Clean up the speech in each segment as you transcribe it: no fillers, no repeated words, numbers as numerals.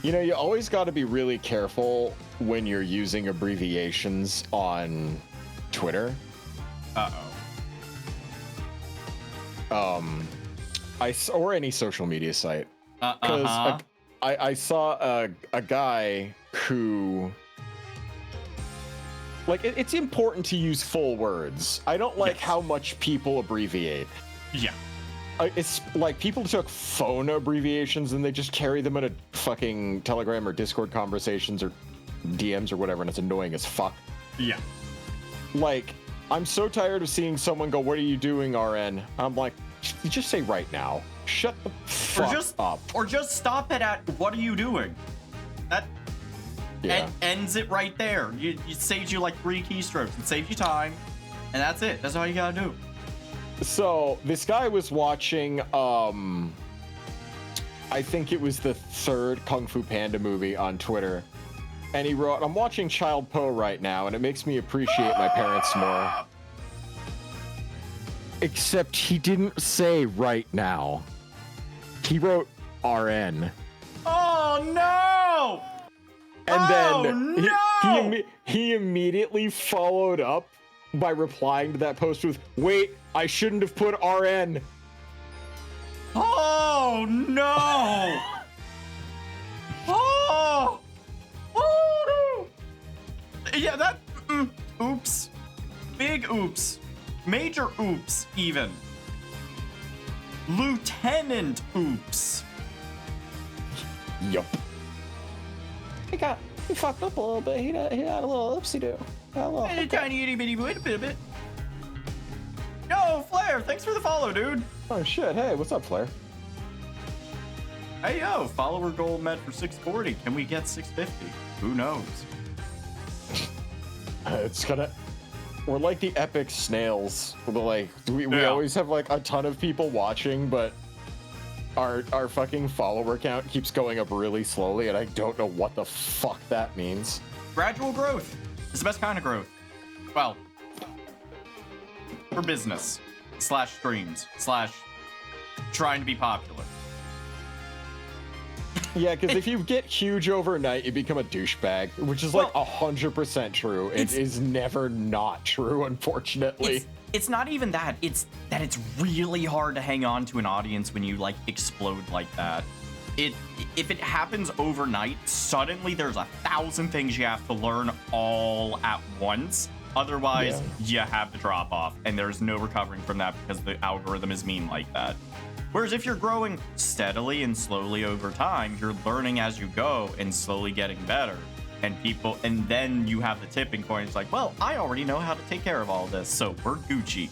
You know, you always got to be really careful when you're using abbreviations on Twitter. Or any social media site. Because I saw a guy who, like, it's important to use full words. I don't like how much people abbreviate. Yeah. It's like people took phone abbreviations and they just carry them in a fucking Telegram or Discord conversations or DMs or whatever, and it's annoying as fuck. Yeah. Like, I'm so tired of seeing someone go, "What are you doing, RN?" I'm like, just say right now. Shut the fuck up. Or just stop it at, "What are you doing?" That ends it right there. It saves you like 3 keystrokes. It saves you time, and that's it. That's all you gotta do. So this guy was watching, I think it was the 3rd Kung Fu Panda movie on Twitter, and he wrote, "I'm watching Child Po right now, and it makes me appreciate my parents more." Except he didn't say right now. He wrote RN. Oh no! And then he immediately followed up by replying to that post with, "Wait, I shouldn't have put RN." Oh no! Oh! Oh no! Yeah, that. Oops. Big oops. Major oops, even. Lieutenant oops. Yup. He fucked up a little bit. He had a little oopsie-doo. And a tiny itty bitty bit. Yo, Flair, thanks for the follow, dude. Oh shit, hey, what's up, Flair? Hey yo, follower goal met for 640. Can we get 650? Who knows? We're like the epic snails. Like, we always have like a ton of people watching, but our fucking follower count keeps going up really slowly, and I don't know what the fuck that means. Gradual growth. It's the best kind of growth. Well, for business / streams / trying to be popular. Yeah, because if you get huge overnight, you become a douchebag, which is like 100% true. It is never not true, unfortunately. It's not even that. It's that it's really hard to hang on to an audience when you like explode like that. If it happens overnight, suddenly there's 1,000 things you have to learn all at once. Otherwise, you have to drop off, and there's no recovering from that because the algorithm is mean like that. Whereas if you're growing steadily and slowly over time, you're learning as you go and slowly getting better. And then you have the tipping point. It's like, well, I already know how to take care of all this, so we're Gucci.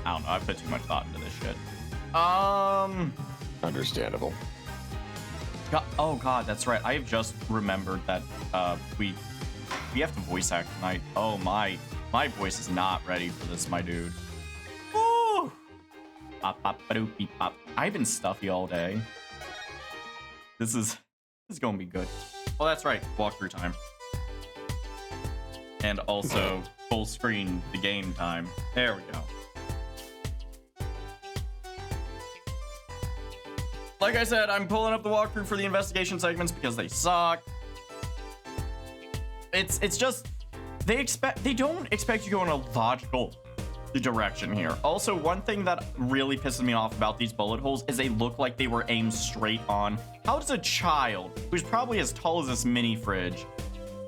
I don't know. I put too much thought into this shit. Understandable. Oh God, that's right. I have just remembered that we have to voice act tonight. Oh my voice is not ready for this, my dude. Woo! Pop, pop, ba-doop, beep, pop. I've been stuffy all day. This is gonna be good. Oh, that's right. Walkthrough time. And also full screen the game time. There we go. Like I said, I'm pulling up the walkthrough for the investigation segments because they suck. It's just they don't expect you to go in a logical direction here. Also, one thing that really pisses me off about these bullet holes is they look like they were aimed straight on. How does a child, who's probably as tall as this mini fridge,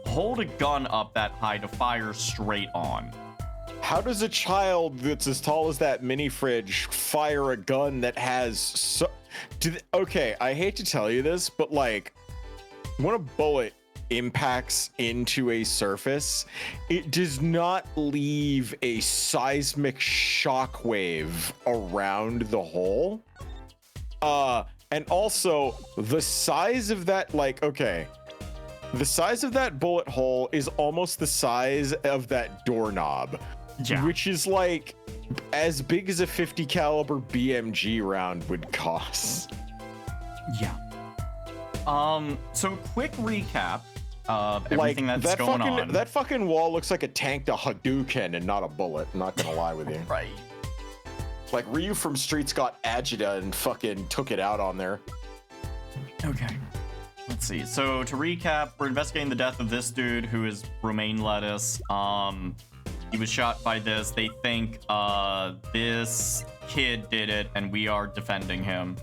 hold a gun up that high to fire straight on? How does a child that's as tall as that mini fridge fire a gun that has okay, I hate to tell you this, but like, when a bullet impacts into a surface, it does not leave a seismic shockwave around the hole. And also, the size of that, like, okay, the size of that bullet hole is almost the size of that doorknob, which is like as big as a 50 caliber BMG round would cost. Yeah. So quick recap of everything that's going on. That fucking wall looks like a tank to Hadouken and not a bullet. I'm not gonna lie with you. Right. Like Ryu from Streets got Agita and fucking took it out on there. Okay. Let's see. So to recap, we're investigating the death of this dude who is romaine lettuce. He was shot by this. They think this kid did it, and we are defending him.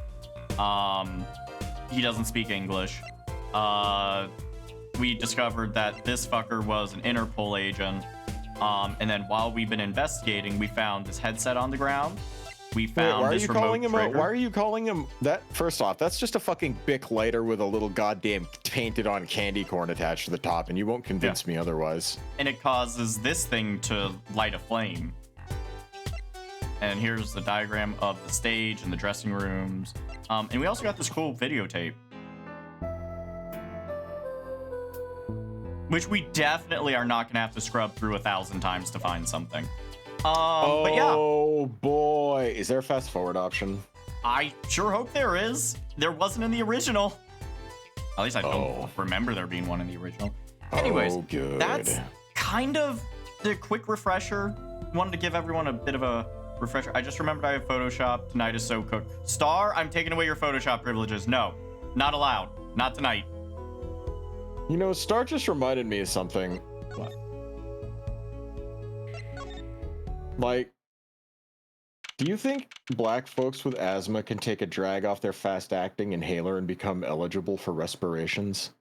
He doesn't speak English. We discovered that this fucker was an Interpol agent. And then while we've been investigating, we found this headset on the ground. We found why are this you remote calling him trigger. why are you calling him that? First off, that's just a fucking Bic lighter with a little goddamn painted on candy corn attached to the top, and you won't convince me otherwise. And it causes this thing to light a flame. And here's the diagram of the stage and the dressing rooms. And we also got this cool videotape, which we definitely are not gonna have to scrub through 1,000 times to find something. But yeah. Oh boy, is there a fast forward option? I sure hope there is. There wasn't in the original. At least I don't remember there being one in the original. Anyways, good. That's kind of the quick refresher. Wanted to give everyone a bit of a refresher. I just remembered I have Photoshop. Tonight is so cooked. Star, I'm taking away your Photoshop privileges. No, not allowed. Not tonight. You know, Star just reminded me of something. What? Like, do you think black folks with asthma can take a drag off their fast-acting inhaler and become eligible for respirations?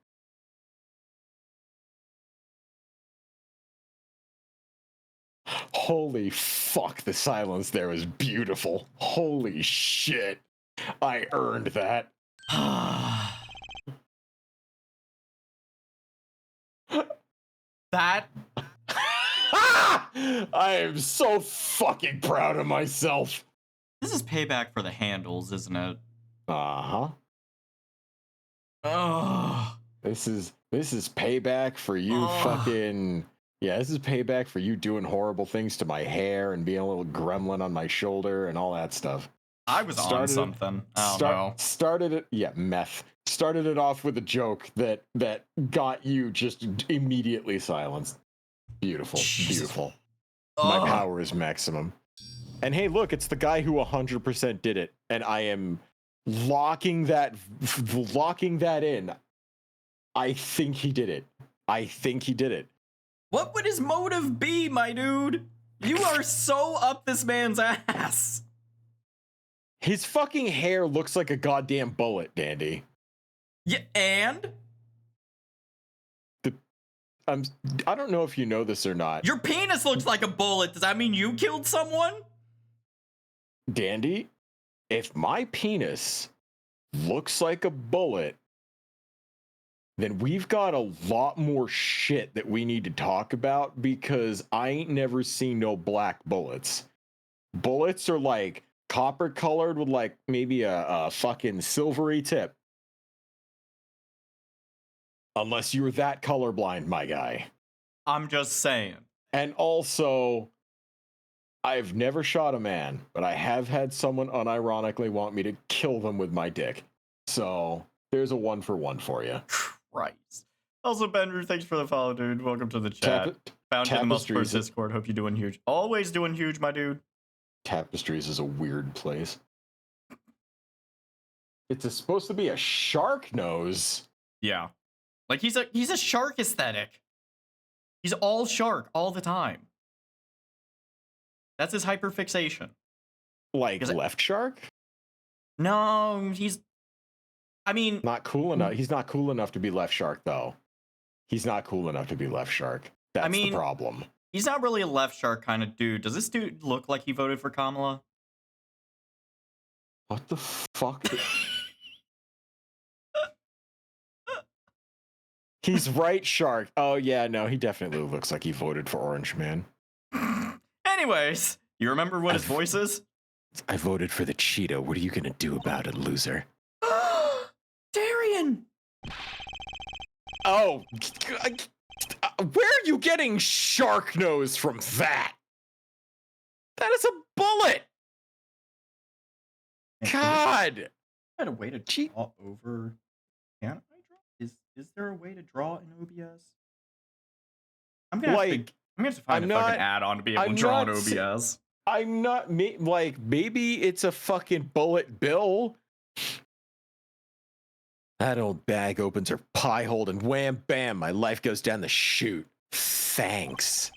Holy fuck, the silence there was beautiful. Holy shit. I earned that. That I am so fucking proud of myself. this is payback for the handles, isn't it? Uh-huh. Oh, This is payback for you fucking this is payback for you doing horrible things to my hair and being a little gremlin on my shoulder and all that stuff. I was on something. No. Started it, meth. Started it off with a joke that got you just immediately silenced. Beautiful, beautiful. My power is maximum. And hey, look, it's the guy who 100% did it, and I am locking that in. I think he did it. What would his motive be, my dude? You are so up this man's ass. His fucking hair looks like a goddamn bullet, Dandy. Yeah, and? I don't know if you know this or not. Your penis looks like a bullet. Does that mean you killed someone? Dandy, if my penis looks like a bullet, then we've got a lot more shit that we need to talk about, because I ain't never seen no black bullets. Bullets are like copper colored with like maybe a fucking silvery tip. Unless you're that colorblind, my guy. I'm just saying. And also, I've never shot a man, but I have had someone unironically want me to kill them with my dick. So there's a 1-for-1 for you. Christ. Also, Benru, thanks for the follow, dude. Welcome to the chat. Found you in the most first Discord. Hope you're doing huge. Always doing huge, my dude. Tapestries is a weird place. It's supposed to be a shark nose. Yeah. Like he's a shark aesthetic. He's all shark all the time. That's his hyperfixation. Like left shark? No, I mean, not cool enough. He's not cool enough to be left shark, though. He's not cool enough to be left shark. That's the problem. He's not really a left shark kind of dude. Does this dude look like he voted for Kamala? What the fuck? He's right shark. Oh yeah, no, he definitely looks like he voted for Orange Man. Anyways, you remember what his voice is? I voted for the Cheetah. What are you gonna do about it, loser? Darian! Oh, where are you getting shark nose from that? That is a bullet! God! I had a way to draw over. Can I draw? Is there a way to draw in OBS? I'm gonna have to find a fucking add-on to be able to draw in OBS. I'm not like maybe it's a fucking bullet bill. That old bag opens her pie hole and wham bam, my life goes down the chute. Thanks.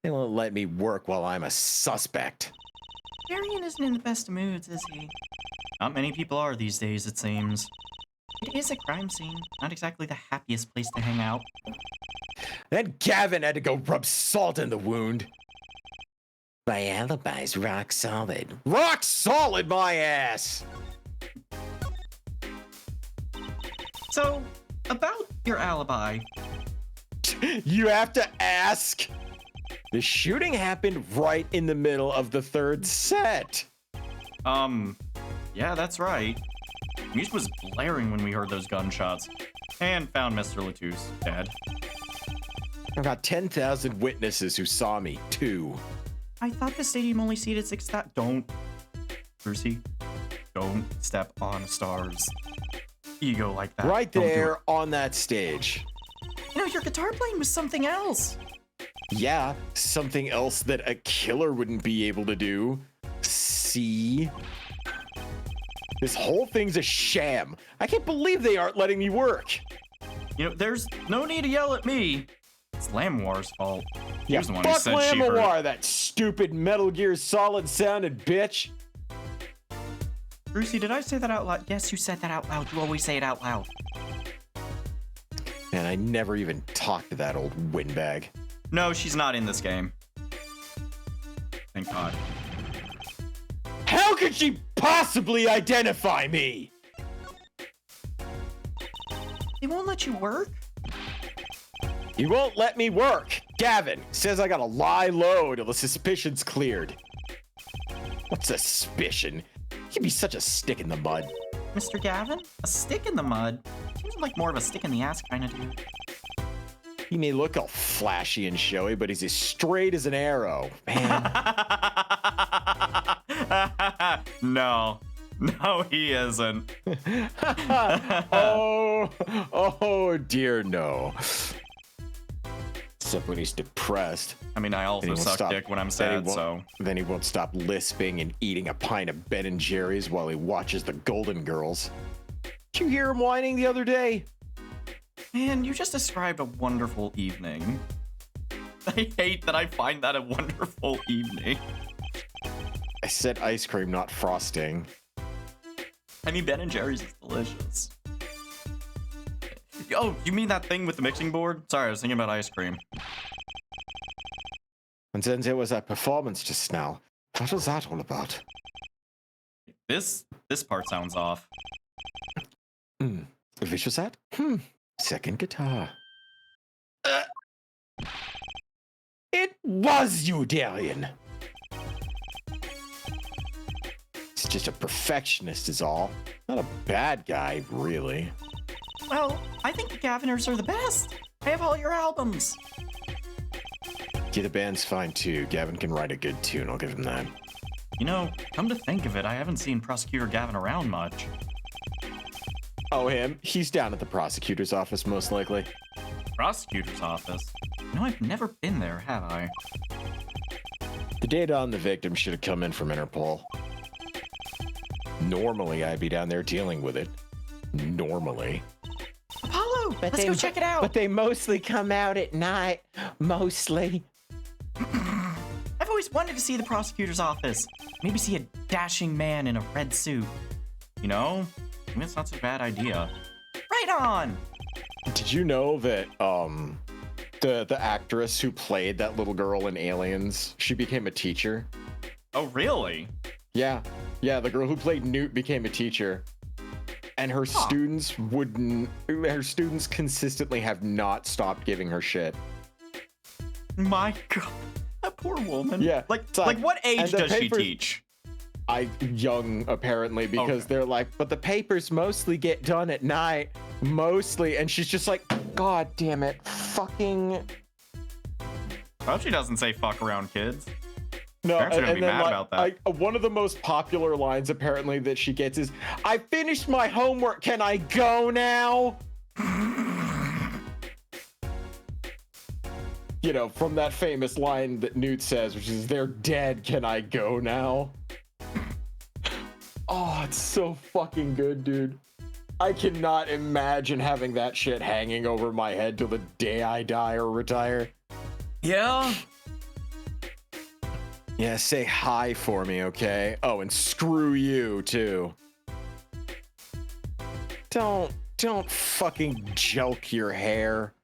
They won't let me work while I'm a suspect. Arian isn't in the best of moods, is he? Not many people are these days, it seems. It is a crime scene, not exactly the happiest place to hang out. Then Gavin had to go rub salt in the wound. My alibi's rock solid. Rock solid, my ass! So, about your alibi. You have to ask. The shooting happened right in the middle of the third set. Yeah, that's right. Music was blaring when we heard those gunshots, and found Mr. Latouche dead. I've got 10,000 witnesses who saw me, too. I thought the stadium only seated 6,000. Don't, Brucey, don't step on Star's ego like that. Right Don't do there it. on that stage. You know, your guitar playing was something else. Yeah, something else that a killer wouldn't be able to do. See? This whole thing's a sham. I can't believe they aren't letting me work. You know, there's no need to yell at me. It's Lamoire's fault. He Yeah, was the one who fuck said she heard. Lamoire, that stupid Metal Gear Solid sounded bitch. Brucey, did I say that out loud? Yes, you said that out loud. You always say it out loud. Man, I never even talked to that old windbag. No, she's not in this game. Thank God. How could she possibly identify me? They won't let you work? He won't let me work. Gavin says I gotta lie low till the suspicion's cleared. What suspicion? He'd be such a stick in the mud. Mr. Gavin? A stick in the mud? Seems like more of a stick in the ass kind of dude. He may look all flashy and showy, but he's as straight as an arrow. Man. No. No, he isn't. oh dear no. Except when he's depressed. I mean, I also suck dick when I'm sad, so. Then he won't stop lisping and eating a pint of Ben & Jerry's while he watches the Golden Girls. Did you hear him whining the other day? Man, you just described a wonderful evening. I hate that I find that a wonderful evening. I said ice cream, not frosting. I mean, Ben & Jerry's is delicious. Oh, you mean that thing with the mixing board? Sorry, I was thinking about ice cream. And then there was that performance just now. What was that all about? This part sounds off. Which was that? Second guitar. It was you, Darian. He's just a perfectionist is all. Not a bad guy, really. Well, I think the Gaviners are the best. I have all your albums. Yeah, the band's fine too. Gavin can write a good tune, I'll give him that. You know, come to think of it, I haven't seen Prosecutor Gavin around much. Oh, him? He's down at the prosecutor's office, most likely. Prosecutor's office? You know, I've never been there, have I? The data on the victim should have come in from Interpol. Normally, I'd be down there dealing with it. Normally. Apollo, let's go check it out. But they mostly come out at night. Mostly. I've always wanted to see the prosecutor's office. Maybe see a dashing man in a red suit. You know, maybe it's not such a bad idea. Right on! Did you know that the actress who played that little girl in Aliens, she became a teacher? Oh, really? Yeah. Yeah, the girl who played Newt became a teacher. And her students consistently have not stopped giving her shit. My God, that poor woman. Yeah. Like what age does she teach? Young, apparently, because Okay. they're like, but the papers mostly get done at night. Mostly. And she's just like, God damn it. Fucking. I hope she doesn't say fuck around kids. No, Parents are gonna be then, mad about that. One of the most popular lines apparently that she gets is, I finished my homework. Can I go now? You know, from that famous line that Newt says, which is, they're dead. Can I go now? Oh, it's so fucking good, dude. I cannot imagine having that shit hanging over my head till the day I die or retire. Yeah. Yeah, say hi for me, okay? Oh, and screw you too. Don't fucking jelk your hair.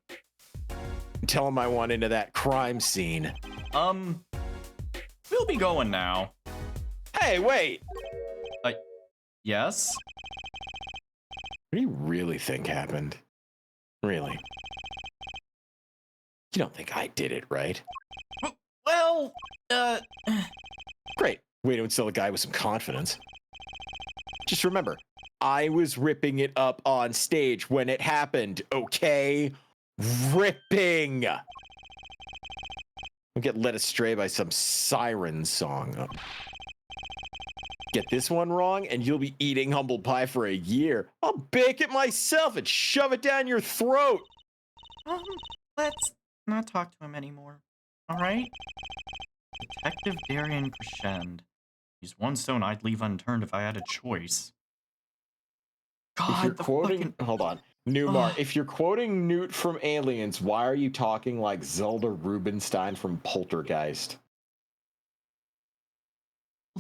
Tell him I want into that crime scene. We'll be going now. Hey, wait. Yes? What do you really think happened? Really? You don't think I did it, right? Well, Great. Way to instill a guy with some confidence. Just remember, I was ripping it up on stage when it happened, okay? Ripping! Don't get led astray by some siren song. Get this one wrong, and you'll be eating humble pie for a year. I'll bake it myself and shove it down your throat. Let's not talk to him anymore. All right? Detective Darian Crescend. He's one stone I'd leave unturned if I had a choice. God, If you're quoting, hold on, Newmar. If you're quoting Newt from Aliens, why are you talking like Zelda Rubinstein from Poltergeist?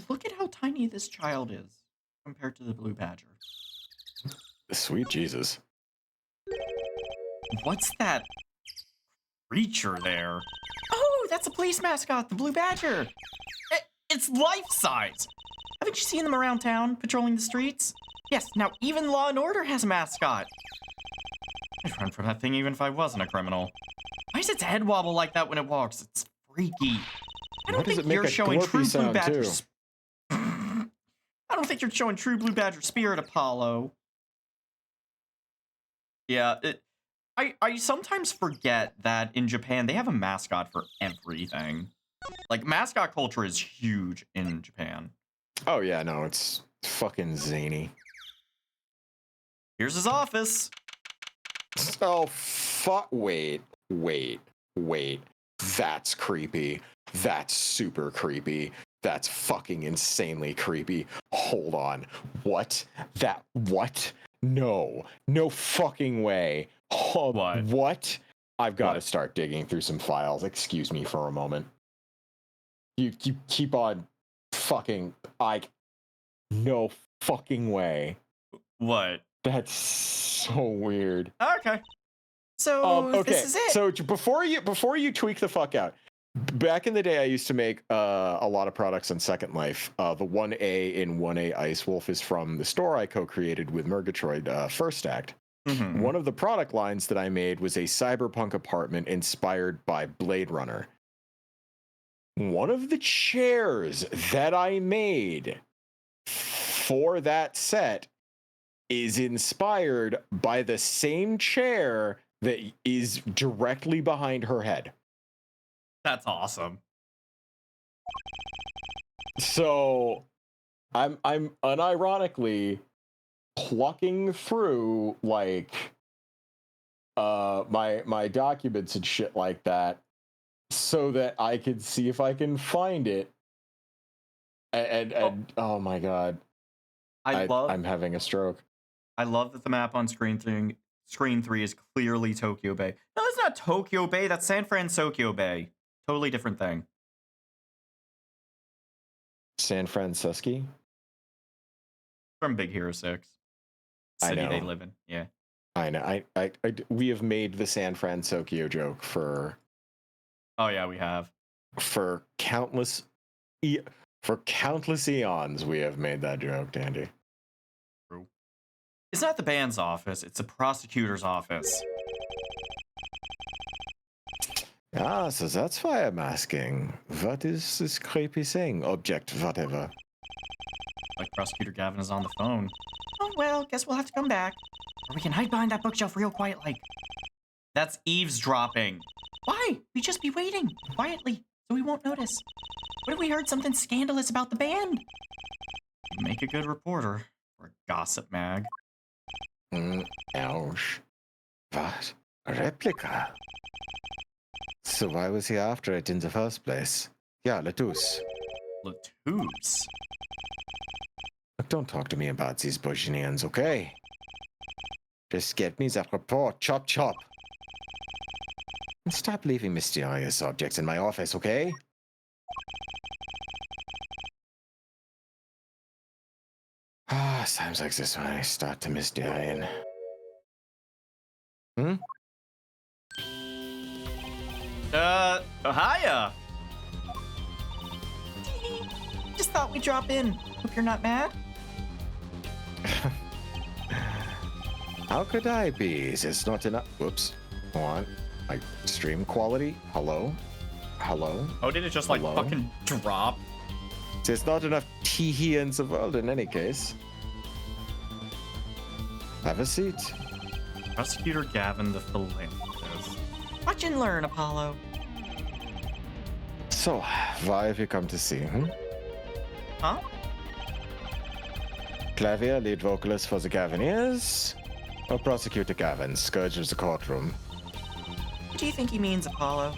Look at how tiny this child is compared to the blue badger. Sweet Jesus. What's that creature there? Oh, that's a police mascot, the blue badger. It's life-size. Haven't you seen them around town, patrolling the streets? Yes, now even Law and Order has a mascot. I'd run from that thing even if I wasn't a criminal. Why does its head wobble like that when it walks? It's freaky. I don't think you're showing true blue badger. I don't think you're showing true blue badger spirit, Apollo. Yeah, I sometimes forget that in Japan they have a mascot for everything. Like, mascot culture is huge in Japan. Oh yeah, no, it's fucking zany. Here's his office. Oh fuck! Wait. That's creepy. That's super creepy. That's fucking insanely creepy. Hold on. What? What? No fucking way. What? I've got to start digging through some files. Excuse me for a moment. You keep on fucking, no fucking way. What? That's so weird. Okay. So this is it. So before you tweak the fuck out, back in the day, I used to make a lot of products on Second Life. The 1A in 1A Ice Wolf is from the store I co-created with Murgatroyd, First Act. Mm-hmm. One of the product lines that I made was a cyberpunk apartment inspired by Blade Runner. One of the chairs that I made for that set is inspired by the same chair that is directly behind her head. That's awesome. So I'm unironically plucking through like my documents and shit like that so that I could see if I can find it. And oh my god. I'm having a stroke. I love that the map on screen 3 is clearly Tokyo Bay. No, that's not Tokyo Bay, that's San Francisco Bay. Totally different thing. San Francisco? From Big Hero 6. City they live in. Yeah. I know. We have made the San Francisco joke for... Oh yeah, we have. For countless eons, we have made that joke, Dandy. True. It's not the band's office, it's the prosecutor's office. Ah, so that's why I'm asking. What is this creepy thing? Object, whatever. Like Prosecutor Gavin is on the phone. Oh, well, guess we'll have to come back. Or we can hide behind that bookshelf real quiet like. That's eavesdropping. Why? We just be waiting, quietly, so we won't notice. What if we heard something scandalous about the band? You'd make a good reporter. Or a gossip mag. Ouch. What? A replica? So why was he after it in the first place? Yeah, Latus. Latus? Look, don't talk to me about these Bojinians, okay? Just get me that report. Chop, chop. And stop leaving mysterious objects in my office, okay? Times like this when I start to miss dying. Hiya! Just thought we'd drop in. Hope you're not mad. How could I be? There's not enough. Whoops. Hold on. Like, stream quality? Hello? Hello? Oh, did it just like Hello? fucking drop? There's not enough tee in the world in any case. Have a seat. Prosecutor Gavin the Philanthropist. Watch and learn, Apollo. So, why have you come to see? Huh? Clavier, lead vocalist for the Gaviniers, or Prosecutor Gavin, scourge of the courtroom? What do you think he means, Apollo?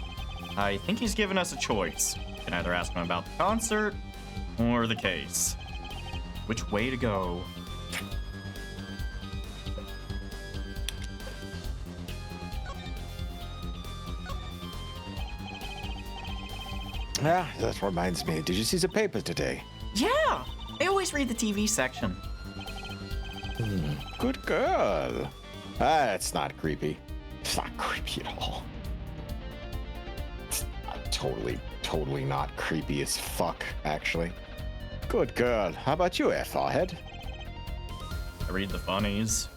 I think he's given us a choice. We can either ask him about the concert or the case. Which way to go? Ah, that reminds me. Did you see the paper today? Yeah! I always read the TV section. Good girl. Ah, it's not creepy. It's not creepy at all. It's totally not creepy as fuck, actually. Good girl. How about you, Airhead? I read the funnies.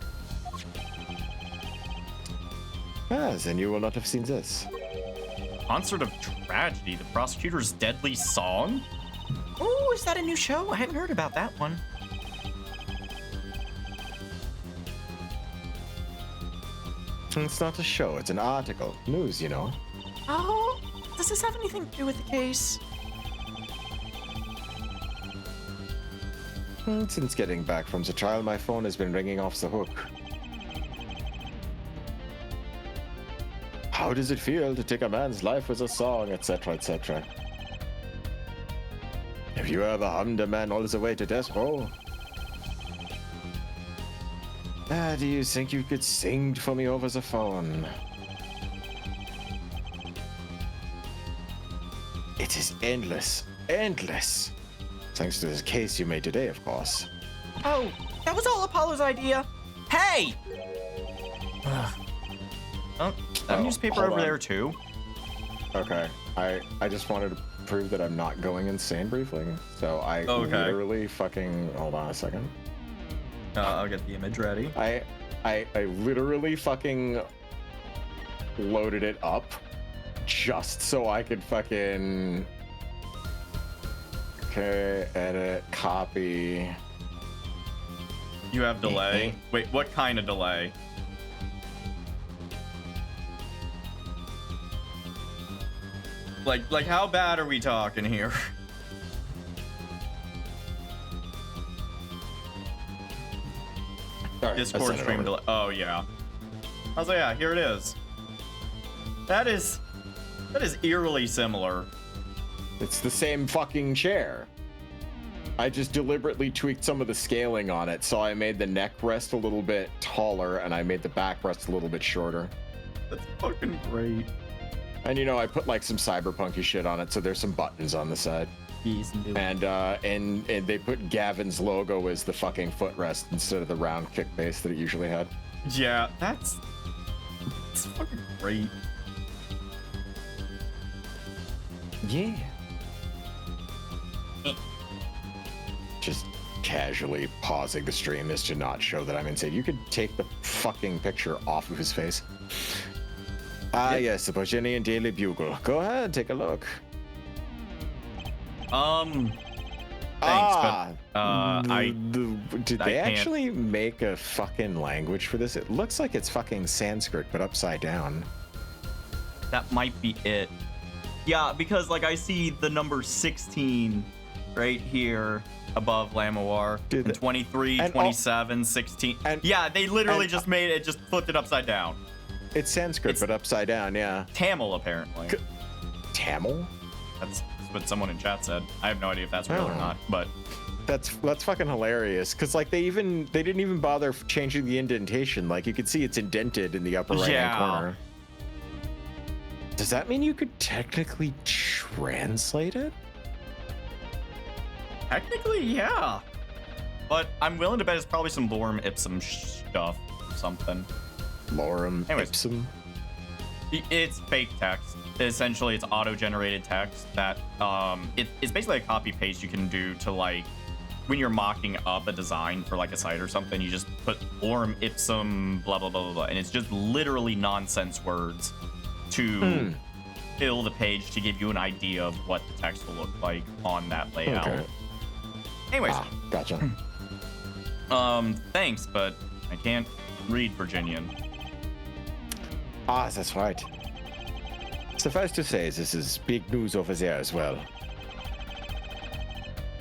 Ah, then you will not have seen this. Concert of Tragedy, the prosecutor's deadly song? Oh, is that a new show? I haven't heard about that one. It's not a show, it's an article. News, you know. Oh, does this have anything to do with the case? Since getting back from the trial, my phone has been ringing off the hook. How does it feel to take a man's life with a song, etc., etc.? Have you ever hummed a man all the way to death row? Do you think you could sing for me over the phone? It is endless, endless. Thanks to this case you made today, of course. Oh, that was all Apollo's idea. Hey! Oh, that newspaper hold over on. there too. Okay, I just wanted to prove that I'm not going insane briefly. So I literally fucking hold on a second. I'll get the image ready. I literally fucking loaded it up just so I could fucking edit, copy. You have delay. Wait, what kind of delay? Like how bad are we talking here? Sorry, Discord stream delay. Oh yeah. I was like, yeah, here it is. That is eerily similar. It's the same fucking chair. I just deliberately tweaked some of the scaling on it, so I made the neck rest a little bit taller and I made the back rest a little bit shorter. That's fucking great. And you know, I put like some cyberpunky shit on it, so there's some buttons on the side. And they put Gavin's logo as the fucking footrest instead of the round kick base that it usually had. Yeah, that's fucking great. Yeah. Just casually pausing the stream is to not show that I'm insane. You could take the fucking picture off of his face. Yes, the Virginian Daily Bugle. Go ahead, take a look. Thanks, but did I they can't. actually make a fucking language for this? It looks like it's fucking Sanskrit, but upside down. That might be it. Yeah, because like I see the number 16 right here above Lamawar. Dude, And 23, and 27, 16. Yeah, they literally just made it, just flipped it upside down. It's Sanskrit, but upside down, yeah. Tamil, apparently. Tamil? That's what someone in chat said. I have no idea if that's real or not, but That's fucking hilarious. Cause like they didn't even bother changing the indentation. Like you can see it's indented in the upper right hand corner. Does that mean you could technically translate it? Technically, yeah. But I'm willing to bet it's probably some lorem ipsum stuff or something. Lorem ipsum? It's fake text. Essentially, it's auto-generated text that it's basically a copy-paste you can do to, like, when you're mocking up a design for, like, a site or something, you just put lorem ipsum, blah, blah, blah, blah, blah, and it's just literally nonsense words to fill the page to give you an idea of what the text will look like on that layout. Okay. Anyways. Gotcha. Thanks, but I can't read Virginian. That's right. Suffice to say, this is big news over there as well.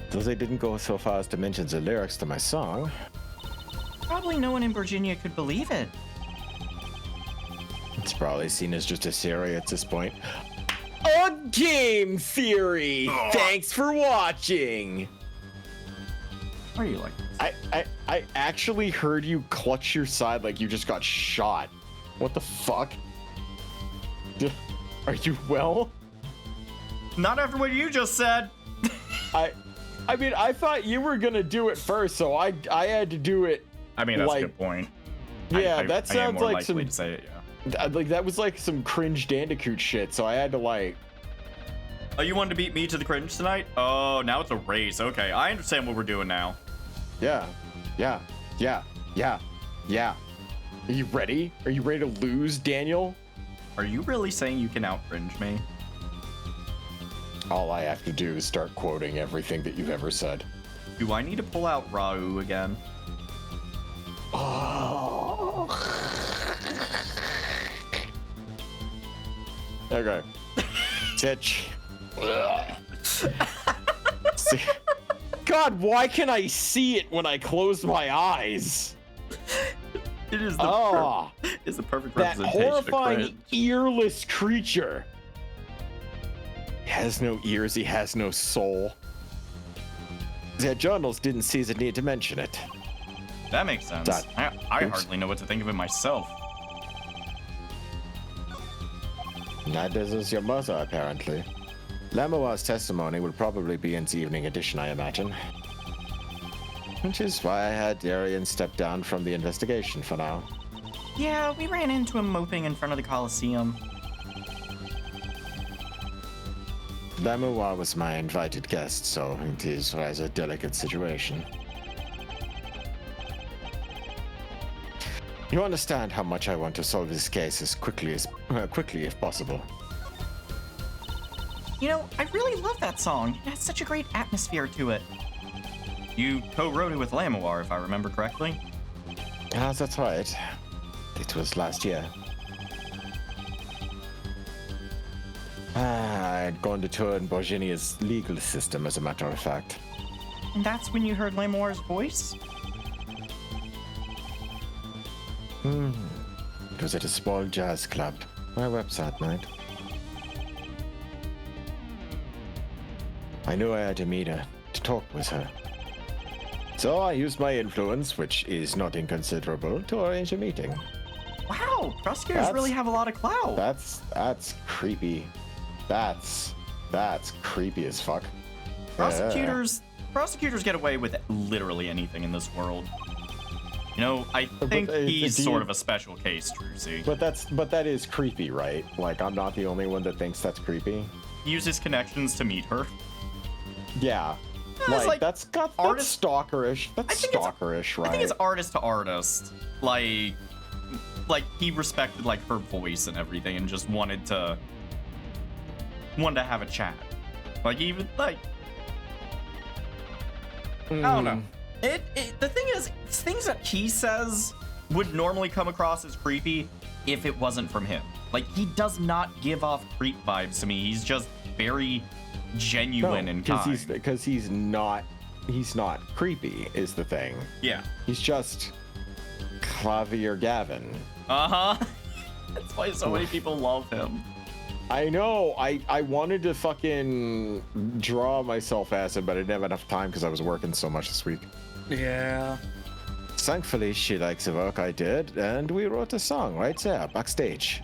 Though they didn't go so far as to mention the lyrics to my song. Probably no one in Virginia could believe it. It's probably seen as just a theory at this point. A game theory! Thanks for watching! Why are you like this? I actually heard you clutch your side like you just got shot. What the fuck? Are you well? Not after what you just said. I mean, I thought you were gonna do it first, so I had to do it. I mean, that's like, a good point. Yeah, that I am sounds more like likely some. to say it, yeah. Like that was like some cringe Bandicoot shit, so I had to like. Oh, you wanted to beat me to the cringe tonight? Oh, now it's a race. Okay, I understand what we're doing now. Yeah. Are you ready? Are you ready to lose, Daniel? Are you really saying you can out cringe me? All I have to do is start quoting everything that you've ever said. Do I need to pull out Rau again? Oh. Okay. Titch. See. God, why can I see it when I close my eyes? It is the it's the perfect that representation horrifying, of cringe. earless creature. He has no ears, he has no soul. Their journals didn't see the need to mention it. That makes sense. I hardly know what to think of it myself. Neither does your mother, apparently. Lamoir's testimony will probably be in the evening edition, I imagine. Which is why I had Darian step down from the investigation for now. Yeah, we ran into him moping in front of the Coliseum. Lamoir was my invited guest, so it is a rather delicate situation. You understand how much I want to solve this case as quickly if possible. You know, I really love that song. It has such a great atmosphere to it. You co-wrote it with Lamoir, if I remember correctly. That's right. It was last year. I had gone to tour in Borginia's legal system, as a matter of fact. And that's when you heard Lamoir's voice? It was at a small jazz club. My website night. I knew I had to meet her, to talk with her. So I used my influence, which is not inconsiderable, to arrange a meeting. Wow, prosecutors really have a lot of clout. That's creepy. That's creepy as fuck. Prosecutors get away with literally anything in this world. You know, I think he's sort of a special case, Druzy. But that is creepy, right? Like, I'm not the only one that thinks that's creepy. He uses connections to meet her. Yeah. Like that's stalkerish. That's stalkerish, right? I think it's artist to artist. Like he respected like her voice and everything, and just wanted to have a chat. Like even like I don't know. The thing is, things that he says would normally come across as creepy if it wasn't from him. Like he does not give off creep vibes to me. He's just very genuine and kind. Because he's not creepy is the thing. Yeah. He's just Clavier Gavin. Uh-huh. That's why so many people love him. I know. I wanted to fucking draw myself acid, but I didn't have enough time because I was working so much this week. Yeah. Thankfully, she likes the work I did, and we wrote a song right there, backstage.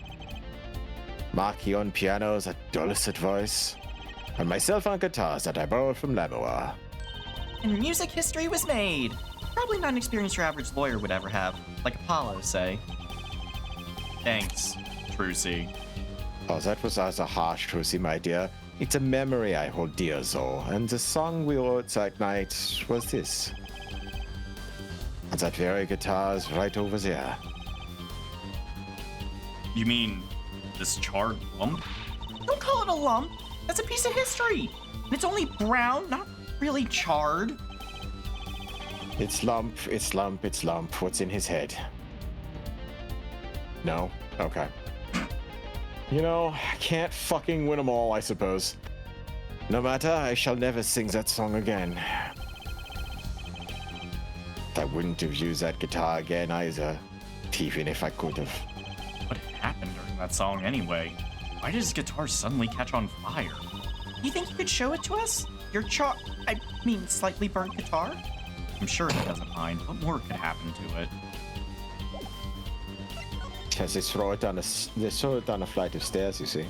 Marky on pianos, a dulcet voice, and myself on guitars that I borrowed from Lamour. And music history was made. Probably not an experience your average lawyer would ever have, like Apollo, say. Thanks, Trucy. Oh, that was also harsh, Trucy, my dear. It's a memory I hold dear, though, and the song we wrote that night was this. And that very guitar is right over there. You mean this charred lump? Don't call it a lump. That's a piece of history. And it's only brown, not really charred. It's lump, it's lump, it's lump. What's in his head? No? Okay. You know, I can't fucking win them all, I suppose. No matter, I shall never sing that song again. I wouldn't have used that guitar again either, even if I could have. What happened during that song anyway? Why did his guitar suddenly catch on fire? You think you could show it to us? Your slightly burnt guitar? I'm sure he doesn't mind. What more could happen to it? Because they throw it down a flight of stairs, you see.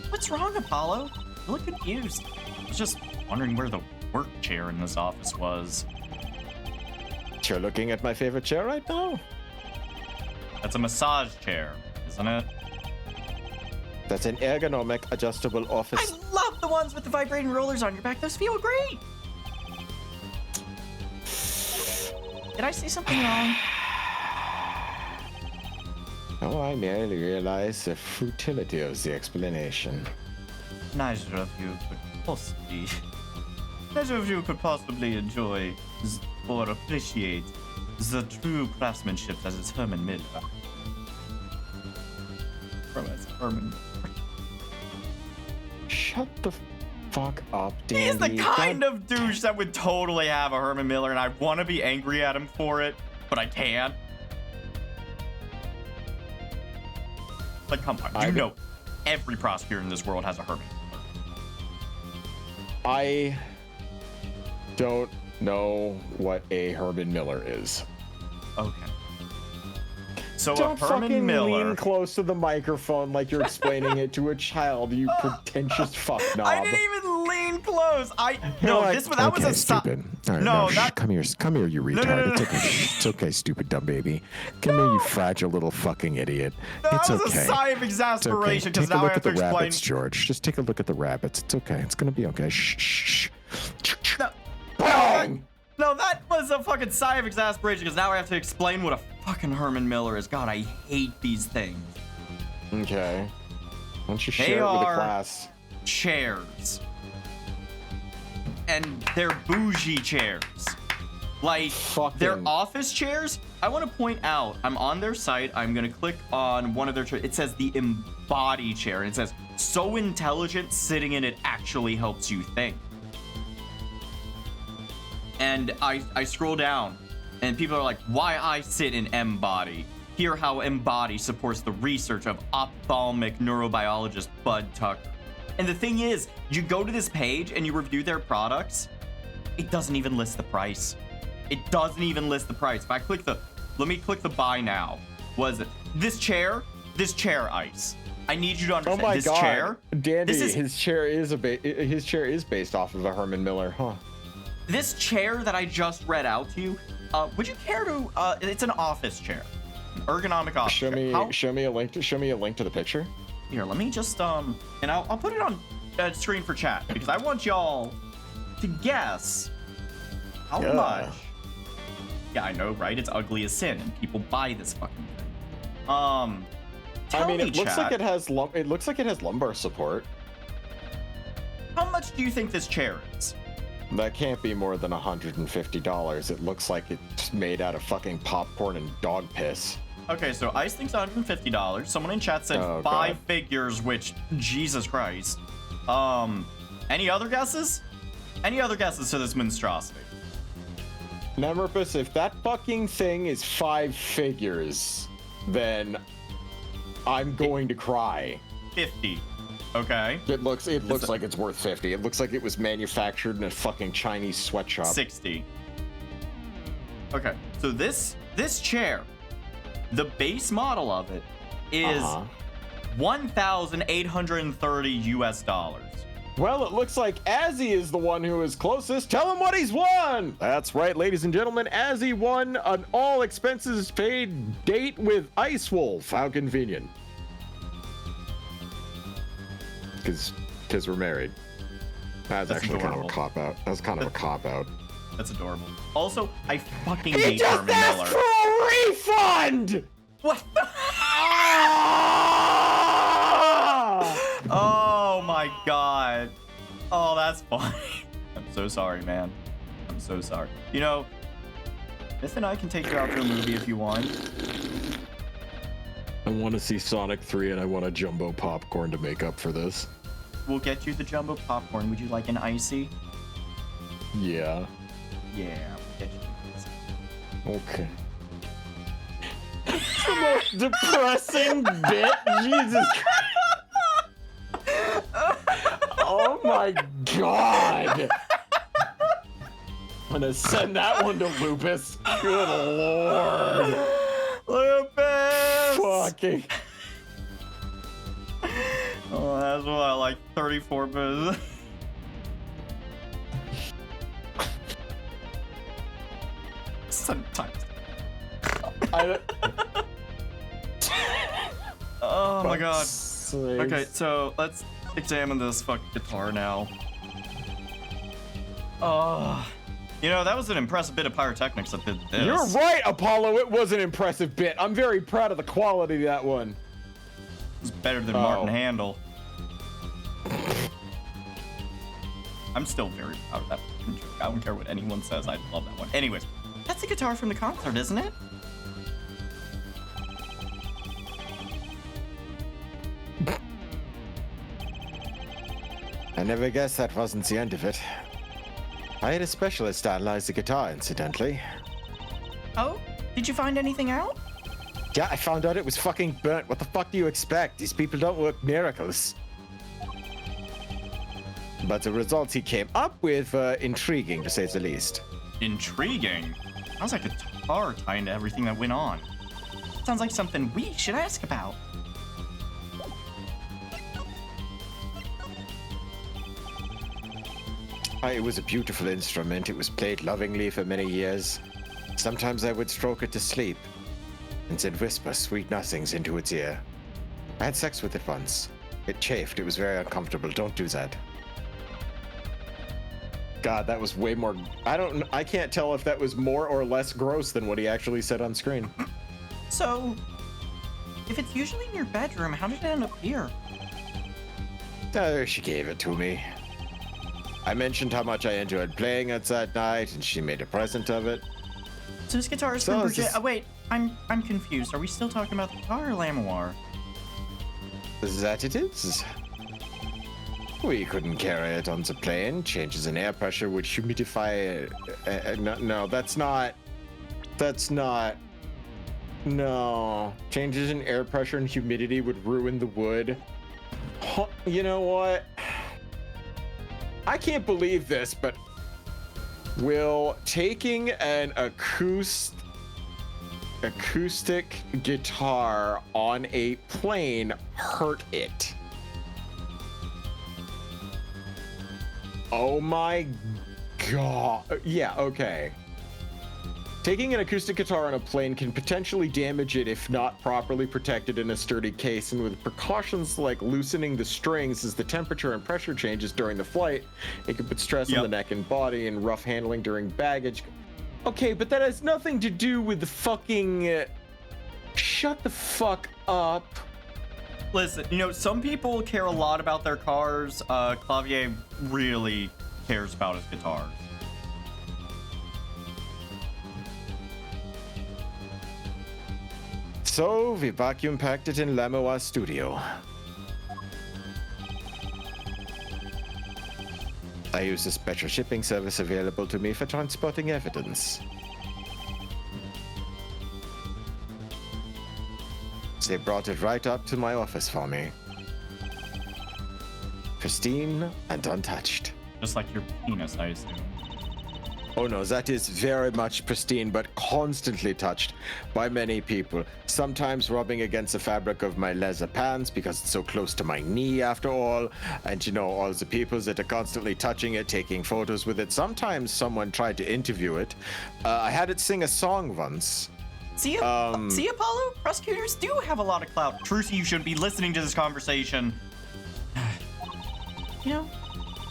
What's wrong, Apollo? You look confused. I was just wondering where the work chair in this office was. You're looking at my favorite chair right now? That's a massage chair, isn't it? That's an ergonomic adjustable I office. love the ones with the vibrating rollers on your back. Those feel great. Did I say something wrong? Oh, I merely realized the futility of the explanation. Neither of you could possibly enjoy or appreciate the true craftsmanship that is Herman Miller. Herman. Shut the fuck up, Dandy. He's the kind of douche that would totally have a Herman Miller, and I want to be angry at him for it, but I can't. Like, come on, you know every prosecutor in this world has a Herman Miller. I don't know what a Herman Miller is. Okay. So Don't a Herman fucking Miller. lean close to the microphone like you're explaining it to a child, you pretentious fuck knob. I didn't even lean close. That was a stupid. All right, No, shh, that. come here, you retard. no. It's okay. It's okay, stupid dumb baby. Come here, you fragile little fucking idiot. No, It's that was okay. a sigh of It's exasperation okay. because Take a now I look have at to the explain. rabbits, George. Just take a look at the rabbits. It's okay. It's gonna be okay. Shh. No. Bang! No, that was a fucking sigh of exasperation because now I have to explain what a fucking Herman Miller is. God, I hate these things. Okay. Why don't you They share it with the are- class? Chairs. And they're bougie chairs. Like, they're Fucking- office chairs. I want to point out, I'm on their site. I'm going to click on one of their chairs. It says the Embody chair. And it says, so intelligent, sitting in it actually helps you think. And I scroll down, and people are like, why I sit in Embody? Hear how Embody supports the research of ophthalmic neurobiologist Bud Tucker. And the thing is, you go to this page and you review their products, it doesn't even list the price. It doesn't even list the price. If I click let me click the buy now. Was it this chair ice? I need you to Oh understand my this god, chair. Dandy, This is his chair is based off of a Herman Miller, huh? this chair that I just read out to you. Would you care to? It's an office chair, an ergonomic office Show chair. me a link to the picture. Here, let me just and I'll put it on screen for chat because I want y'all to guess how Yeah. much. Yeah, I know, right? It's ugly as sin, and people buy this fucking thing. Tell me, it looks chat, like it looks like it has lumbar support. how much do you think this chair is? That can't be more than $150. It looks like it's made out of fucking popcorn and dog piss. Okay, so Ice thinks $150. Someone in chat said Oh, 5 God. figures, which Jesus Christ. Any other guesses? Any other guesses to this monstrosity? Nemrupus, if that fucking thing is 5 figures, then I'm going to cry. 50. Okay. It looks like it's worth 50. It looks like it was manufactured in a fucking Chinese sweatshop. 60. Okay. So this chair, the base model of it is $1,830 US. Well, it looks like Azzy is the one who is closest. Tell him what he's won! That's right, ladies and gentlemen. Azzy won an all expenses paid date with Ice Wolf. How convenient. Because we're married. That's actually adorable. kind of a cop-out. That's kind of a cop-out. That's adorable. Also, I fucking He hate just Herman asked Miller. for a refund! What the? Oh my god. Oh, that's funny. I'm so sorry, man. I'm so sorry. You know, Myth and I can take you out to a movie if you want. I want to see Sonic 3 and I want a jumbo popcorn to make up for this. We'll get you the jumbo popcorn. Would you like an icy? Yeah. Yeah, we'll get you an icy. Okay. The most depressing bit? Jesus Christ. Oh my god. I'm gonna send that one to Lupus. Good lord. Lupus! Fucking. Oh, that's what, like 34 minutes. Sometimes. Oh my god. Okay, so let's examine this fucking guitar now. Oh. You know, that was an impressive bit of pyrotechnics that did this. You're right, Apollo. It was an impressive bit. I'm very proud of the quality of that one. It's better than Martin Handel. I'm still very proud of that fucking joke. I don't care what anyone says. I love that one. Anyways, that's the guitar from the concert, isn't it? I never guessed that wasn't the end of it. I had a specialist analyze the guitar, incidentally. Oh? Did you find anything out? Yeah, I found out it was fucking burnt. What the fuck do you expect? These people don't work miracles. But the results he came up with were intriguing, to say the least. Intriguing? Sounds like a guitar tying to everything that went on. Sounds like something we should ask about. It was a beautiful instrument. It was played lovingly for many years. Sometimes I would stroke it to sleep and then whisper sweet nothings into its ear. I had sex with it once. It chafed. It was very uncomfortable. Don't do that. God, that was way more... I can't tell if that was more or less gross than what he actually said on screen. So, if it's usually in your bedroom, how did it end up here? She gave it to me. I mentioned how much I enjoyed playing it that night, and she made a present of it. So this guitar is from Bridget. Oh wait, I'm confused. Are we still talking about the guitar or Lamoir? That it is. We couldn't carry it on the plane. Changes in air pressure would humidify. No, that's not. That's not. No. Changes in air pressure and humidity would ruin the wood. You know what? I can't believe this, but will taking an acoustic guitar on a plane hurt it? Oh my god. Yeah, okay. Taking an acoustic guitar on a plane can potentially damage it if not properly protected in a sturdy case, and with precautions like loosening the strings as the temperature and pressure changes during the flight, it can put stress on the neck and body, and rough handling during baggage. Okay, but that has nothing to do with the fucking... Shut the fuck up. Listen, you know, some people care a lot about their cars. Clavier really cares about his guitars. So, we vacuum packed it in Lamoir's studio. I use a special shipping service available to me for transporting evidence. They brought it right up to my office for me. Pristine and untouched. Just like your penis, I assume. Oh no, that is very much pristine, but constantly touched by many people. Sometimes rubbing against the fabric of my leather pants because it's so close to my knee after all. And you know, all the people that are constantly touching it, taking photos with it. Sometimes someone tried to interview it. I had it sing a song once. See, Apollo? Prosecutors do have a lot of clout. Trucy, you should be listening to this conversation. You know,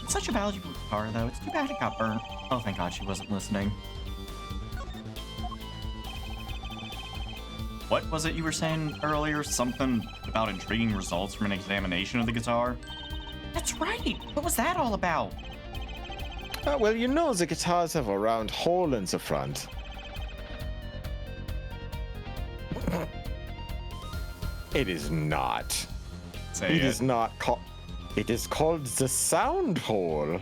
it's such a valuable guitar, though. It's too bad it got burnt. Oh, thank God she wasn't listening. What was it you were saying earlier? Something about intriguing results from an examination of the guitar? That's right. What was that all about? Well, you know, the guitars have a round hole in the front. It is not. Say It is not called. It is called the sound hole.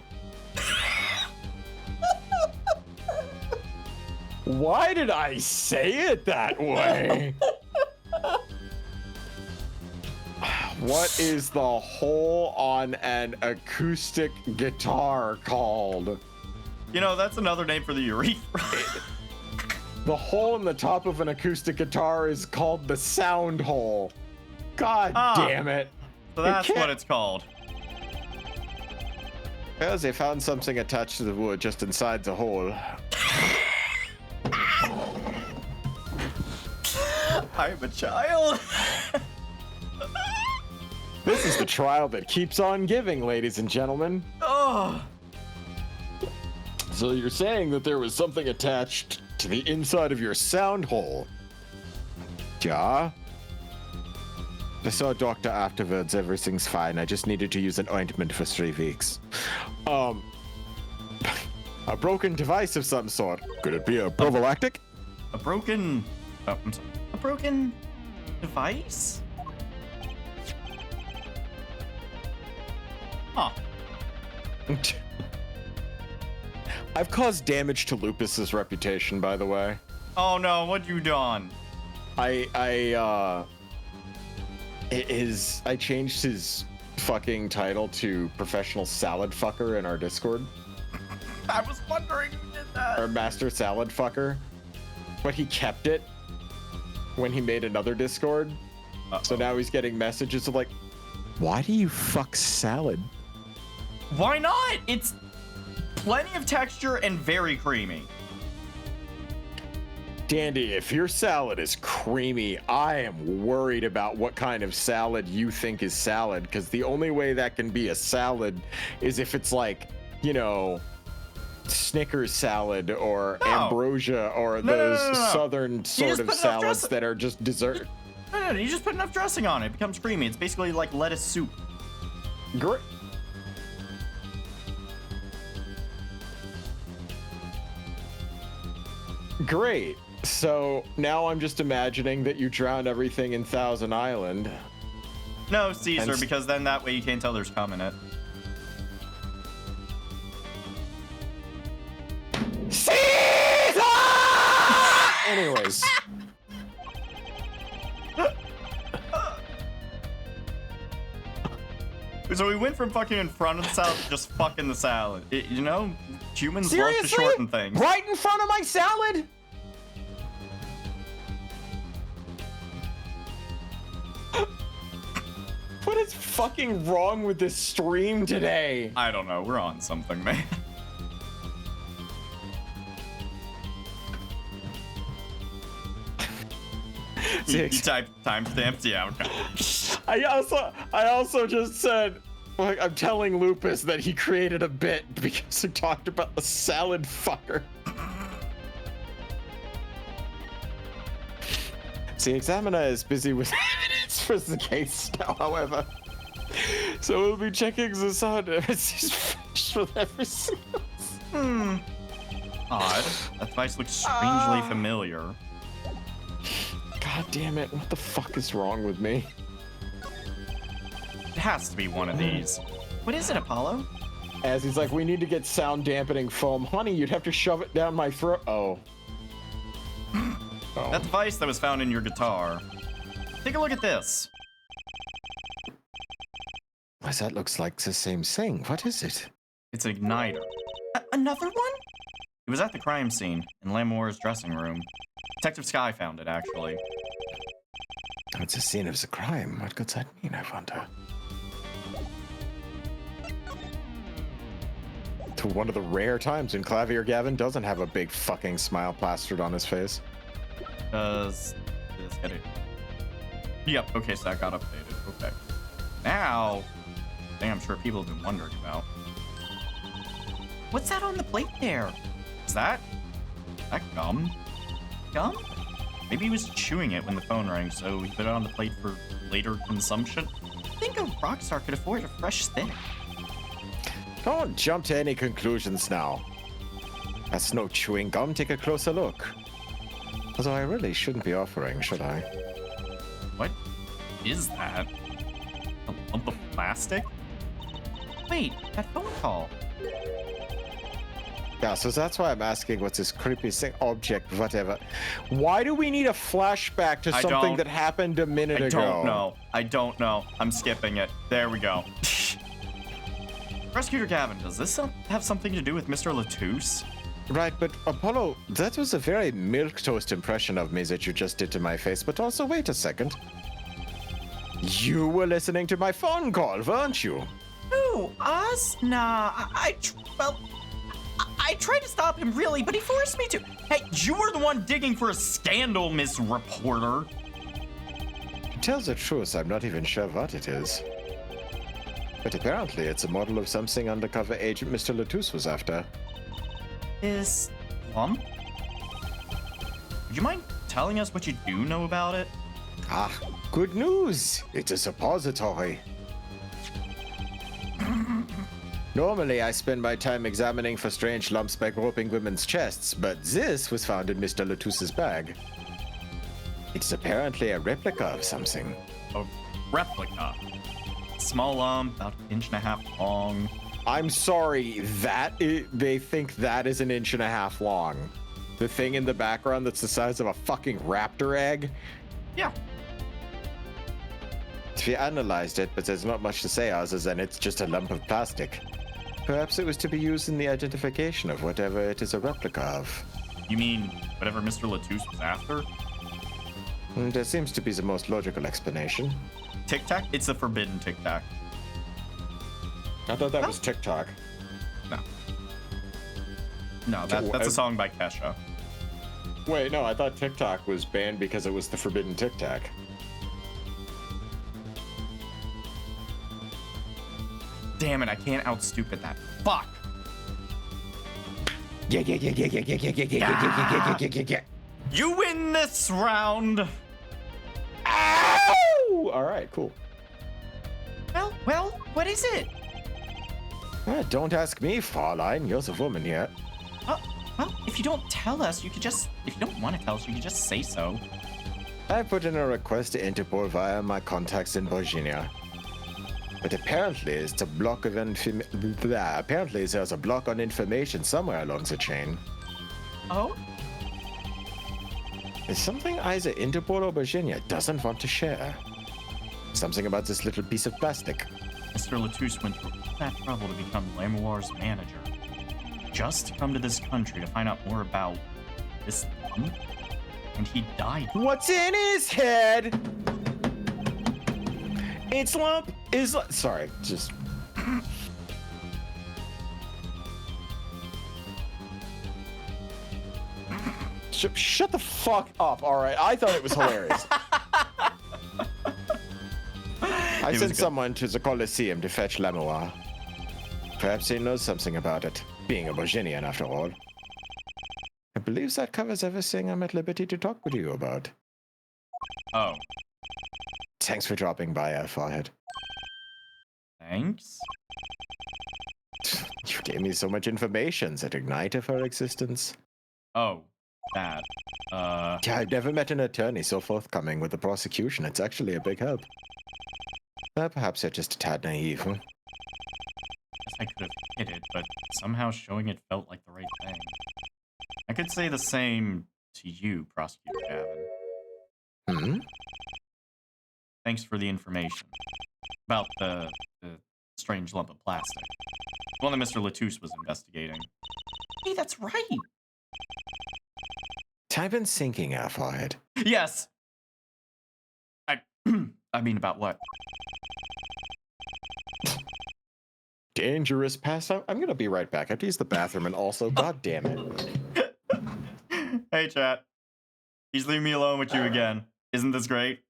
Why did I say it that way? What is the hole on an acoustic guitar called? You know, that's another name for the urethra. The hole in the top of an acoustic guitar is called the sound hole. God damn it. So that's what it's called. Well, they found something attached to the wood just inside the hole. I'm a child. This is the trial that keeps on giving, ladies and gentlemen. Oh. So you're saying that there was something attached to the inside of your sound hole? Yeah? I saw a doctor afterwards. Everything's fine. I just needed to use an ointment for 3 weeks. A broken device of some sort. Could it be a prophylactic? A broken... Oh, I'm sorry. A broken device? Huh. I've caused damage to Lupus's reputation, by the way. Oh no, what you done? I changed his fucking title to professional salad fucker in our Discord. I was wondering who did that. Or master salad fucker. But he kept it when he made another Discord. So now he's getting messages of like, why do you fuck salad? Why not? It's plenty of texture and very creamy. Dandy, if your salad is creamy, I am worried about what kind of salad you think is salad, because the only way that can be a salad is if it's like, you know, Snickers salad or ambrosia or those southern sort of salads that are just dessert. No, you just put enough dressing on it. It becomes creamy. It's basically like lettuce soup. Great. Great. So now I'm just imagining that you drown everything in Thousand Island. No, Caesar, because then that way you can't tell there's cum in it. Caesar! Anyways. So we went from fucking in front of the salad to just fucking the salad. You know, humans love to shorten things. Right in front of my salad? What is fucking wrong with this stream today? I don't know. We're on something, man. You type timestamps, yeah. Okay. I also just said, like, I'm telling Lupus that he created a bit because he talked about the salad fucker. The examiner is busy with evidence for the case now, however. So we'll be checking this out as he's finished with everything else. Odd. That device looks strangely familiar. God damn it, what the fuck is wrong with me? It has to be one of these. What is it, Apollo? As he's like, we need to get sound dampening foam. Honey, you'd have to shove it down my throat. Oh. That device that was found in your guitar. take a look at this. Why, that looks like the same thing. What is it? It's an igniter. Another one? It was at the crime scene in Lamour's dressing room. Detective Sky found it, actually. It's a scene of the crime. What could that mean, I wonder? To one of the rare times when Clavier Gavin doesn't have a big fucking smile plastered on his face. Does this get it? Yep, okay, so that got updated. Okay. Now, thing I'm sure people have been wondering about. What's that on the plate there? Is that gum? Gum? Maybe he was chewing it when the phone rang, so he put it on the plate for later consumption. I think a rock star could afford a fresh stick. Don't jump to any conclusions now. That's no chewing gum. Take a closer look. Although I really shouldn't be offering, should I? What is that? A lump of plastic? Wait, that phone call. Yeah, so that's why I'm asking what's this creepy thing, object, whatever. Why do we need a flashback to something that happened a minute ago? I don't know. I'm skipping it. There we go. Prosecutor Gavin, does this have something to do with Mr. Latouche? Right, but Apollo, that was a very milquetoast impression of me that you just did to my face, but also wait a second. You were listening to my phone call, weren't you? Who? Us? Nah, I tried to stop him, really, but he forced me to. Hey, you were the one digging for a scandal, Miss Reporter. To tell the truth, I'm not even sure what it is. But apparently it's a model of something undercover agent Mr. Latouche was after. This lump? Would you mind telling us what you do know about it? Ah, good news! It's a suppository. Normally, I spend my time examining for strange lumps by groping women's chests, but this was found in Mr. Latouche's bag. It's apparently a replica of something. A replica? Small lump, about 1.5 inches long. I'm sorry, they think that is 1.5 inches long. The thing in the background that's the size of a fucking raptor egg? Yeah. We analyzed it, but there's not much to say other than it's just a lump of plastic. Perhaps it was to be used in the identification of whatever it is a replica of. You mean whatever Mr. Latouche was after? That seems to be the most logical explanation. Tic Tac? It's the forbidden Tic Tac. I thought that was TikTok. No. No, that's a song by Kesha. Wait, no, I thought TikTok was banned because it was the forbidden Tic Tac. Damn it, I can't outstupid that. Fuck! Yeah. You win this round! Ow! Alright, cool. Well, what is it? Don't ask me, Fraulein. You're the woman here. Well, if you don't tell us, you could just... If you don't want to tell us, you could just say so. I put in a request to Interpol via my contacts in Virginia. But apparently, it's a block of apparently there's a block on information somewhere along the chain. Oh? It's something either Interpol or Virginia doesn't want to share. Something about this little piece of plastic. Mr. Latouche went through all that trouble to become Lamour's manager. Just to come to this country to find out more about this lump. And he died. What's in his head? It's lump is... Sorry, just... Shut the fuck up, alright? I thought it was hilarious. I sent someone to the Colosseum to fetch Lamour. Perhaps he knows something about it, being a Virginian after all. I believe that covers everything I'm at liberty to talk with you about. Oh. Thanks for dropping by, Forehead. Thanks? You gave me so much information that ignited her existence. Oh, that. Yeah, I've never met an attorney so forthcoming with the prosecution. It's actually a big help. Perhaps you're just a tad naive, huh? Guess I could have hit it, but somehow showing it felt like the right thing. I could say the same to you, Prosecutor Gavin. Hmm? Thanks for the information about the strange lump of plastic. The one that Mr. Latouche was investigating. Hey, that's right. Time been sinking, Alphide. Yes. I mean, about what? Dangerous pastime. I'm gonna be right back. I have to use the bathroom, and also, god damn it. Hey, chat. He's leaving me alone with you again. Isn't this great?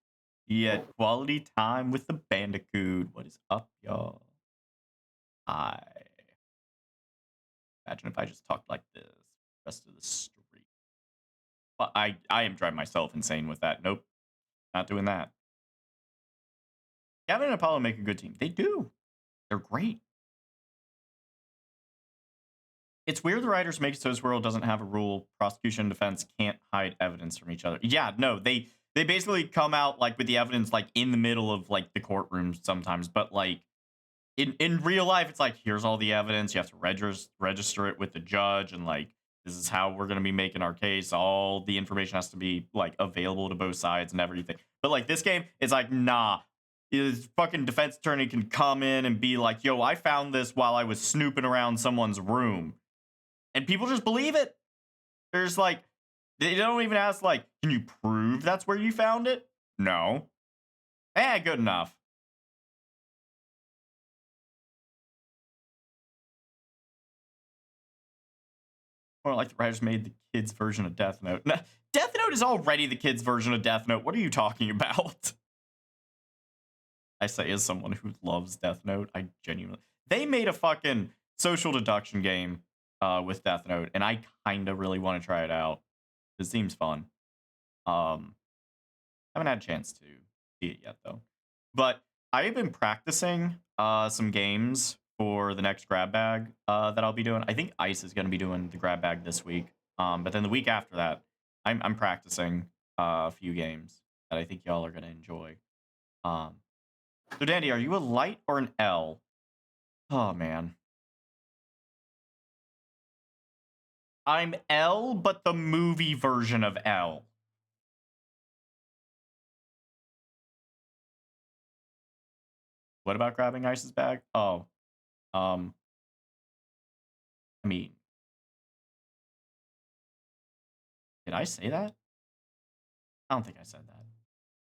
He had quality time with the Bandicoot. What is up, y'all? Hi. Imagine if I just talked like this the rest of the street. Well, I am driving myself insane with that. Nope. Not doing that. Gavin and Apollo make a good team. They do. They're great. It's weird the writers make it so this world doesn't have a rule. Prosecution and defense can't hide evidence from each other. Yeah, no, they basically come out like with the evidence like in the middle of like the courtroom sometimes, but like in real life, it's like here's all the evidence. You have to register it with the judge, and like this is how we're gonna be making our case. All the information has to be like available to both sides and everything. But like this game, it's like nah. His fucking defense attorney can come in and be like, yo, I found this while I was snooping around someone's room. And people just believe it. There's like, they don't even ask like, can you prove that's where you found it? No. Good enough. Or like the writers made the kids' version of Death Note. No, Death Note is already the kids' version of Death Note. What are you talking about? I say as someone who loves Death Note, I genuinely... They made a fucking social deduction game with Death Note, and I kind of really want to try it out. It seems fun. Haven't had a chance to see it yet, though. But I have been practicing some games for the next grab bag that I'll be doing. I think Ice is going to be doing the grab bag this week. But then the week after that, I'm practicing a few games that I think y'all are going to enjoy. So, Dandy, are you a light or an L? Oh, man. I'm L, but the movie version of L. What about grabbing Ice's bag? Oh. I mean. Did I say that? I don't think I said that.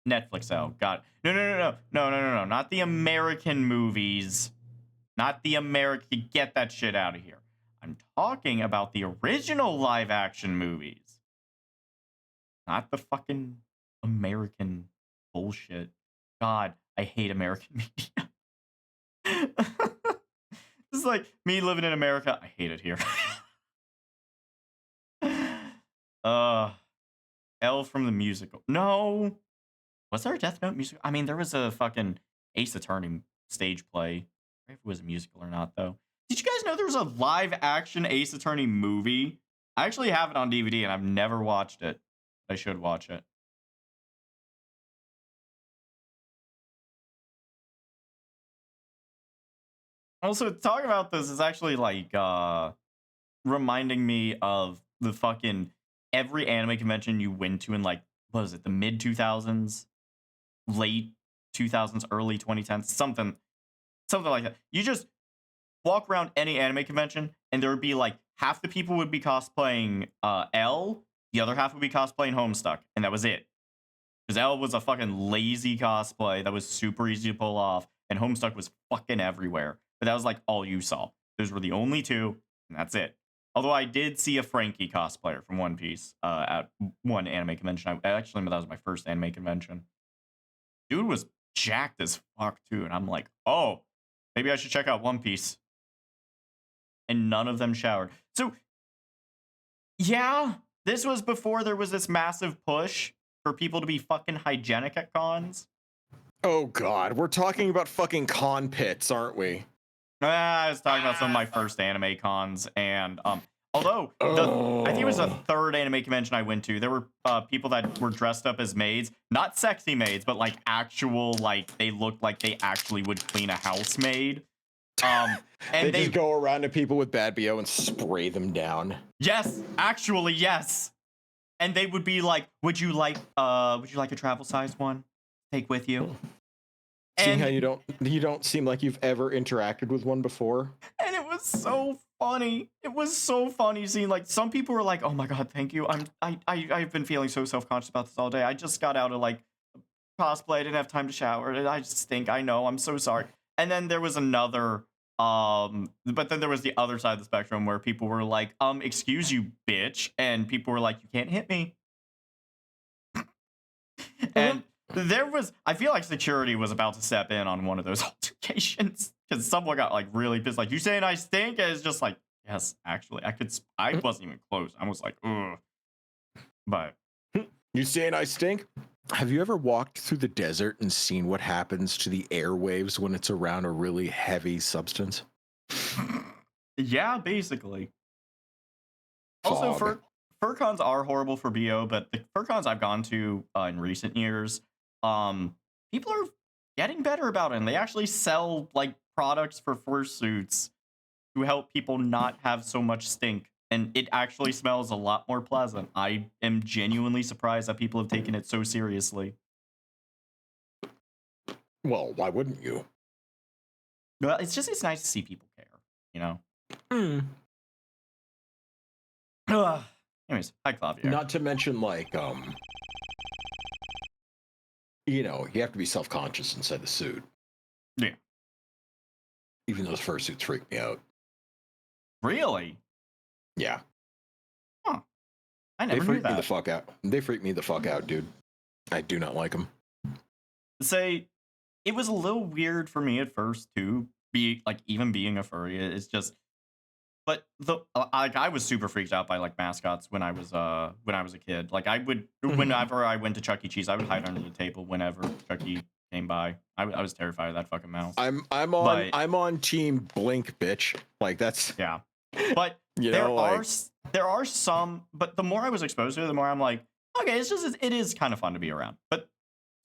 Netflix L. Got it. No. Not the American movies. Not the American. Get that shit out of here. I'm talking about the original live action movies. Not the fucking American bullshit. God, I hate American media. This is like me living in America. I hate it here. L from the musical. No. Was there a Death Note musical? I mean, there was a fucking Ace Attorney stage play. I don't know if it was a musical or not, though. Did you guys know there was a live-action Ace Attorney movie? I actually have it on DVD, and I've never watched it. I should watch it. Also, talking about this is actually, like, reminding me of the fucking every anime convention you went to in, like, what was it, the mid-2000s? Late 2000s, early 2010s, something like that. You just walk around any anime convention, and there would be like half the people would be cosplaying L, the other half would be cosplaying Homestuck, and that was it. Because L was a fucking lazy cosplay that was super easy to pull off, and Homestuck was fucking everywhere. But that was like all you saw. Those were the only two, and that's it. Although I did see a Frankie cosplayer from One Piece at one anime convention. That was my first anime convention. Dude was jacked as fuck, too. And I'm like, oh, maybe I should check out One Piece. And none of them showered. So, yeah, this was before there was this massive push for people to be fucking hygienic at cons. Oh, God. We're talking about fucking con pits, aren't we? I was talking about some of my first anime cons. And although, I think it was the third anime convention I went to, there were people that were dressed up as maids. Not sexy maids, but like actual, like, they looked like they actually would clean a housemaid. And they just go around to people with bad BO and spray them down. Yes, actually, yes. And they would be like, would you like a travel size one? take with you. Seeing how And you don't seem like you've ever interacted with one before. and it was so funny. It was so funny seeing like some people were like, "Oh my god, thank you. I've been feeling so self-conscious about this all day. I just got out of like cosplay. I didn't have time to shower. And I just stink. I know. I'm so sorry." And then there was another but then there was the other side of the spectrum where people were like, excuse you, bitch." And people were like, "You can't hit me." And I feel like security was about to step in on one of those altercations because someone got like really pissed, like, "You saying I stink?" And it's just like, yes, actually, I wasn't even close. I was like, ugh. But You saying I stink? Have you ever walked through the desert and seen what happens to the airwaves when it's around a really heavy substance? yeah, basically. Also, Fog. furcons are horrible for BO, but the furcons I've gone to in recent years, people are getting better about it. And they actually sell like products for fursuits to help people not have so much stink. And it actually smells a lot more pleasant. I am genuinely surprised that people have taken it so seriously. Well, why wouldn't you? But it's nice to see people care, you know? Mm. Ugh. Anyways, hi Clavier. Not to mention, like, you know, you have to be self-conscious inside the suit. Yeah. Even those fursuits freak me out. Really? Yeah. Huh. I They never knew freak me the that. fuck out. They freak me the fuck out, dude. I do not like them. Say, it was a little weird for me at first to be like even being a furry. It's just, but like I was super freaked out by like mascots when I was a kid. Like I would whenever I went to Chuck E. Cheese, I would hide under the table whenever Chuck E. came by. I was terrified of that fucking mouse. I'm But on team Blink, bitch. Like that's yeah. But you there know, like, there are some, but the more I was exposed to it, the more I'm like, okay, it is kind of fun to be around. But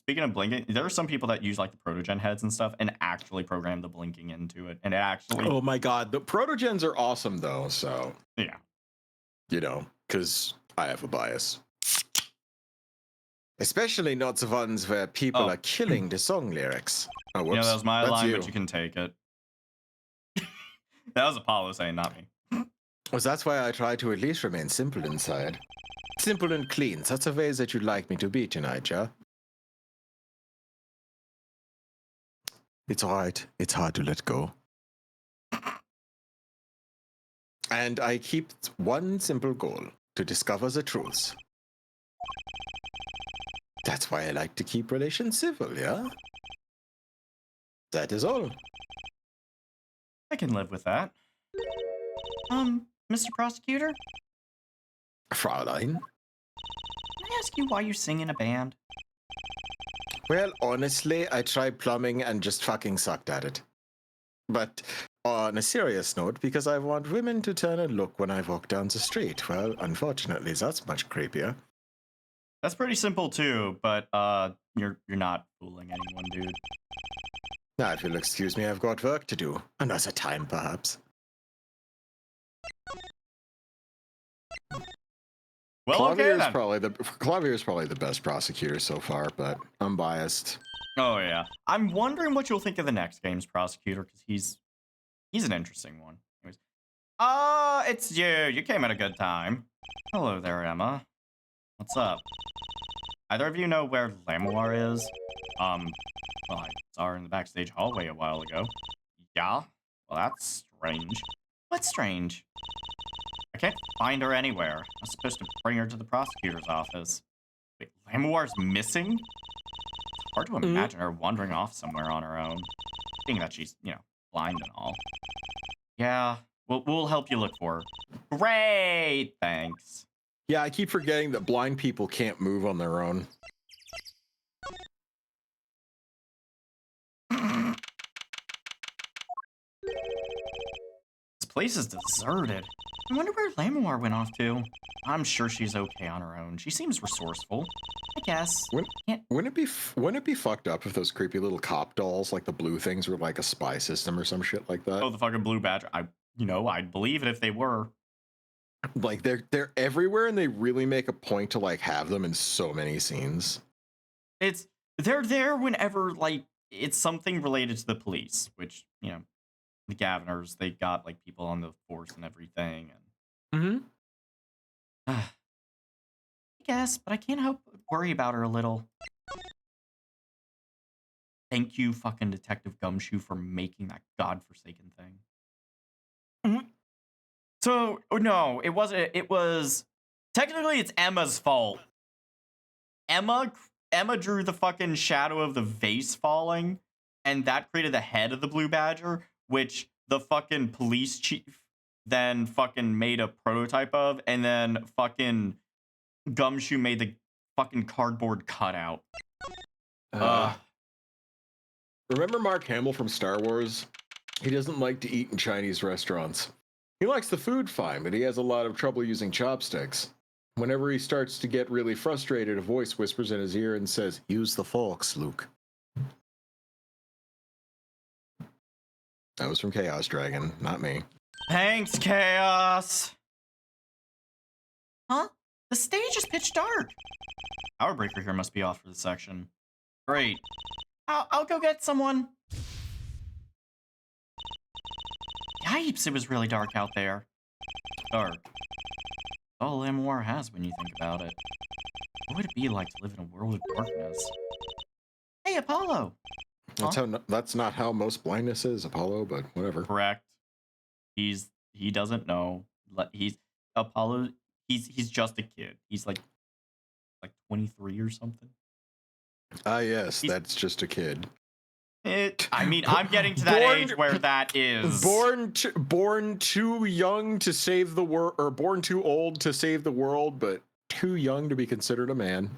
speaking of blinking, there are some people that use like the protogen heads and stuff and actually program the blinking into it, and it actually, oh my god, the protogens are awesome though. So yeah, you know, because I have a bias, especially not the ones where people Oh. are killing the song lyrics. Oh, you know whoops, that was my that's line, you. but you can take it. That was Apollo saying, not me. Well, that's why I try to at least remain simple inside. Simple and clean. Such a way that you'd like me to be tonight, yeah? It's alright. It's hard to let go. And I keep one simple goal, to discover the truth. That's why I like to keep relations civil, yeah? That is all. I can live with that. Mr. Prosecutor, Fraulein? can I ask you why you sing in a band? Well, honestly, I tried plumbing and just fucking sucked at it. But on a serious note, because I want women to turn and look when I walk down the street. Well, unfortunately, that's much creepier. That's pretty simple too, but you're not fooling anyone, dude. Now, if you'll excuse me, I've got work to do. Another time, perhaps. Well, okay then. Clavier is probably the best prosecutor so far, but I'm biased. Oh yeah, I'm wondering what you'll think of the next game's prosecutor because he's an interesting one. Anyways, it's you. You came at a good time. Hello there, Emma. What's up? Either of you know where Lamoir is? Well, I saw her in the backstage hallway a while ago. Yeah? Well, that's strange. What's strange? I can't find her anywhere. I'm supposed to bring her to the prosecutor's office. Wait, Lamoir's missing? It's hard to imagine her wandering off somewhere on her own. Being that she's, blind and all. Yeah, we'll help you look for her. Great, thanks. Yeah, I keep forgetting that blind people can't move on their own. This place is deserted. I wonder where Lamoir went off to. I'm sure she's okay on her own. She seems resourceful. I guess. Wouldn't it be fucked up if those creepy little cop dolls, like the blue things, were like a spy system or some shit like that? Oh, the fucking blue badge. I'd believe it if they were. Like they're everywhere, and they really make a point to like have them in so many scenes. It's They're there whenever, like, it's something related to the police, which, you know, the Gaviners, they got, like, people on the force and everything. And Mm-hmm. I guess, but I can't help but worry about her a little. Thank you, fucking Detective Gumshoe, for making that godforsaken thing. Mhm. So, no, it wasn't. It was technically it's Emma's fault. Emma drew the fucking shadow of the vase falling, and that created the head of the blue badger, which the fucking police chief then fucking made a prototype of, and then fucking Gumshoe made the fucking cardboard cutout. Remember Mark Hamill from Star Wars? He doesn't like to eat in Chinese restaurants. He likes the food fine, but he has a lot of trouble using chopsticks. Whenever he starts to get really frustrated, a voice whispers in his ear and says, "Use the forks, Luke." That was from Chaos Dragon, not me. Thanks, Chaos. Huh? The stage is pitch dark. Power breaker here must be off for this section. Great. I'll go get someone. Yipes, it was really dark out there. Dark. All Amoir has when you think about it. What would it be like to live in a world of darkness? Hey, Apollo! That's not how most blindness is, Apollo, but whatever. Correct. He doesn't know. Apollo. He's just a kid. He's like 23 or something. Ah, yes, that's just a kid. I mean, I'm getting to that age where that is born too young to save the world, or born too old to save the world, but too young to be considered a man.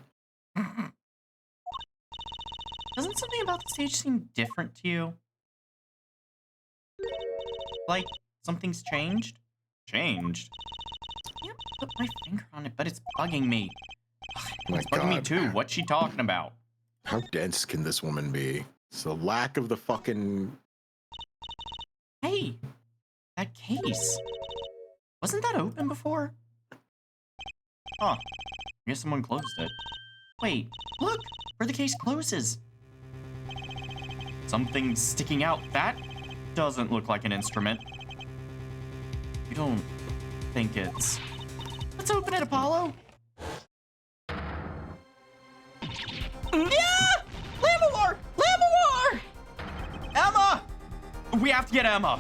Doesn't something about the stage seem different to you? Like something's changed? Changed? I can't put my finger on it, but it's bugging me. It's bugging me too. What's she talking about? How dense can this woman be? It's the lack of the fucking... Hey, that case. Wasn't that open before? Huh. I guess someone closed it. Wait, look, where the case closes. Something's sticking out. That doesn't look like an instrument. You don't think it's... Let's open it, Apollo. Yeah! Lamawar! Lamawar! Emma! We have to get Emma.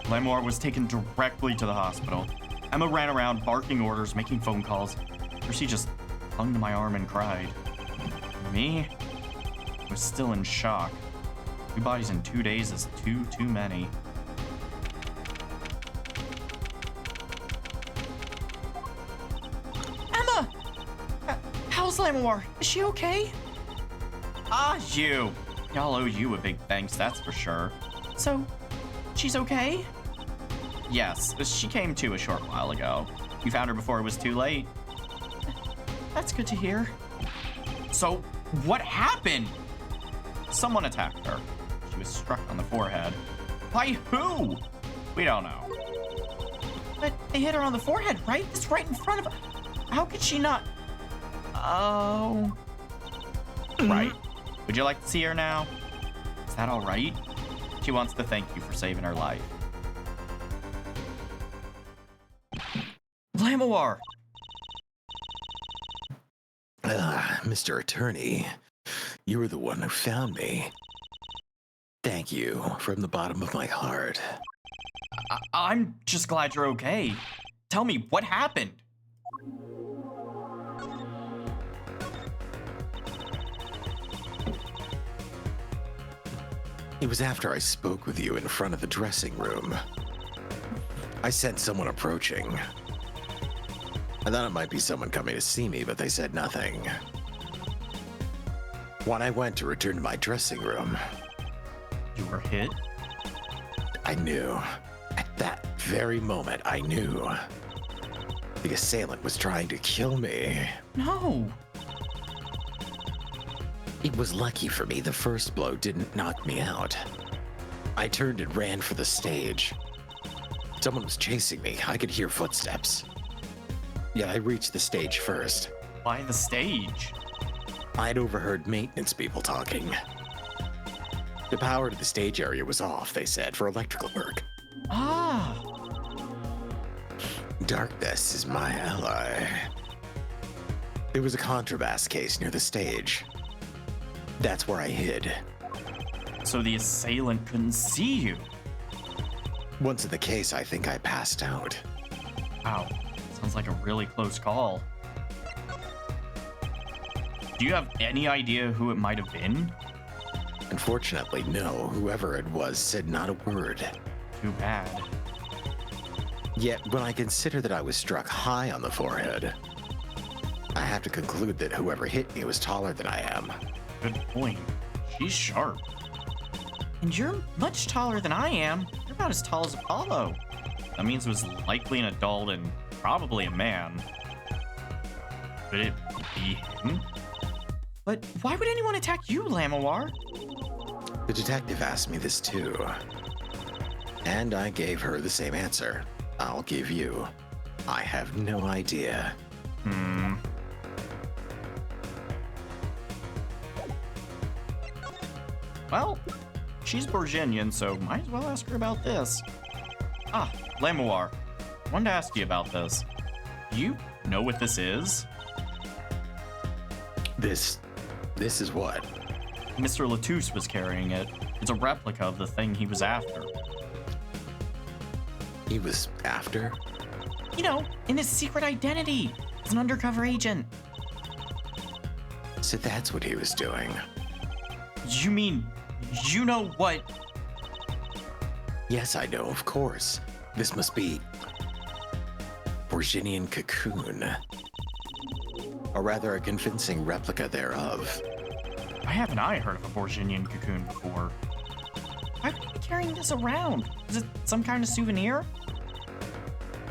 Lamawar was taken directly to the hospital. Emma ran around barking orders, making phone calls. Percy just clung to my arm and cried. Me? I was still in shock. 2 bodies in 2 days is too many. Emma! How's Lamawar? Is she okay? You. Y'all owe you a big thanks, that's for sure. So, she's okay? Yes, she came to a short while ago. You found her before it was too late. That's good to hear. So, what happened? Someone attacked her. She was struck on the forehead. By who? We don't know. But they hit her on the forehead, right? It's right in front of her. How could she not? Oh. Right. Would you like to see her now? Is that all right? She wants to thank you for saving her life. Lamawar! Mr. Attorney, you were the one who found me. Thank you from the bottom of my heart. I'm just glad you're okay. Tell me, what happened? It was after I spoke with you in front of the dressing room. I sensed someone approaching. I thought it might be someone coming to see me, but they said nothing. When I went to return to my dressing room, You were hit? I knew. At that very moment, I knew. The assailant was trying to kill me. No. It was lucky for me the first blow didn't knock me out. I turned and ran for the stage. Someone was chasing me. I could hear footsteps. Yet I reached the stage first. Why the stage? I'd overheard maintenance people talking. The power to the stage area was off, they said, for electrical work. Ah. Darkness is my ally. There was a contrabass case near the stage. That's where I hid. So the assailant couldn't see you. Once in the case, I think I passed out. Wow. Sounds like a really close call. Do you have any idea who it might have been? Unfortunately, no. Whoever it was said not a word. Too bad. Yet, when I consider that I was struck high on the forehead, I have to conclude that whoever hit me was taller than I am. Good point. She's sharp. And you're much taller than I am. You're about as tall as Apollo. That means it was likely an adult and probably a man. Could it be him? But why would anyone attack you, Lamawar? The detective asked me this too. And I gave her the same answer. I'll give you. I have no idea. Well, she's Borginian, so might as well ask her about this. Ah, Lamawar, I wanted to ask you about this. Do you know what this is? This is what? Mr. Latouche was carrying it. It's a replica of the thing he was after. He was after? You know, in his secret identity. As an undercover agent. So that's what he was doing. You mean, you know what? Yes, I know, of course. This must be Borginian cocoon. Or rather, a convincing replica thereof. Why haven't I heard of a Borginian cocoon before? Why would you be carrying this around? Is it some kind of souvenir?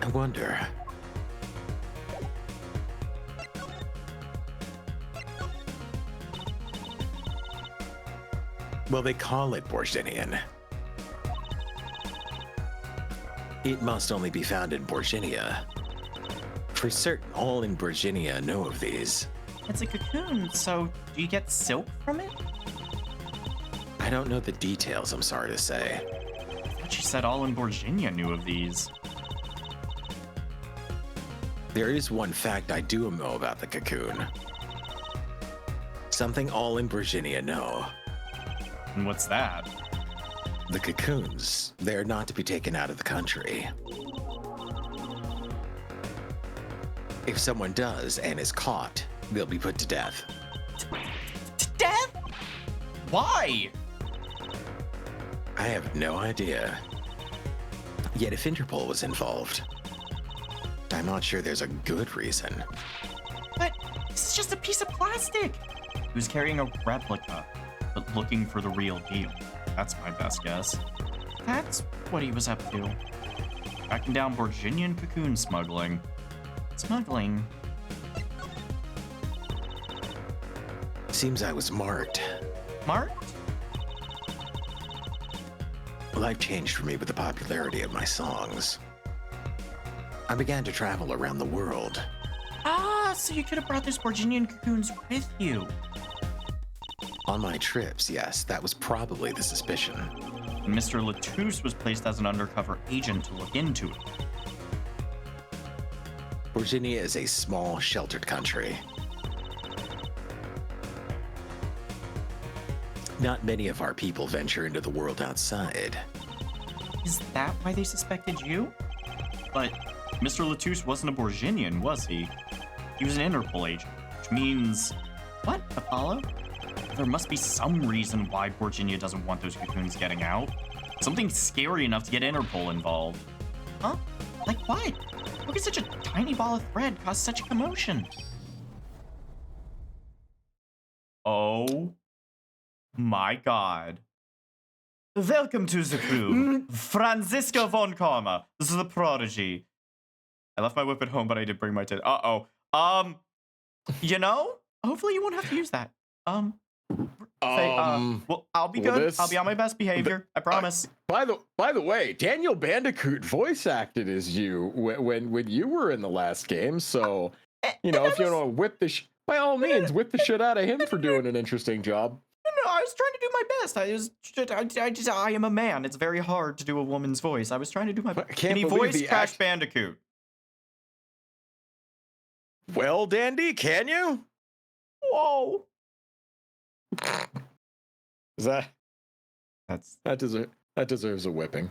I wonder. Well, they call it Borginian. It must only be found in Borginia. For certain, all in Borginia know of these. It's a cocoon, so do you get silk from it? I don't know the details, I'm sorry to say. I thought you said all in Borginia knew of these. There is one fact I do know about the cocoon. Something all in Borginia know. And what's that? The cocoons, they're not to be taken out of the country. If someone does and is caught, they'll be put to death. To death? Why? I have no idea. Yet if Interpol was involved, I'm not sure there's a good reason. But this is just a piece of plastic. He was carrying a replica, but looking for the real deal. That's my best guess. That's what he was up to. Tracking down Borginian cocoon smuggling. Smuggling? Seems I was marked. Marked? Life changed for me with the popularity of my songs. I began to travel around the world. Ah, so you could have brought those Borginian cocoons with you. On my trips, yes, that was probably the suspicion. Mr. Latouche was placed as an undercover agent to look into it. Virginia is a small, sheltered country. Not many of our people venture into the world outside. Is that why they suspected you? But Mr. Latouche wasn't a Borginian, was he? He was an Interpol agent, which means... What, Apollo? There must be some reason why Borginia doesn't want those cocoons getting out. Something scary enough to get Interpol involved. Huh? Like what? How could such a tiny ball of thread cause such a commotion? Oh my god. Welcome to the crew. Franziska von Karma, the prodigy. I left my whip at home, but I did bring my you know, hopefully you won't have to use that. Well, I'll be good. I'll be on my best behavior. I promise. By the way, Daniel Bandicoot voice acted as you when you were in the last game, so You know, if you want to whip the by all means, whip the shit out of him for doing an interesting job. No, I was trying to do my best. I am a man. It's very hard to do a woman's voice. I was trying to do my best. Can he voice Crash Bandicoot? Well, Dandy, can you? Whoa. Is that deserves a whipping.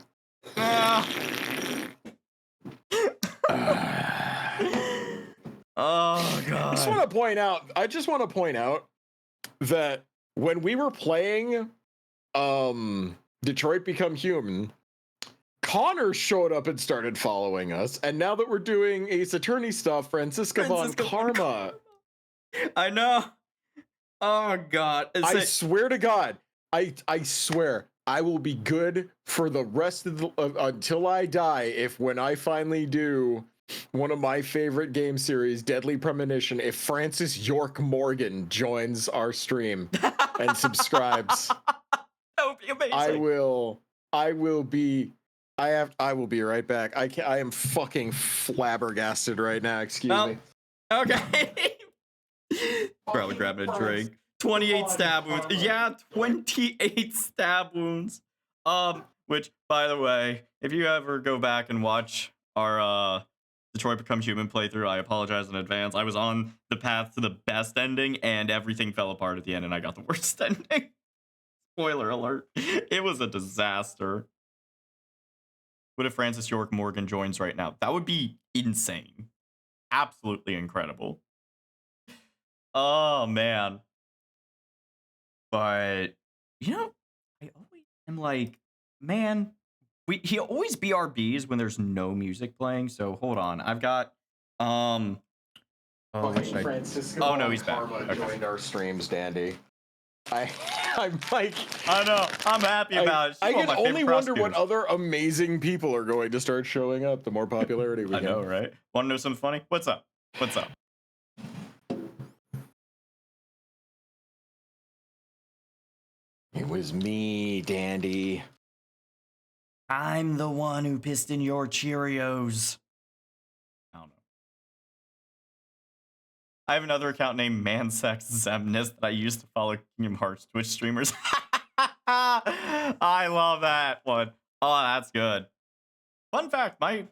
Oh god. I just want to point out that when we were playing Detroit Become Human, Connor showed up and started following us, and now that we're doing Ace Attorney stuff, Francisca Von Karma. I know. Oh god. I swear to God, I swear I will be good for the rest of the until I die when I finally do one of my favorite game series, Deadly Premonition, if Francis York Morgan joins our stream and subscribes. That would be amazing. I will be right back. I am fucking flabbergasted right now. Excuse me. Okay. Probably grabbing a drink. 28 stab wounds. Yeah, 28 stab wounds. Which, by the way, if you ever go back and watch our Detroit Become Human playthrough, I apologize in advance. I was on the path to the best ending, and everything fell apart at the end, and I got the worst ending. Spoiler alert. It was a disaster. What if Francis York Morgan joins right now? That would be insane. Absolutely incredible. Oh, man. But, you know, I always am like, man, he always BRBs when there's no music playing. So hold on. I've got, oh, no, he's back. Okay. Joined our streams, Dandy. I'm like, I know. I'm happy about it. I can only wonder what other amazing people are going to start showing up the more popularity we get. I know, right? Want to know something funny? What's up? It was me, Dandy. I'm the one who pissed in your Cheerios. I don't know. I have another account named ManSexZemnis that I used to follow Kingdom Hearts Twitch streamers. I love that one. Oh, that's good. Fun fact, my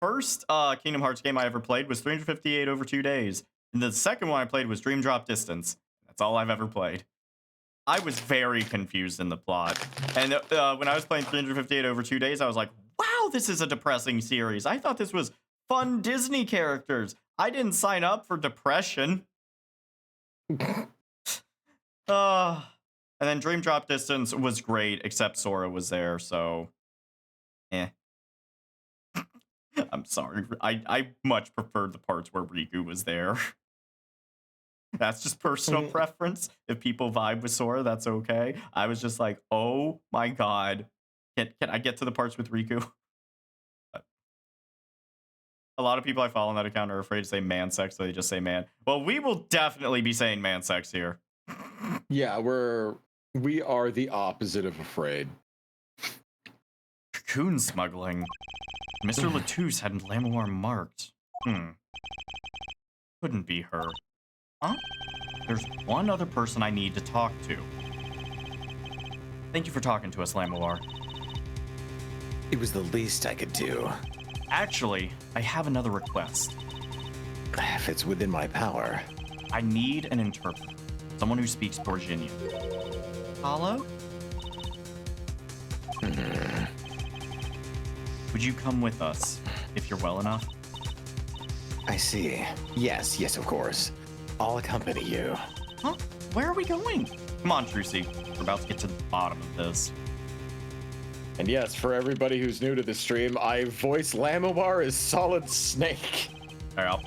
first Kingdom Hearts game I ever played was 358 over 2 days. And the second one I played was Dream Drop Distance. That's all I've ever played. I was very confused in the plot. And when I was playing 358 over 2 days, I was like, wow, this is a depressing series. I thought this was fun Disney characters. I didn't sign up for depression. And then Dream Drop Distance was great, except Sora was there, so I'm sorry. I much preferred the parts where Riku was there. That's just personal preference. If people vibe with Sora, that's okay. I was just like, oh my god. Can I get to the parts with Riku? A lot of people I follow on that account are afraid to say man sex, so they just say man. Well, we will definitely be saying man sex here. Yeah, we are the opposite of afraid. Cocoon smuggling. Mr. Latouche had Lamoir marked. Couldn't be her. Huh? There's one other person I need to talk to. Thank you for talking to us, Lamoir. It was the least I could do. Actually, I have another request. If it's within my power. I need an interpreter. Someone who speaks Borginian. Hollow? Would you come with us, if you're well enough? I see. Yes, of course. I'll accompany you. Huh? Where are we going? Come on, Trucy. We're about to get to the bottom of this. And yes, for everybody who's new to the stream, I voice Lamobar as Solid Snake. All right.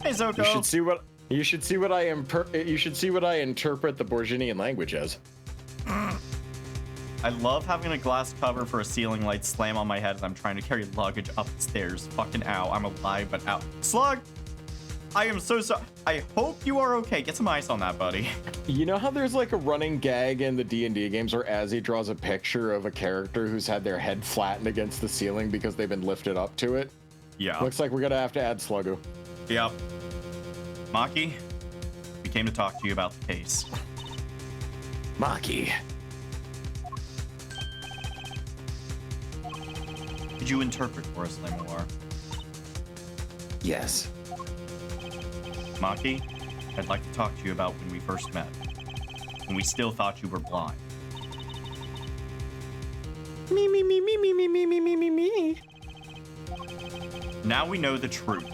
Hey, Zoko. You should see what I interpret the Borginian language as. I love having a glass cover for a ceiling light slam on my head as I'm trying to carry luggage up the stairs. Fucking ow. I'm alive, but ow. Slug! I am so sorry. I hope you are okay. Get some ice on that, buddy. You know how there's like a running gag in the D&D games where Azzy draws a picture of a character who's had their head flattened against the ceiling because they've been lifted up to it? Yeah. Looks like we're gonna have to add Sluggo. Yep. Maki, we came to talk to you about the case. Maki. Could you interpret for us, Lemoir? Yes. Maki, I'd like to talk to you about when we first met. When we still thought you were blind. Me. Now we know the truth.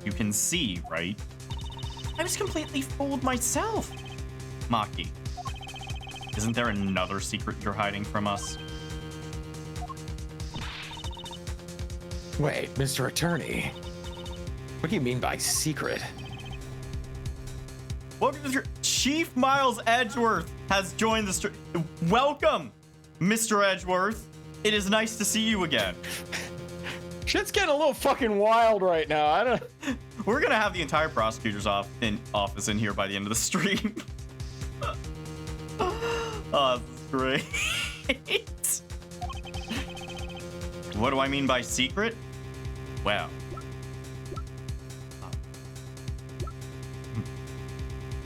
You can see, right? I was completely fooled myself. Maki, isn't there another secret you're hiding from us? Wait, Mr. Attorney. What do you mean by secret? Welcome to Chief Miles Edgeworth has joined the stream. Welcome, Mr. Edgeworth. It is nice to see you again. Shit's getting a little fucking wild right now. I don't. We're gonna have the entire prosecutor's office in here by the end of the stream. Oh, this is great. What do I mean by secret? Well.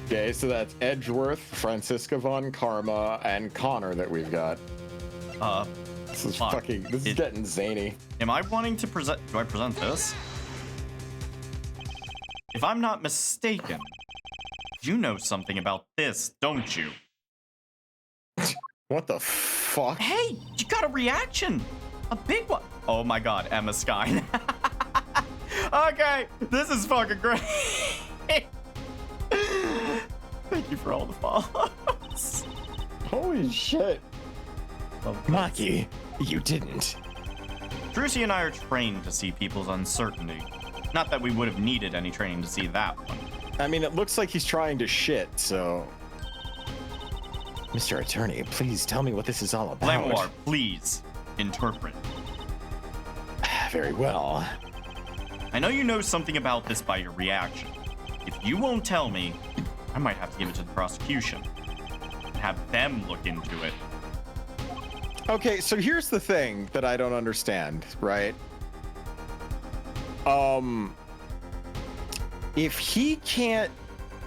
Okay, so that's Edgeworth, Francisca Von Karma, and Connor that we've got. This is this is getting zany. Am I wanting to present? Do I present this? If I'm not mistaken, you know something about this, don't you? What the fuck? Hey, you got a reaction. A big one. Oh my god, Emma Skye. Okay, this is fucking great. Thank you for all the follows. Holy shit. Maki, you didn't. Drucy and I are trained to see people's uncertainty. Not that we would have needed any training to see that one. I mean, it looks like he's trying to shit, so... Mr. Attorney, please tell me what this is all about. Lemoir, please, interpret. Very well. I know you know something about this by your reaction. If you won't tell me, I might have to give it to the prosecution. Have them look into it. Okay, so here's the thing that I don't understand, right? If he can't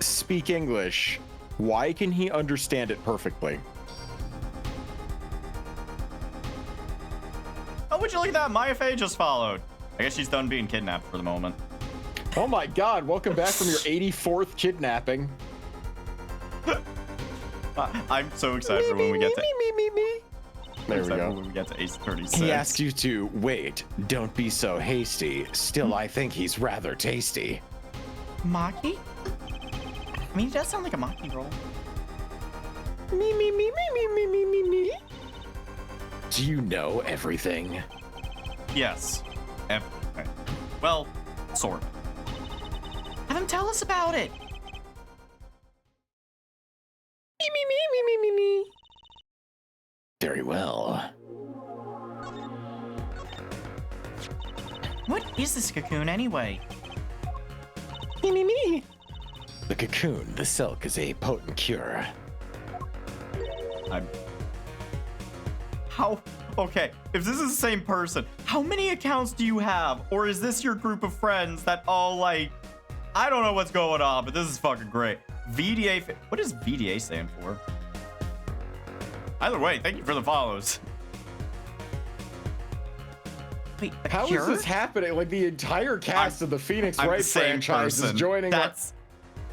speak English, why can he understand it perfectly? Oh, would you look at that? Maya Fey just followed. I guess she's done being kidnapped for the moment. Oh my god, welcome back from your 84th kidnapping. I'm so excited for when we get to... There we go. When we get to Ace 36. He asked you to wait. Don't be so hasty. Still, I think he's rather tasty. Maki? I mean, he does sound like a Maki roll. Me. Do you know everything? Yes. Everything. Well, sort of. Have him tell us about it. Me. Very well. What is this cocoon anyway? Me. The cocoon, the silk, is a potent cure. How? Okay, if this is the same person, how many accounts do you have? Or is this your group of friends that all like, I don't know what's going on, but this is fucking great. VDA, what does VDA stand for? Either way, thank you for the follows. Wait, How is this happening? Like the entire cast of the Phoenix Wright franchise is joining. That's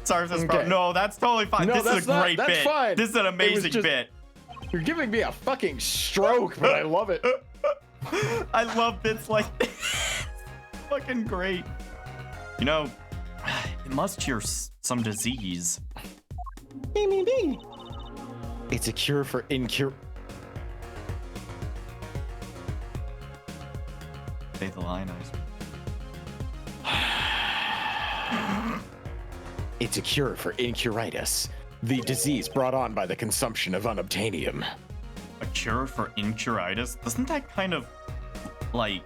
sorry if that's Okay. No, that's totally fine. No, This is a great that's bit. fine. This is an amazing bit. You're giving me a fucking stroke, but I love it. I love bits like this. Fucking great. You know, it must cure some disease. Me. It's a cure for incur. Say the line, It's a cure for incuritis, the disease brought on by the consumption of unobtainium. A cure for incuritis? Doesn't that kind of like?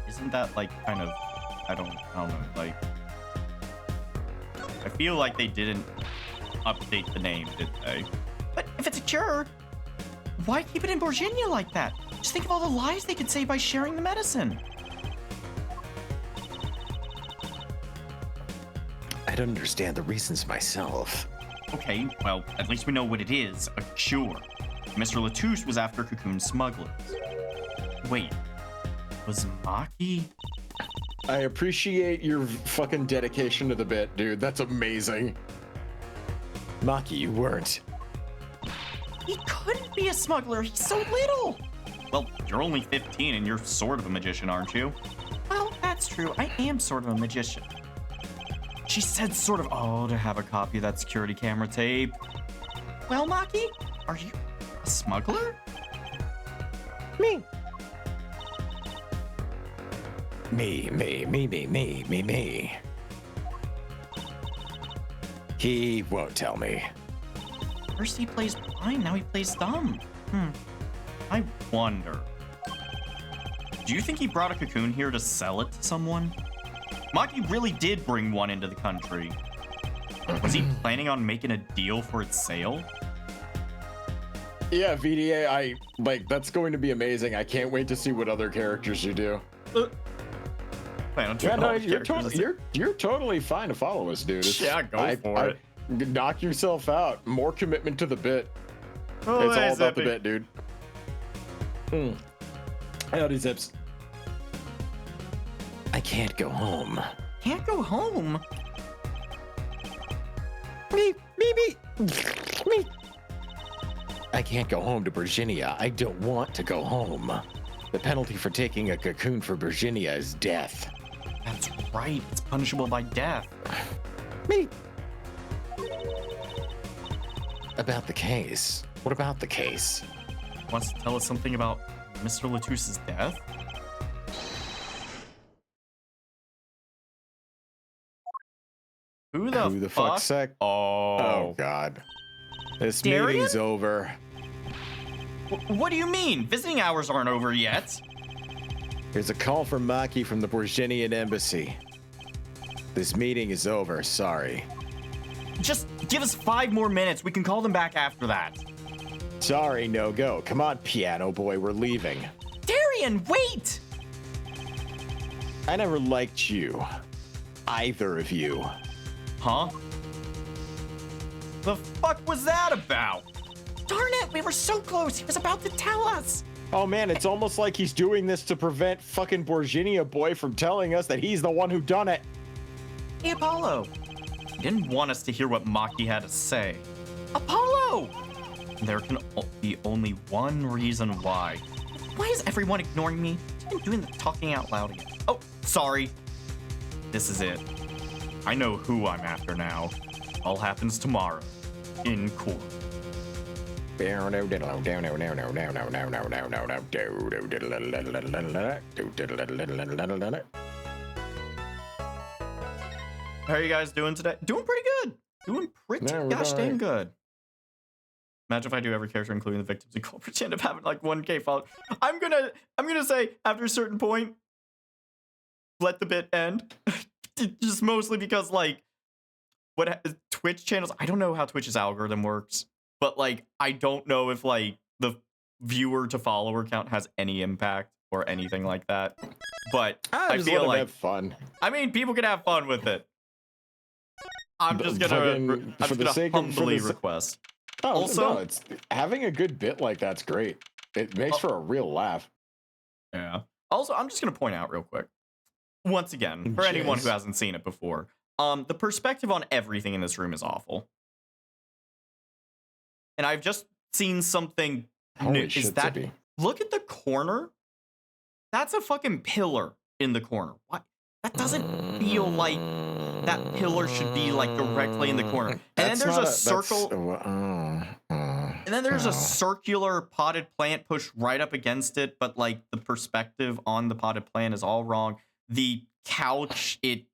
Isn't that like kind of? I don't know. Like, I feel like they didn't update the name, did they? But if it's a cure, why keep it in Virginia like that? Just think of all the lives they could save by sharing the medicine. I don't understand the reasons myself. Okay, well, at least we know what it is, a cure. Mr. Latouche was after cocoon smugglers. Wait, was Maki? I appreciate your fucking dedication to the bit, dude. That's amazing. Maki, you weren't. He couldn't be a smuggler, he's so little. Well, you're only 15 and you're sort of a magician, aren't you? Well, that's true, I am sort of a magician. She said sort of, oh, to have a copy of that security camera tape. Well, Maki, are you a smuggler? Me. Me. He won't tell me. First he plays blind, now he plays dumb. I wonder. Do you think he brought a cocoon here to sell it to someone? Maki really did bring one into the country. Was he planning on making a deal for its sale? Yeah, VDA, that's going to be amazing. I can't wait to see what other characters you do. Yeah, no, you're totally fine to follow us, dude. Yeah, go for it. Knock yourself out. More commitment to the bit. Oh, It's all about Zippy. the bit, dude. Howdy, Zips. I can't go home. Can't go home? Me. I can't go home to Virginia. I don't want to go home. The penalty for taking a cocoon for Virginia is death. That's right, it's punishable by death. Me. About the case. What about the case? Wants to tell us something about Mr. Latouche's death? Who the fuck? fuck's sec? Oh. Oh, God. This Darian? meeting's over. What do you mean? Visiting hours aren't over yet. There's a call from Maki from the Borginian embassy. This meeting is over, sorry. Just give us 5 more minutes. We can call them back after that. Sorry, no go. Come on, piano boy, we're leaving. Darian, wait! I never liked you. Either of you. Huh? The fuck was that about? Darn it, we were so close. He was about to tell us. Oh man, it's almost like he's doing this to prevent fucking Borginia boy from telling us that he's the one who done it. Hey, Apollo. He didn't want us to hear what Maki had to say. Apollo! There can be only one reason why. Why is everyone ignoring me? I'm doing the talking out loud again. Oh, sorry. This is it. I know who I'm after now. All happens tomorrow. In court. How are you guys doing today? Doing pretty good. Doing pretty Yeah, we're gosh doing dang right. good. Imagine if I do every character, including the victims and culprits, end up having like 1K followers. I'm gonna say after a certain point, let the bit end. Just mostly because like Twitch channels. I don't know how Twitch's algorithm works, but like I don't know if like the viewer to follower count has any impact or anything like that. But I just feel let him like have fun. I mean people can have fun with it. I'm just gonna humbly request. Oh, Also- no, it's having a good bit like that's great. It makes for a real laugh. Yeah. Also, I'm just gonna point out real quick. Once again, for anyone who Jeez. hasn't seen it before, the perspective on everything in this room is awful. And I've just seen something Holy new. shit, Is that Zippy. look at the corner? That's a fucking pillar in the corner. What? That doesn't feel like that pillar should be like directly in the corner. And then there's a circle. And then there's a circular potted plant pushed right up against it, but like the perspective on the potted plant is all wrong. The couch, it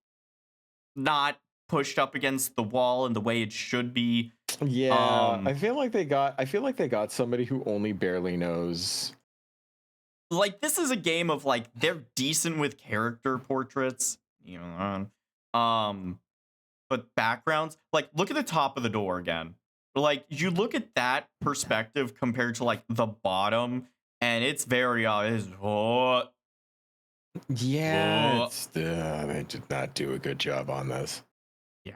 not pushed up against the wall in the way it should be. Yeah, I feel like they got somebody who only barely knows. Like this is a game of like they're decent with character portraits, you know, but backgrounds. Like look at the top of the door again. Like you look at that perspective compared to like the bottom, and it's very obvious. Oh, Yeah, they did not do a good job on this. yeah,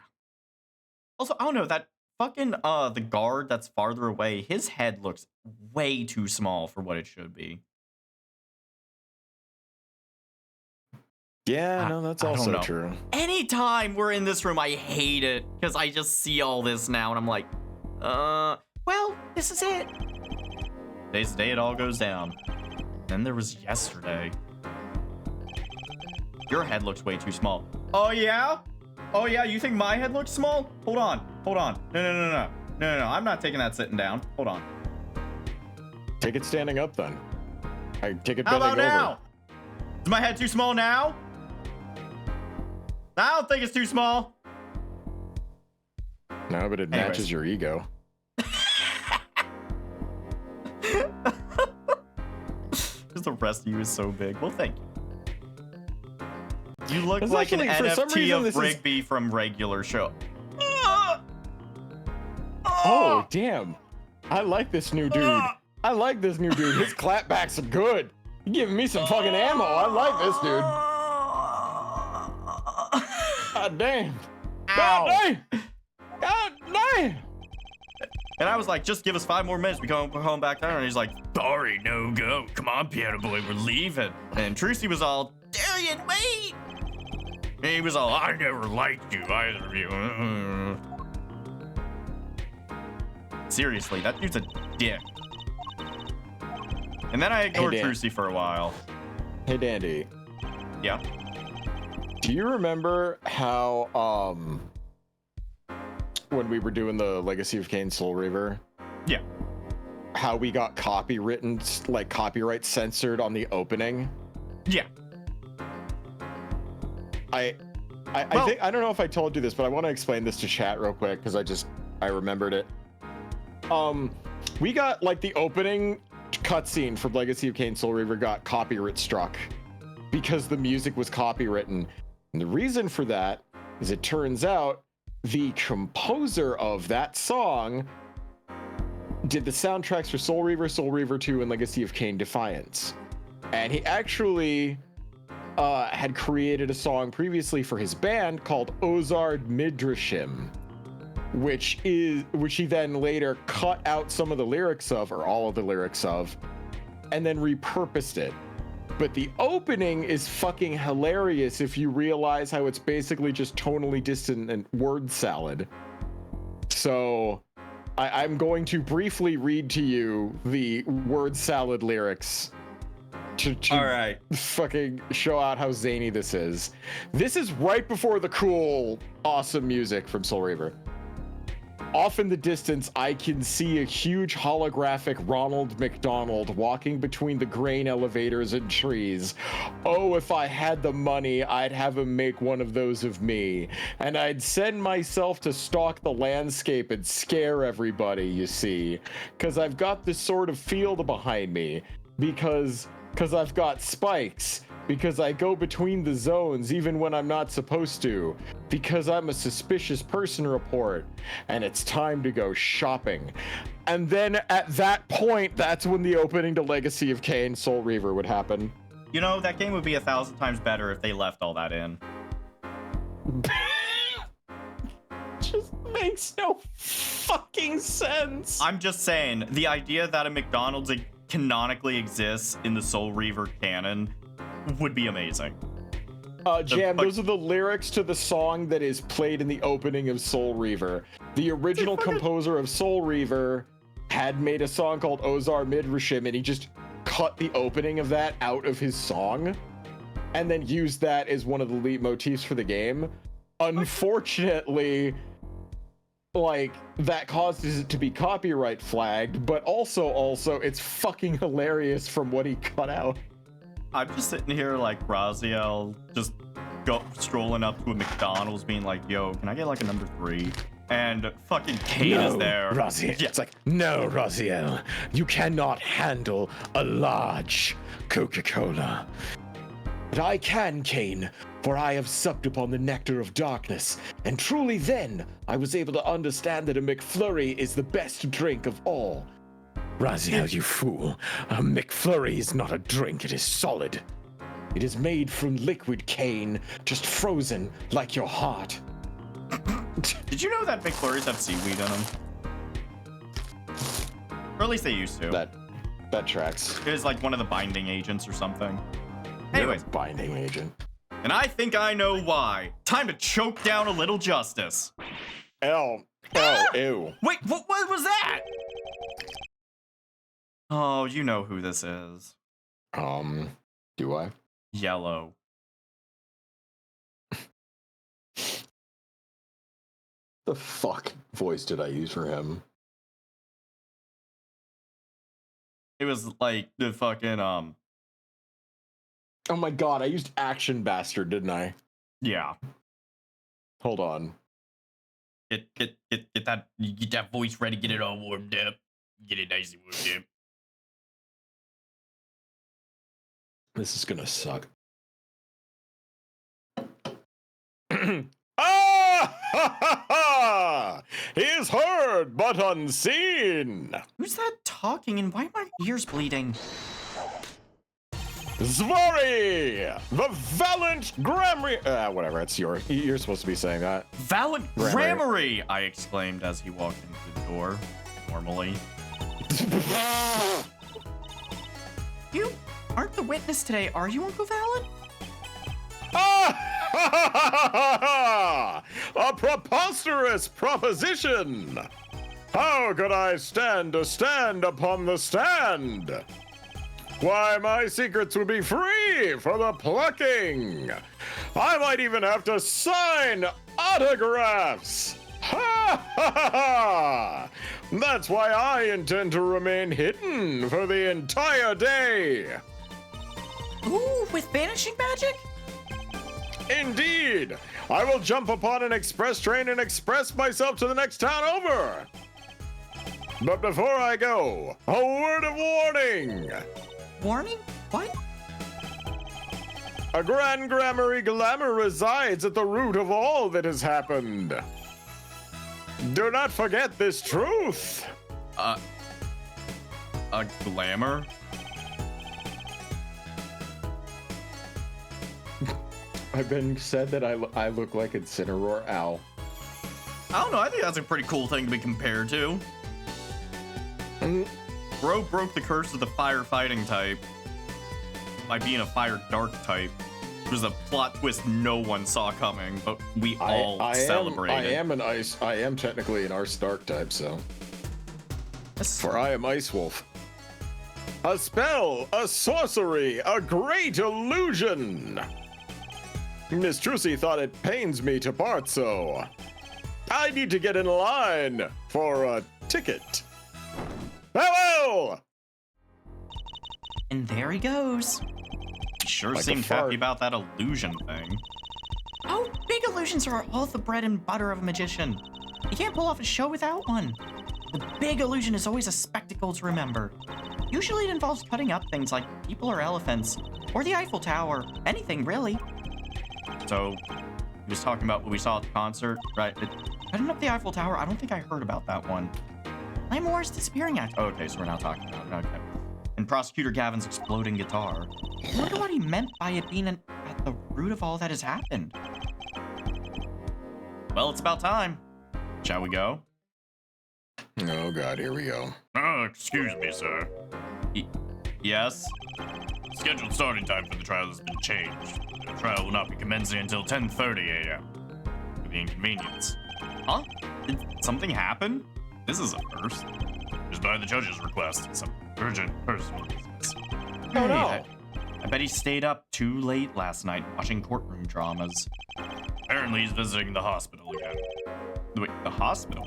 Also, I don't know, that fucking the guard that's farther away, his head looks way too small for what it should be. Yeah, no, that's I don't also know. true. Anytime we're in this room, I hate it because I just see all this now and I'm like, well, this is it. Today's the day it all goes down. Then there was yesterday. Your head looks way too small. Oh yeah? Oh yeah, you think my head looks small? Hold on. No. I'm not taking that sitting down. Hold on. Take it standing up then. I take it How bending about over. now? Is my head too small now? I don't think it's too small. No, but it Anyways. matches your ego. Because the rest of you is so big. Well, thank you. You look It's like an actually, for some NFT reason, of this is- Rigby from regular show. Oh, damn. I like this new dude. I like this new dude. His clapbacks are good. You giving me some fucking ammo. I like this dude. God damn. God damn. God damn. And I was like, just give us 5 more minutes. We go home back down. And he's like, sorry, no go. Come on, piano boy, we're leaving. And Trucy was all, Darian, wait. And he was all, I never liked you, either of you. Seriously, that dude's a dick. And then I ignored Dan. Trucy for a while. Hey, Dandy. Yeah. Do you remember how, when we were doing the Legacy of Kain Soul Reaver, Yeah. how we got copywritten, like copyright censored on the opening? Yeah. I Well- think, I don't know if I told you this, but I want to explain this to chat real quick because I remembered it. We got like the opening cutscene for Legacy of Kain Soul Reaver got copyright struck because the music was copywritten. And the reason for that is it turns out the composer of that song did the soundtracks for Soul Reaver 2, and Legacy of Kain Defiance. And he actually had created a song previously for his band called Ozard Midrashim, which he then later cut out some of the lyrics of, or all of the lyrics of, and then repurposed it. But the opening is fucking hilarious if you realize how it's basically just tonally distant and word salad. So I'm going to briefly read to you the word salad lyrics to All right. fucking show out how zany this is. This is right before the cool, awesome music from Soul Reaver. Off in the distance, I can see a huge holographic Ronald McDonald walking between the grain elevators and trees. Oh, if I had the money, I'd have him make one of those of me. And I'd send myself to stalk the landscape and scare everybody, you see. Because I've got this sort of field behind me. Because I've got spikes. Because I go between the zones even when I'm not supposed to. Because I'm a suspicious person report. And it's time to go shopping. And then at that point, that's when the opening to Legacy of Kain Soul Reaver would happen. You know, that game would be 1,000 times better if they left all that in. Just makes no fucking sense. I'm just saying, the idea that a McDonald's canonically exists in the Soul Reaver canon would be amazing. Jam, those are the lyrics to the song that is played in the opening of Soul Reaver. The original composer of Soul Reaver had made a song called Ozar Midrashim, and he just cut the opening of that out of his song and then used that as one of the lead motifs for the game. Unfortunately, like, that causes it to be copyright flagged, but also it's fucking hilarious from what he cut out. I'm just sitting here like Raziel, just strolling up to a McDonald's being like, yo, can I get like a number 3? And fucking Kane is there. Raziel. Yeah. It's like, no, Raziel. You cannot handle a large Coca-Cola. But I can, Kane, for I have supped upon the nectar of darkness, and truly then I was able to understand that a McFlurry is the best drink of all. Raziel, you fool. A McFlurry is not a drink, it is solid. It is made from liquid cane, just frozen like your heart. Did you know that McFlurries have seaweed in them? Or at least they used to. That tracks. It was like one of the binding agents or something. You're Anyways. a binding agent. And I think I know why. Time to choke down a little justice. Ew. Ew. Wait, what was that? Oh, you know who this is. Do I? Yellow. The fuck voice did I use for him? It was like the fucking, Oh my god, I used Action Bastard, didn't I? yeah. Hold on. Get that voice ready, get it all warmed up. Get it nice and warmed up. This is gonna suck. Ah! Ha, ha, ha! He is heard but unseen. Who's that talking and why are my ears bleeding? Zvari, the valiant Gramry. Whatever. It's you're supposed to be saying that. Valiant Grammary! I exclaimed as he walked in through the door. Normally. You aren't the witness today, are you, Uncle Valiant? Ah! A preposterous proposition! How could I stand to stand upon the stand? Why, my secrets would be free for the plucking. I might even have to sign autographs. Ha ha ha ha! That's why I intend to remain hidden for the entire day. Ooh, with vanishing magic? Indeed! I will jump upon an express train and express myself to the next town over. But before I go, a word of warning. Warning? What? A grand grammary glamour resides at the root of all that has happened. Do not forget this truth. A glamour? I've been said that I look like Incineroar Owl. I don't know, I think that's a pretty cool thing to be compared to. Bro broke the curse of the firefighting type by being a fire dark type. It was a plot twist no one saw coming, but we all celebrated. I am technically an Ice Dark type, so. For I am Ice Wolf. A spell, a sorcery, a great illusion. Miss Trucy thought it pains me to part so. I need to get in line for a ticket. Farewell! And there he goes. He sure Like seemed happy about that illusion thing. Oh, big illusions are all the bread and butter of a magician. You can't pull off a show without one. The big illusion is always a spectacle to remember. Usually it involves cutting up things like people or elephants, or the Eiffel Tower, anything really. So, he was talking about what we saw at the concert, right? Cutting up the Eiffel Tower, I don't think I heard about that one. Lamore's disappearing act. Oh, okay, so we're now talking about it. Okay. And Prosecutor Gavin's exploding guitar. I wonder what he meant by it being at the root of all that has happened. Well, it's about time. Shall we go? Oh god, here we go. Excuse me, sir. Yes? Scheduled starting time for the trial has been changed. The trial will not be commencing until 10:30 a.m. For the inconvenience. Huh? Did something happen? This is a first. It is by the judge's request. Some urgent personal business. Oh no! I bet he stayed up too late last night watching courtroom dramas. Apparently he's visiting the hospital again. Wait, the hospital?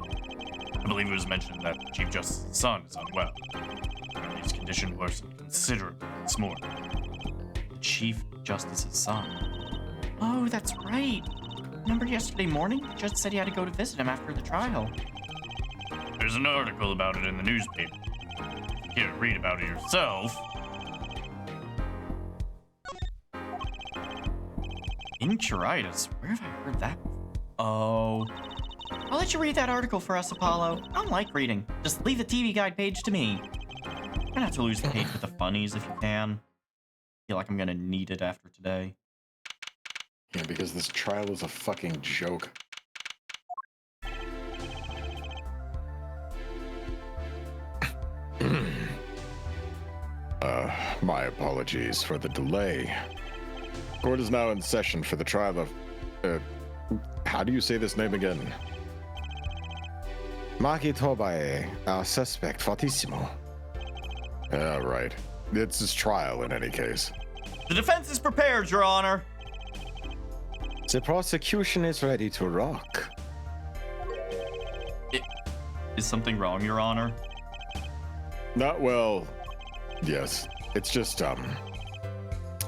I believe it was mentioned that Chief Justice's son is unwell. And his condition worsened considerably this morning. The Chief Justice's son. Oh, that's right. Remember yesterday morning? The judge said he had to go to visit him after the trial. There's an article about it in the newspaper. If you can't read about it yourself. Incuritis? Where have I heard that? Oh. I'll let you read that article for us, Apollo. I don't like reading. Just leave the TV guide page to me. I'm gonna have to lose the page with the funnies if you can. I feel like I'm gonna need it after today. Yeah, because this trial is a fucking joke. My apologies for the delay. Court is now in session for the trial of... how do you say this name again? Maki Tobae, our suspect, fortissimo. Yeah, right. It's his trial in any case. The defense is prepared, Your Honor. The prosecution is ready to rock. Is something wrong, Your Honor? Not well. Yes. It's just,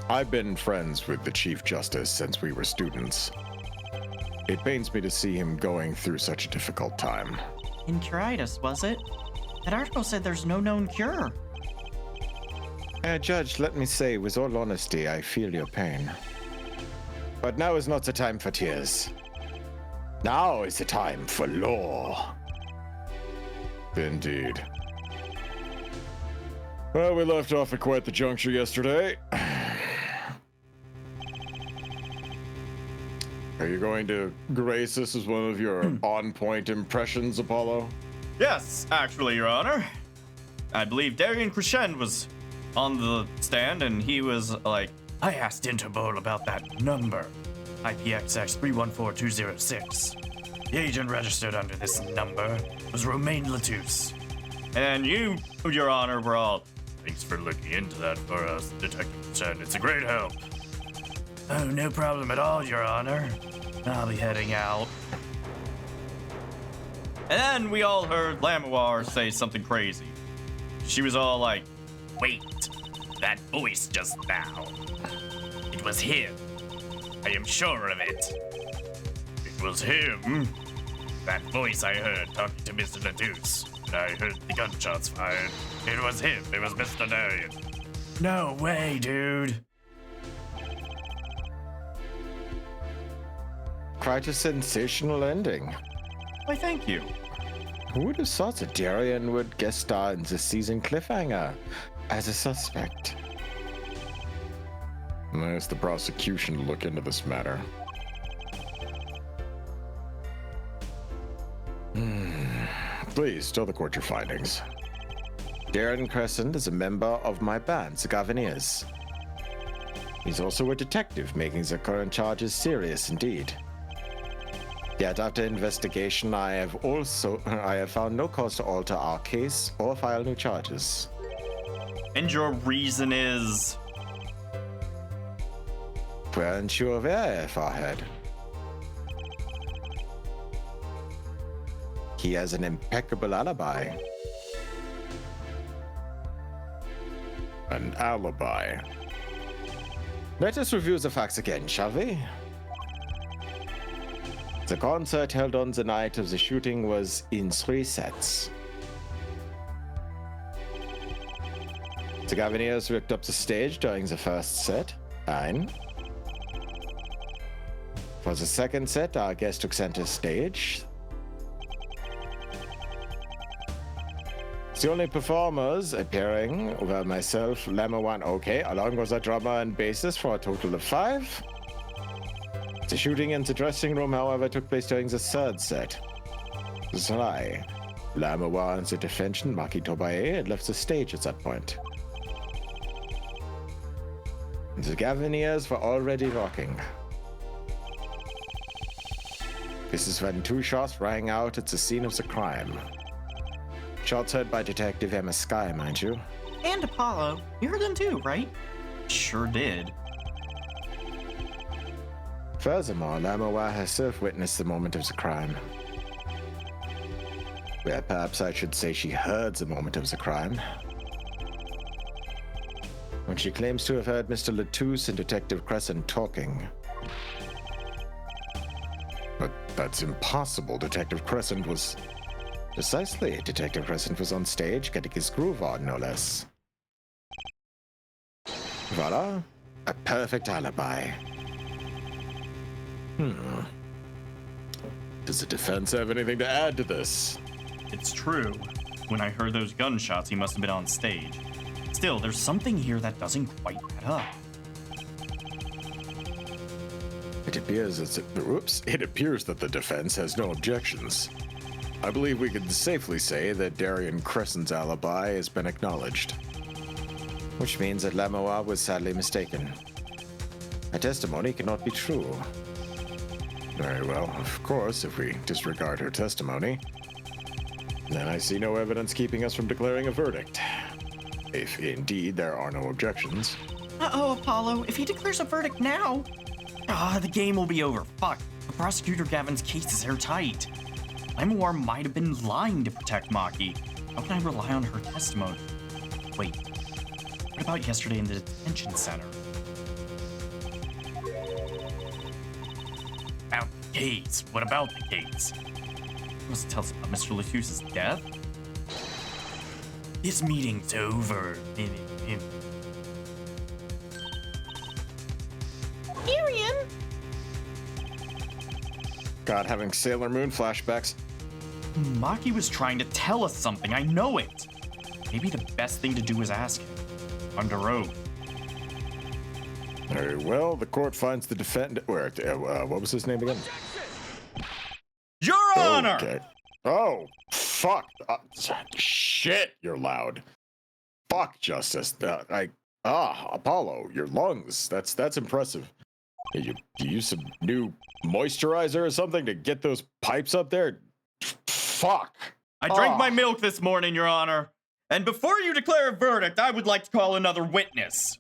I've been friends with the Chief Justice since we were students. It pains me to see him going through such a difficult time. Encuritis, was it? That article said there's no known cure. Judge, let me say, with all honesty, I feel your pain. But now is not the time for tears. Now is the time for law. Indeed. Well, we left off at quite the juncture yesterday. Are you going to grace us as one of your on-point impressions, Apollo? Yes, actually, Your Honor. I believe Darian Crescend was on the stand, and he was like, I asked Interpol about that number, IPXX 314206. The agent registered under this number was Romain Latouche. And you, Your Honor, were all, thanks for looking into that for us, Detective Crescend. It's a great help. Oh, no problem at all, Your Honor. I'll be heading out. And then we all heard Lamawar say something crazy. She was all like, wait, that voice just now. It was him. I am sure of it. It was him. That voice I heard talking to Mr. Latouche. And I heard the gunshots fired. It was him. It was Mr. Darian. No way, dude. Quite a sensational ending. Why, thank you. Who would have thought that Darian would guest star in this season cliffhanger as a suspect? Nice the prosecution to look into this matter. Please tell the court your findings. Darian Crescent is a member of my band, the Gaviniers. He's also a detective, making the current charges serious indeed. Yet after investigation, I have found no cause to alter our case or file new charges. And your reason is? Weren't you aware, Farhead? He has an impeccable alibi. An alibi. Let us review the facts again, shall we? The concert held on the night of the shooting was in 3 sets. The Gaviniers ripped up the stage during the first set. Fine. For the second set, our guest took center stage. The only performers appearing were myself, Lamawar, okay, along with a drummer and bassist for a total of 5. The shooting in the dressing room, however, took place during the third set. Zai, Lamawar and the defendant, Maki Tobae, had left the stage at that point. The Gaviniers were already rocking. This is when 2 shots rang out at the scene of the crime. Shots heard by Detective Emma Sky, mind you. And Apollo. You heard them too, right? Sure did. Furthermore, Lamawar herself witnessed the moment of the crime. Well, perhaps I should say she heard the moment of the crime. When she claims to have heard Mr. Latouche and Detective Crescent talking. But that's impossible. Detective Crescent was... Precisely. Detective Crescent was on stage, getting his groove on, no less. Voila. A perfect alibi. Does the defense have anything to add to this? It's true. When I heard those gunshots, he must have been on stage. Still, there's something here that doesn't quite add up. It appears that the defense has no objections. I believe we can safely say that Darian Crescent's alibi has been acknowledged. Which means that Lamoa was sadly mistaken. Her testimony cannot be true. Very well. Of course, if we disregard her testimony, then I see no evidence keeping us from declaring a verdict. If indeed there are no objections. Uh-oh, Apollo. If he declares a verdict now... the game will be over. Fuck. The prosecutor Gavin's case is airtight. Lamawar might have been lying to protect Maki. How can I rely on her testimony? Wait. What about yesterday in the detention center? About the case. What about the case? Must tell us about Mr. Latus's death? This meeting's over. Miriam! God, having Sailor Moon flashbacks. Maki was trying to tell us something, I know it. Maybe the best thing to do is ask him. Under oath. Very well, the court finds the defendant. What was his name again? Your Honor! Okay. Oh, fuck. Shit, you're loud. Fuck, Justice. Apollo, your lungs. That's impressive. You use some new moisturizer or something to get those pipes up there? Fuck. I drank my milk this morning, Your Honor. And before you declare a verdict, I would like to call another witness.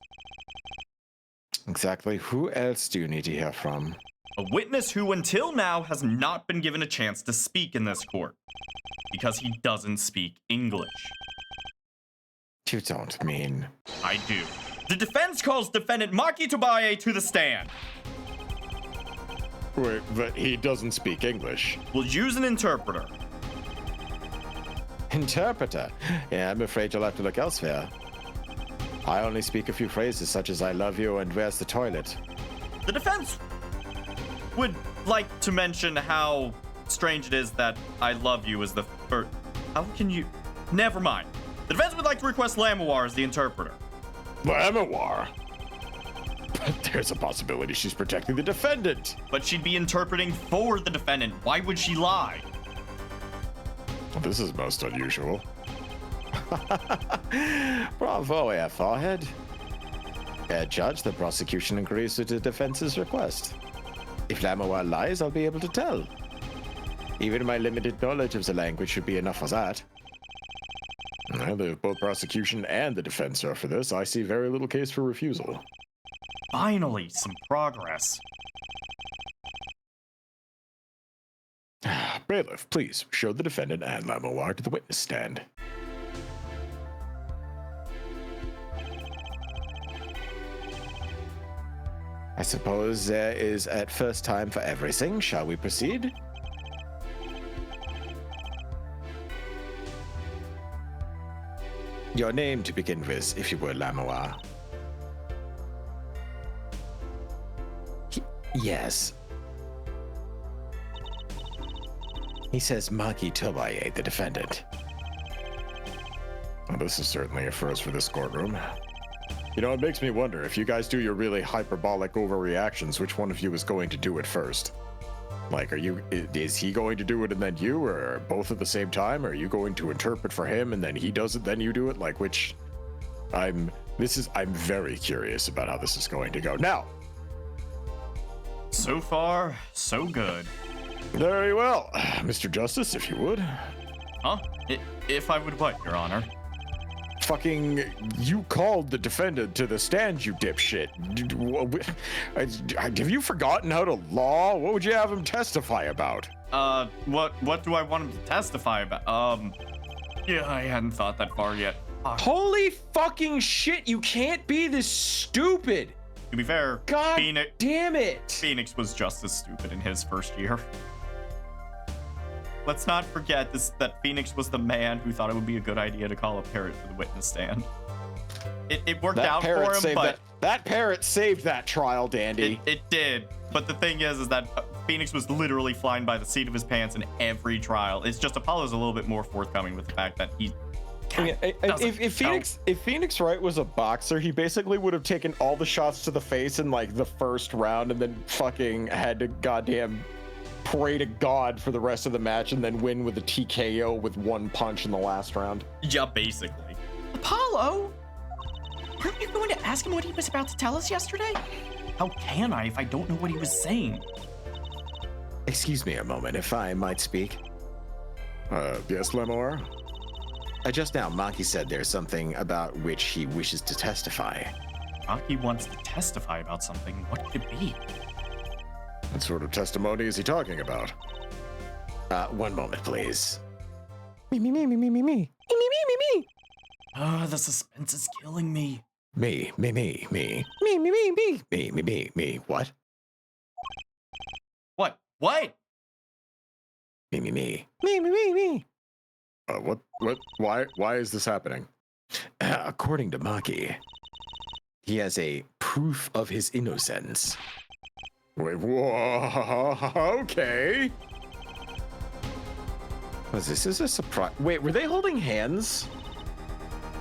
Exactly. Who else do you need to hear from? A witness who, until now, has not been given a chance to speak in this court. Because he doesn't speak English. You don't mean... I do. The defense calls defendant Maki Tobaye to the stand. Wait, but he doesn't speak English. We'll use an interpreter. Interpreter? Yeah, I'm afraid you'll have to look elsewhere. I only speak a few phrases such as I love you and where's the toilet. The defense would like to mention how strange it is that I love you is the first... How can you... Never mind. The defense would like to request Lamawar as the interpreter. Lamawar? But there's a possibility she's protecting the defendant. But she'd be interpreting for the defendant. Why would she lie? This is most unusual. Bravo, Air Forehead. Judge, the prosecution agrees with the defense's request. If Lamawar lies, I'll be able to tell. Even my limited knowledge of the language should be enough for that. Well, if both prosecution and the defense are for this, I see very little case for refusal. Finally, some progress. Bailiff, please show the defendant and Lamawar to the witness stand. I suppose there is at first time for everything. Shall we proceed? Your name to begin with, if you were Lamawar. Yes. He says Maki Tobaye, the defendant. Well, this is certainly a first for this courtroom. You know, it makes me wonder, if you guys do your really hyperbolic overreactions, which one of you is going to do it first? Like, is he going to do it and then you, or both at the same time? Or are you going to interpret for him and then he does it, then you do it? Like, which, I'm very curious about how this is going to go. Now, So far, so good. very well. Mr. Justice, if you would. Huh? If I would what, Your Honor? Fucking, you called the defendant to the stand, you dipshit. Have you forgotten how to law? What would you have him testify about? What do I want him to testify about? Yeah, I hadn't thought that far yet. Holy fucking shit, you can't be this stupid! To be fair, God Phoenix, damn it! Phoenix was just as stupid in his first year. Let's not forget that Phoenix was the man who thought it would be a good idea to call a parrot to the witness stand. It worked out for him, but that parrot saved that trial, Dandy. it did. But the thing is that Phoenix was literally flying by the seat of his pants in every trial. It's just Apollo's a little bit more forthcoming with the fact that he. I mean, if Phoenix Wright was a boxer, he basically would have taken all the shots to the face in like the first round and then fucking had to goddamn pray to God for the rest of the match and then win with a TKO with one punch in the last round. Yeah, basically. Apollo? Aren't you going to ask him what he was about to tell us yesterday? How can I if I don't know what he was saying? Excuse me a moment, if I might speak. Yes, Lemore? Just now, Maki said there's something about which he wishes to testify. Maki wants to testify about something. What could it be? What sort of testimony is he talking about? One moment, please. The suspense is killing me. Me. What? What? What? Me. What? Why is this happening? According to Maki, he has a proof of his innocence. Wait, whoa, okay. Was this is a surprise? Wait, were they holding hands?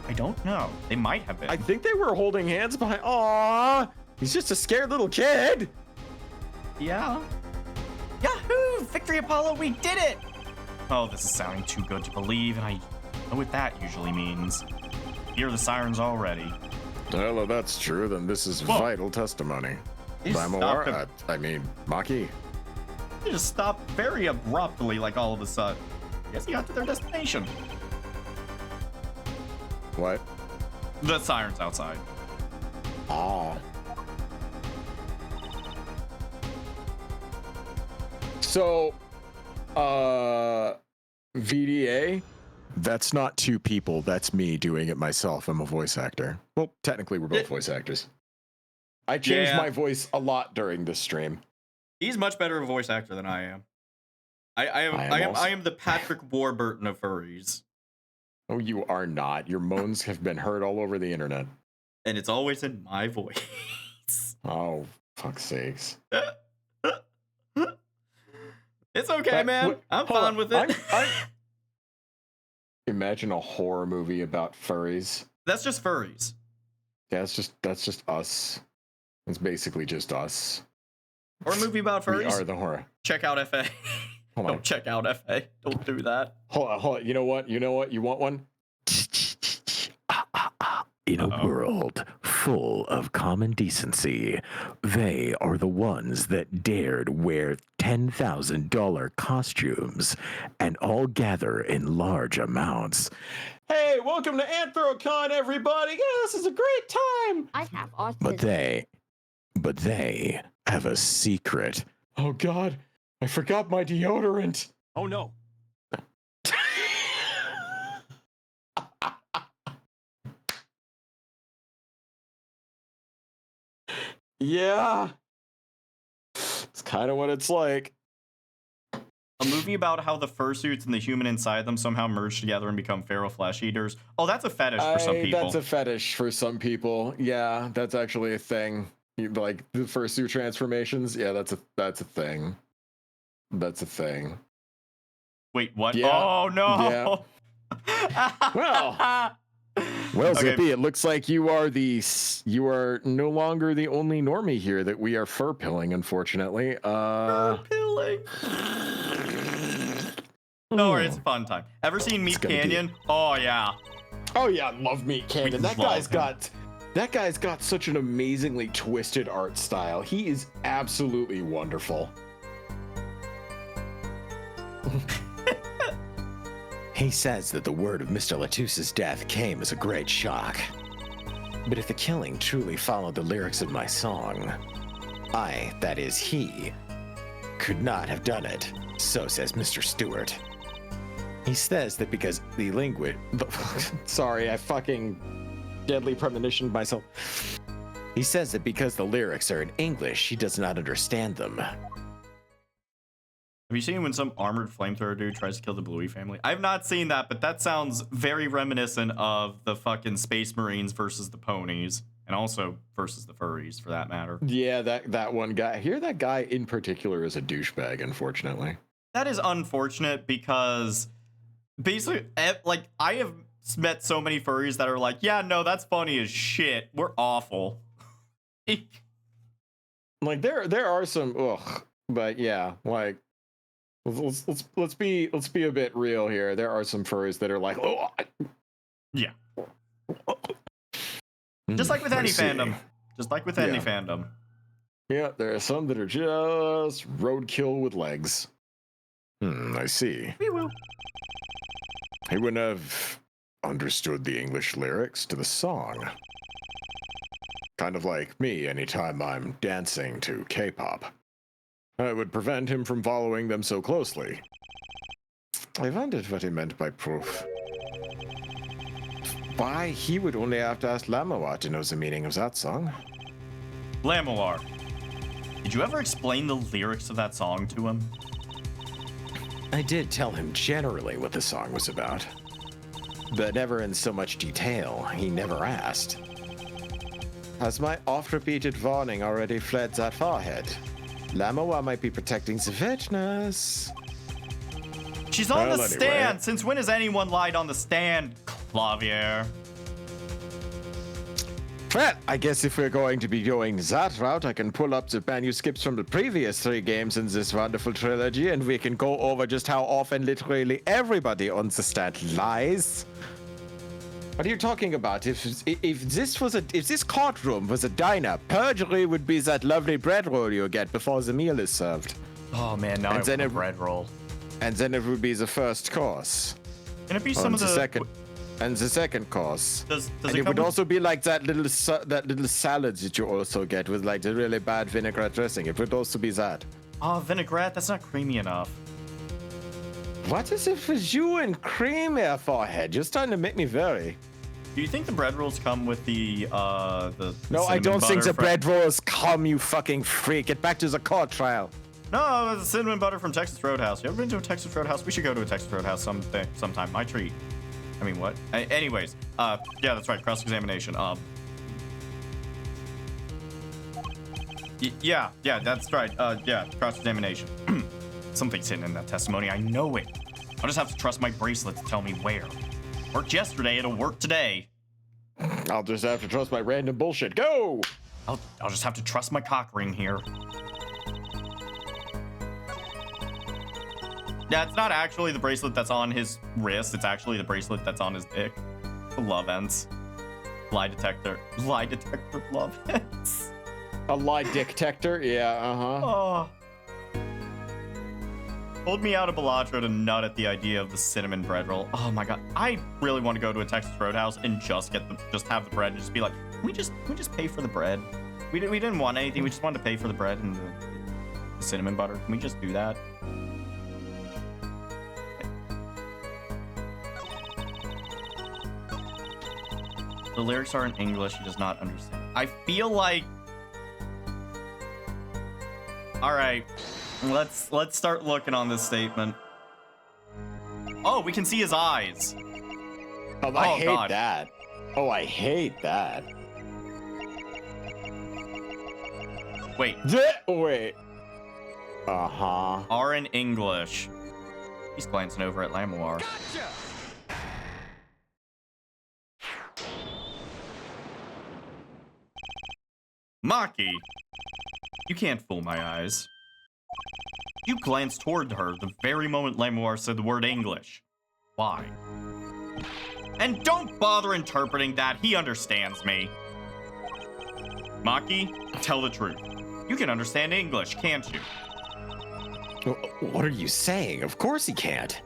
I don't know. They might have been. I think they were holding hands behind. Aww, he's just a scared little kid. Yeah. Yahoo! Victory Apollo, we did it! Oh, this is sounding too good to believe, and I know what that usually means. Hear the sirens already. Well, if that's true, then this is vital testimony. They Lemore, Maki. They just stopped very abruptly, like all of a sudden. I guess he got to their destination. What? The sirens outside. Oh. So, VDA, that's not two people. That's me doing it myself. I'm a voice actor. Well, technically, we're both voice actors. I changed my voice a lot during this stream. He's much better of a voice actor than I am. I am the Patrick Warburton of furries. Oh, you are not. Your moans have been heard all over the internet. And it's always in my voice. Oh, fuck's sakes. It's okay, man. I'm fine with it. Imagine a horror movie about furries. That's just furries. Yeah, that's just us. It's basically just us. Or a movie about furries. We are the horror. Check out FA. Don't check out FA. Don't do that. Hold on. You know what? You want one? In a world full of common decency, they are the ones that dared wear $10,000 costumes and all gather in large amounts. Hey, welcome to Anthrocon, everybody! Yeah, this is a great time! I have autism. But they have a secret. Oh God, I forgot my deodorant. Oh no. Yeah. It's kind of what it's like. A movie about how the fursuits and the human inside them somehow merge together and become feral flesh eaters. Oh, that's a fetish for some people. That's a fetish for some people. Yeah, that's actually a thing. Like the fursuit transformations. Yeah, that's a thing. That's a thing. Wait, what? Yeah. Oh no. Yeah. Well, Okay. Zippy, it looks like you are no longer the only normie here that we are fur pilling, unfortunately. Pilling. No worries, it's a fun time. Ever seen Meat Canyon? Oh yeah. Oh yeah, love Meat Canyon. We That love guy's got such an amazingly twisted art style. He is absolutely wonderful. He says that the word of Mr. Latusse's death came as a great shock. But if the killing truly followed the lyrics of my song, I, that is he, could not have done it. So says Mr. Stewart. He says that because the language... Sorry, I fucking deadly premonitioned myself. He says that because the lyrics are in English, he does not understand them. Have you seen when some armored flamethrower dude tries to kill the Bluey family? I've not seen that, but that sounds very reminiscent of the fucking Space Marines versus the ponies, and also versus the furries, for that matter. Yeah, that one guy. Here, that guy in particular is a douchebag, unfortunately. That is unfortunate because basically, like, I have met so many furries that are like, yeah, no, that's funny as shit. We're awful. Like there are some but yeah, like let's be a bit real here. There are some furries that are like, oh yeah. Just like with I any see. fandom. Just like with any Yeah. fandom. Yeah, there are some that are just roadkill with legs. I see. Wee woo. He wouldn't have understood the English lyrics to the song. Kind of like me anytime I'm dancing to K-pop. It would prevent him from following them so closely. I wondered what he meant by proof. Why, he would only have to ask Lamoa to know the meaning of that song. Lamoar, did you ever explain the lyrics of that song to him? I did tell him generally what the song was about, but never in so much detail. He never asked. Has my oft-repeated warning already fled that forehead? Lamoa might be protecting the witness. She's on Well, the anyway. stand. Since when has anyone lied on the stand, Clavier? Well, I guess if we're going to be going that route, I can pull up the manuscripts from the previous 3 games in this wonderful trilogy, and we can go over just how often literally everybody on the stand lies. What are you talking about? If this courtroom was a diner, perjury would be that lovely bread roll you get before the meal is served, Oh man, now And I want then a it- bread roll. and then it would be the first course, Can it be and some of the the second, and the second course. Does And it it come would with, also be like that little salads that you also get with like the really bad vinaigrette dressing. It would also be that. Oh, vinaigrette? That's not creamy enough. What is it with you and cream there, forehead? You're starting to make me very. Do you think the bread rolls come with the No, I cinnamon don't think butter the from- bread rolls come, you fucking freak. Get back to the court trial. No, the cinnamon butter from Texas Roadhouse. You ever been to a Texas Roadhouse? We should go to a Texas Roadhouse sometime. My treat. I mean, what? Anyways, yeah, that's right. Cross-examination. Yeah, that's right. Yeah, cross-examination. Something's hidden in that testimony. I know it. I'll just have to trust my bracelet to tell me where. Worked yesterday, it'll work today. I'll just have to trust my random bullshit. Go! I'll just have to trust my cock ring here. Yeah, it's not actually the bracelet that's on his wrist. It's actually the bracelet that's on his dick. The love ends. Lie detector. Lie detector love ends. A lie detector? Yeah, uh-huh. Oh. Pulled me out of Bellatra to nut at the idea of the cinnamon bread roll. Oh my god. I really want to go to a Texas Roadhouse and just have the bread and just be like, can we just pay for the bread? We didn't want anything. We just wanted to pay for the bread and the cinnamon butter. Can we just do that? The lyrics are in English. He does not understand. I feel like. All right, let's start looking on this statement. Oh, we can see his eyes. Oh, I Oh, hate God. that. Oh, I hate that. Wait, Wait. Uh-huh. are in English. He's glancing over at Lamoir. Maki, you can't fool my eyes. You glanced toward her the very moment Lamoir said the word English. Why? And don't bother interpreting that. He understands me. Maki, tell the truth. You can understand English, can't you? What are you saying? Of course he can't.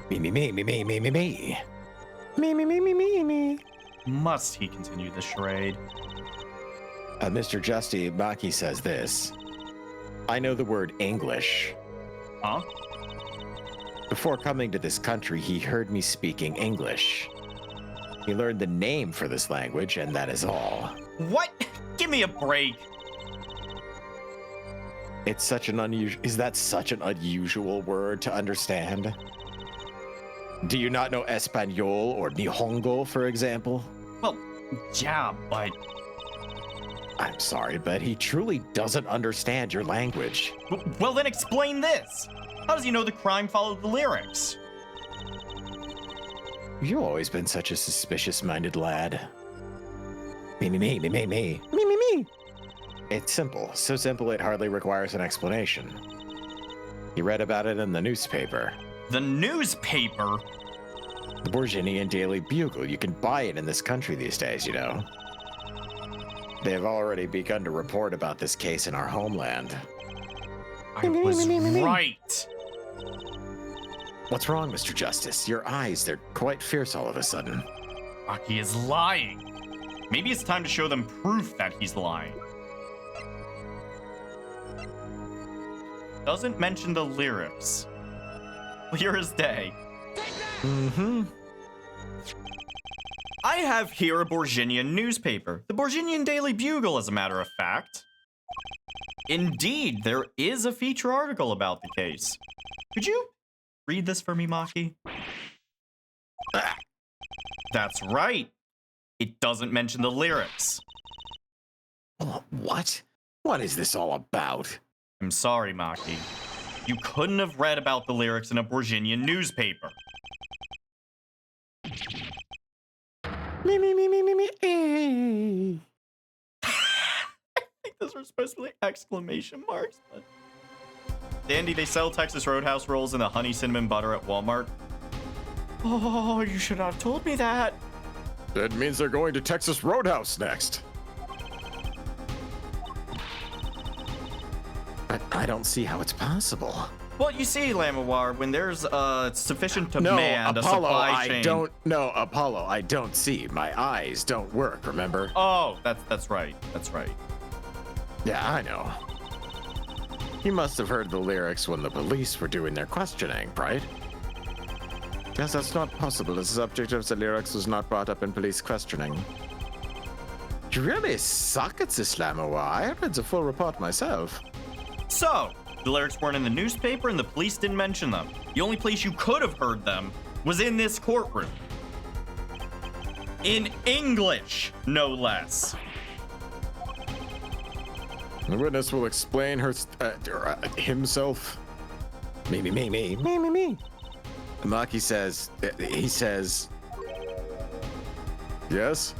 Me, me, me, me, me, me, me, me. Me, me, me, me, me, me. Must he continue the charade? Mr. Justy, Maki says this. I know the word English. Huh? Before coming to this country, he heard me speaking English. He learned the name for this language, and that is all. What? Give me a break. It's such an Is that such an unusual word to understand? Do you not know Espanol or Nihongo, for example? Well, yeah, but I'm sorry, but he truly doesn't understand your language. well then explain this. How does he know the crime followed the lyrics? You've always been such a suspicious-minded lad. Me, me, me, me, me, me, me, me, me. It's simple. So simple it hardly requires an explanation. He read about it in the newspaper. The newspaper? The Borginian Daily Bugle. You can buy it in this country these days, you know. They have already begun to report about this case in our homeland. I was right. What's wrong, Mr. Justice? Your eyes, they're quite fierce all of a sudden. Maki is lying. Maybe it's time to show them proof that he's lying. Doesn't mention the lyrics. Clear as day. Mm-hmm. I have here a Borginian newspaper. The Borginian Daily Bugle, as a matter of fact. Indeed, there is a feature article about the case. Could you read this for me, Maki? That's right. It doesn't mention the lyrics. Oh, what? What is this all about? I'm sorry, Maki. You couldn't have read about the lyrics in a Borginian newspaper. Me. I think those were supposed to be exclamation marks, but... Dandy, they sell Texas Roadhouse rolls in the honey cinnamon butter at Walmart. Oh, you should not have told me that. That means they're going to Texas Roadhouse next. I don't see how it's possible. Well, you see, Lamawar, when there's sufficient demand, a supply chain... Apollo, I don't see. My eyes don't work, remember? Oh, that's right. That's right. Yeah, I know. You must have heard the lyrics when the police were doing their questioning, right? Yes, that's not possible. The subject of the lyrics was not brought up in police questioning. You really suck at this, Lamawar. I read the full report myself. So, the lyrics weren't in the newspaper and the police didn't mention them. The only place you could have heard them was in this courtroom. In English, no less. The witness will explain himself. Me. Maki says, he says... Yes?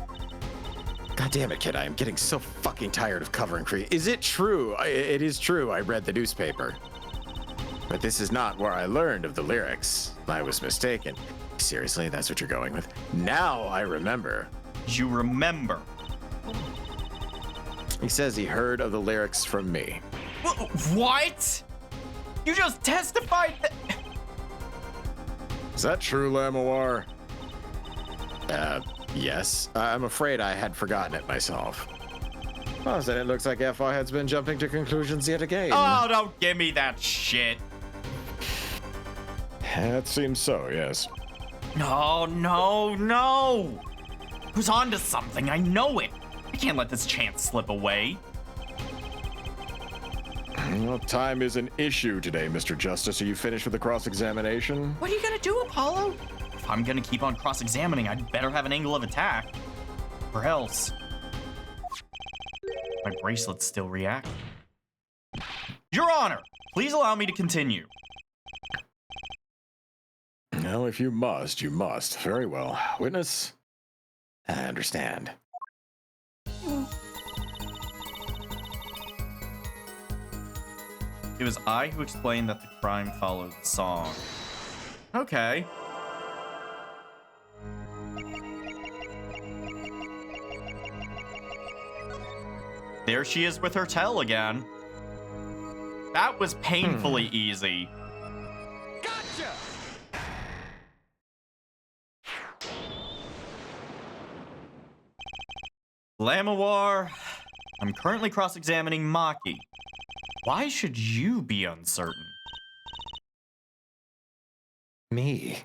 God damn it, kid, I am getting so fucking tired of covering creep. Is it true? It is true, I read the newspaper. But this is not where I learned of the lyrics. I was mistaken. Seriously, that's what you're going with? Now I remember. You remember. He says he heard of the lyrics from me. What? You just testified that... Is that true, Lamawar? Yes. I'm afraid I had forgotten it myself. Oh, then it looks like FR has been jumping to conclusions yet again. Oh, don't give me that shit. That seems so, yes. No. Who's onto something? I know it. I can't let this chance slip away. Well, time is an issue today, Mr. Justice. Are you finished with the cross-examination? What are you gonna do, Apollo? If I'm gonna keep on cross-examining, I'd better have an angle of attack. Or else... my bracelet's still reacting. Your Honor, please allow me to continue. No, if you must, you must. Very well. Witness? I understand. It was I who explained that the crime followed the song. Okay. There she is with her tell again. That was painfully easy. Gotcha! Lamawar, I'm currently cross-examining Maki. Why should you be uncertain? Me?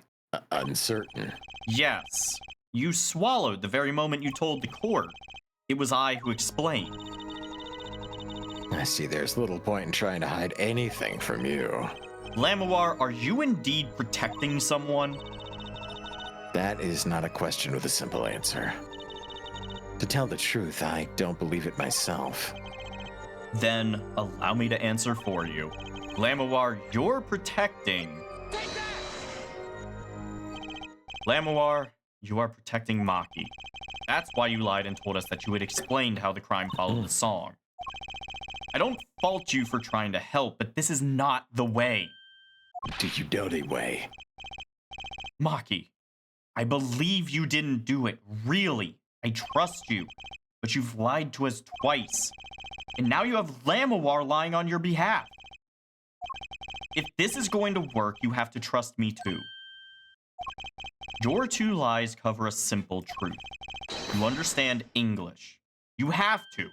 Uncertain? Yes. You swallowed the very moment you told the court. It was I who explained. I see there's little point in trying to hide anything from you. Lamawar, are you indeed protecting someone? That is not a question with a simple answer. To tell the truth, I don't believe it myself. Then allow me to answer for you. Lamawar, you're protecting... Lamawar, you are protecting Maki. That's why you lied and told us that you had explained how the crime followed the song. I don't fault you for trying to help, but this is not the way. Do you know the way? Maki, I believe you didn't do it. Really. I trust you. But you've lied to us twice. And now you have Lamawar lying on your behalf. If this is going to work, you have to trust me too. Your two lies cover a simple truth. You understand English. You have to.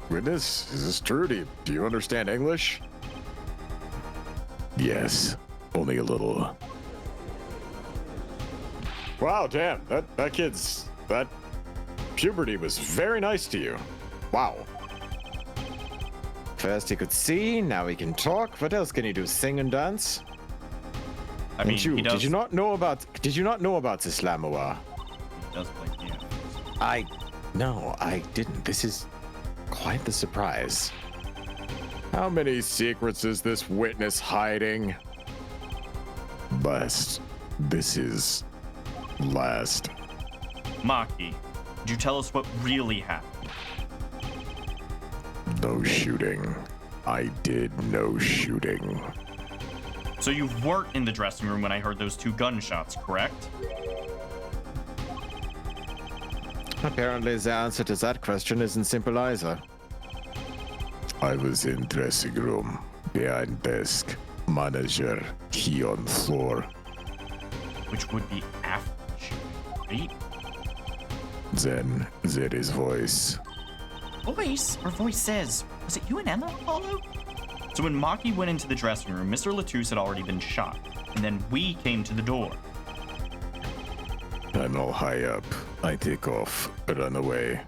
Witness, is this true? Do you understand English? Yes, only a little. Wow, damn, that puberty was very nice to you. Wow. First he could see, now he can talk. What else can he do? Sing and dance? I mean, he does. Did you not know about this Lamawar? He does play piano. No, I didn't. This is quite the surprise. How many secrets is this witness hiding? This is last. Maki, could you tell us what really happened? No shooting. I did no shooting. So you weren't in the dressing room when I heard those 2 gunshots, correct? Apparently the answer to that question isn't simple either. I was in dressing room, behind desk, manager, key on floor. Which would be after the shooting, right? Then there is voice. Voice? Or voices? Was it you and Emma, Apollo? So when Maki went into the dressing room, Mr. Latouche had already been shot. And then we came to the door. I'm all high up. I take off. Run away.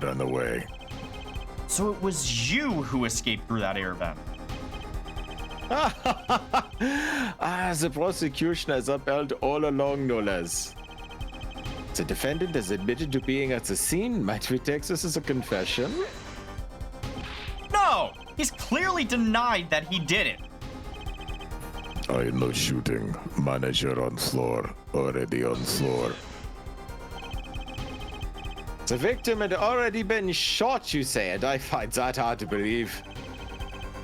Run away. So it was you who escaped through that air vent. The prosecution has upheld all along, no less. The defendant has admitted to being at the scene. Might we take this as a confession? No! He's clearly denied that he did it. I no shooting. Manager on floor. Already on floor. The victim had already been shot, you say, and I find that hard to believe.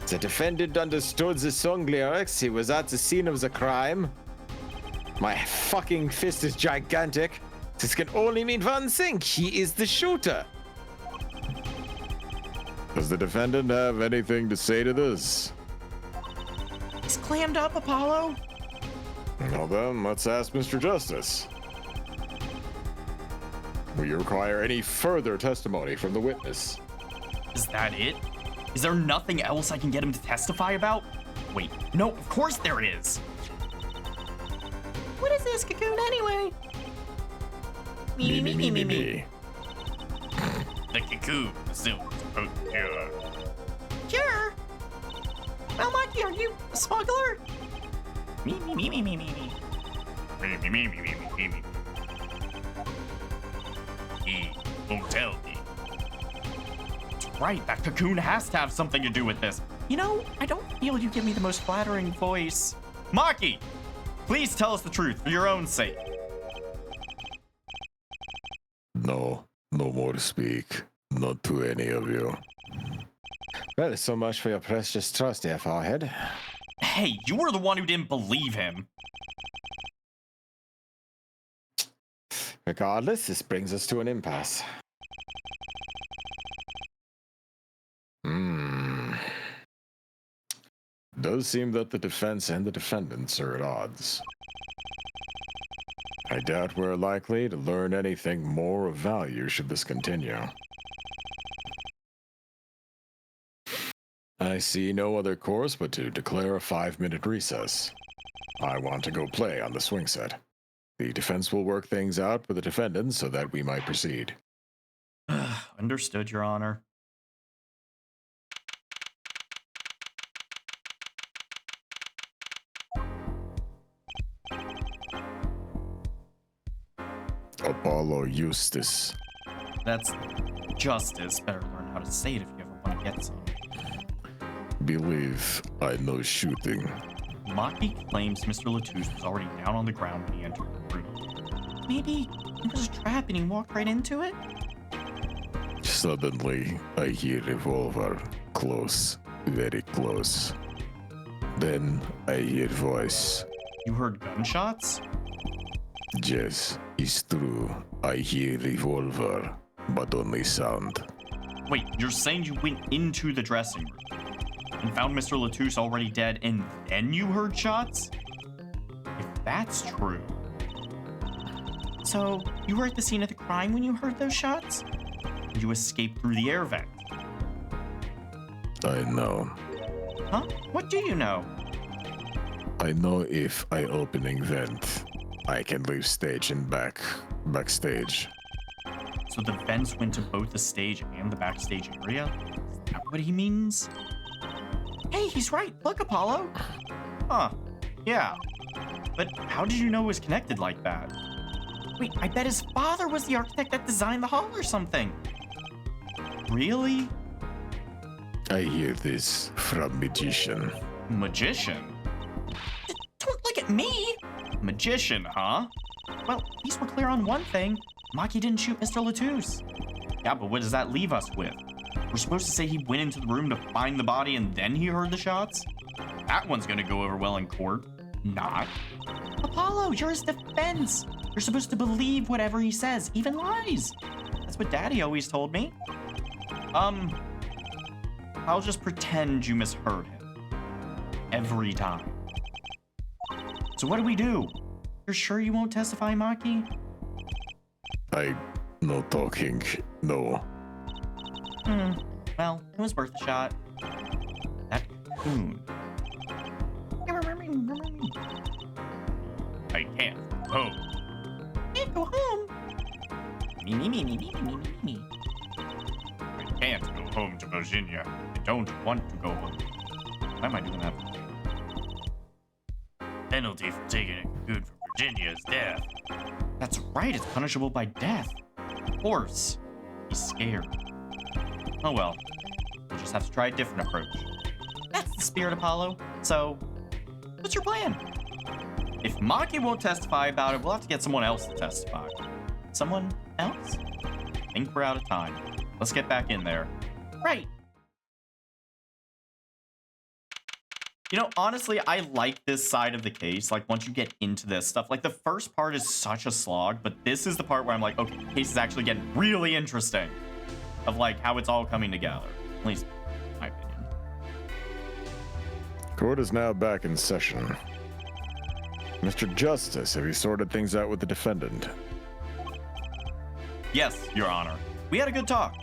The defendant understood the song lyrics. He was at the scene of the crime. My fucking fist is gigantic. This can only mean one thing. He is the shooter. Does the defendant have anything to say to this? He's clammed up, Apollo. Well then, let's ask Mr. Justice. Will you require any further testimony from the witness? Is that it? Is there nothing else I can get him to testify about? Wait, no, of course there is. What is this cocoon anyway? Me. The cocoon is still supposed to cure. Cure? Well, Mikey, are you a smuggler? Me. Me. He won't tell me. That's right, that cocoon has to have something to do with this. You know, I don't feel you give me the most flattering voice. Maki, please tell us the truth for your own sake. No more speak. Not to any of you. Well, so much for your precious trust, dear forehead. Hey, you were the one who didn't believe him. Regardless, this brings us to an impasse. Does seem that the defense and the defendants are at odds. I doubt we're likely to learn anything more of value should this continue. I see no other course but to declare a 5-minute recess. I want to go play on the swing set. The defense will work things out with the defendants so that we might proceed. Understood, Your Honor. Apollo Eustace. That's justice. Better learn how to say it if you ever want to get some. Believe I know shooting. Maki claims Mr. Latouche was already down on the ground when he entered the room. Maybe It was a trap and he walked right into it? Suddenly, I hear revolver close, very close. Then I hear voice. You heard gunshots? Yes, it's true. I hear revolver, but only sound. Wait, you're saying you went into the dressing room and found Mr. Latouche already dead and then you heard shots? If that's true. So, you were at the scene of the crime when you heard those shots? You escaped through the air vent. I know. Huh? What do you know? I know if I opening vent, I can leave stage and backstage. So the vents went to both the stage and the backstage area? Is that what he means? Hey, he's right. Look, Apollo. Huh. Yeah. But how did you know it was connected like that? Wait, I bet his father was the architect that designed the hall or something. Really? I hear this from magician. Magician? Don't look at me! Magician, huh? Well, at least we're clear on one thing. Maki didn't shoot Mr. Latouche. Yeah, but what does that leave us with? We're supposed to say he went into the room to find the body and then he heard the shots? That one's gonna go over well in court. Not. Apollo, you're his defense. You're supposed to believe whatever he says, even lies. That's what Daddy always told me. I'll just pretend you misheard him. Every time. So what do we do? You're sure you won't testify, Maki? I no talking, no. Well, it was worth a shot. That cocoon. I can't go home. Can't go home. Me. I can't go home to Virginia. I don't want to go home. Why am I doing that? Penalty for taking it good for Virginia is death. That's right, it's punishable by death. Of course. He's scared. Oh well. We'll just have to try a different approach. That's the spirit, Apollo. So, what's your plan? If Maki won't testify about it, we'll have to get someone else to testify. Someone else? I think we're out of time. Let's get back in there. Right. You know, honestly, I like this side of the case. Like, once you get into this stuff, like, the first part is such a slog, but this is the part where I'm like, okay, the case is actually getting really interesting. Of, like, how it's all coming together. At least, in my opinion. Court is now back in session. Mr. Justice, have you sorted things out with the defendant? Yes, Your Honor. We had a good talk.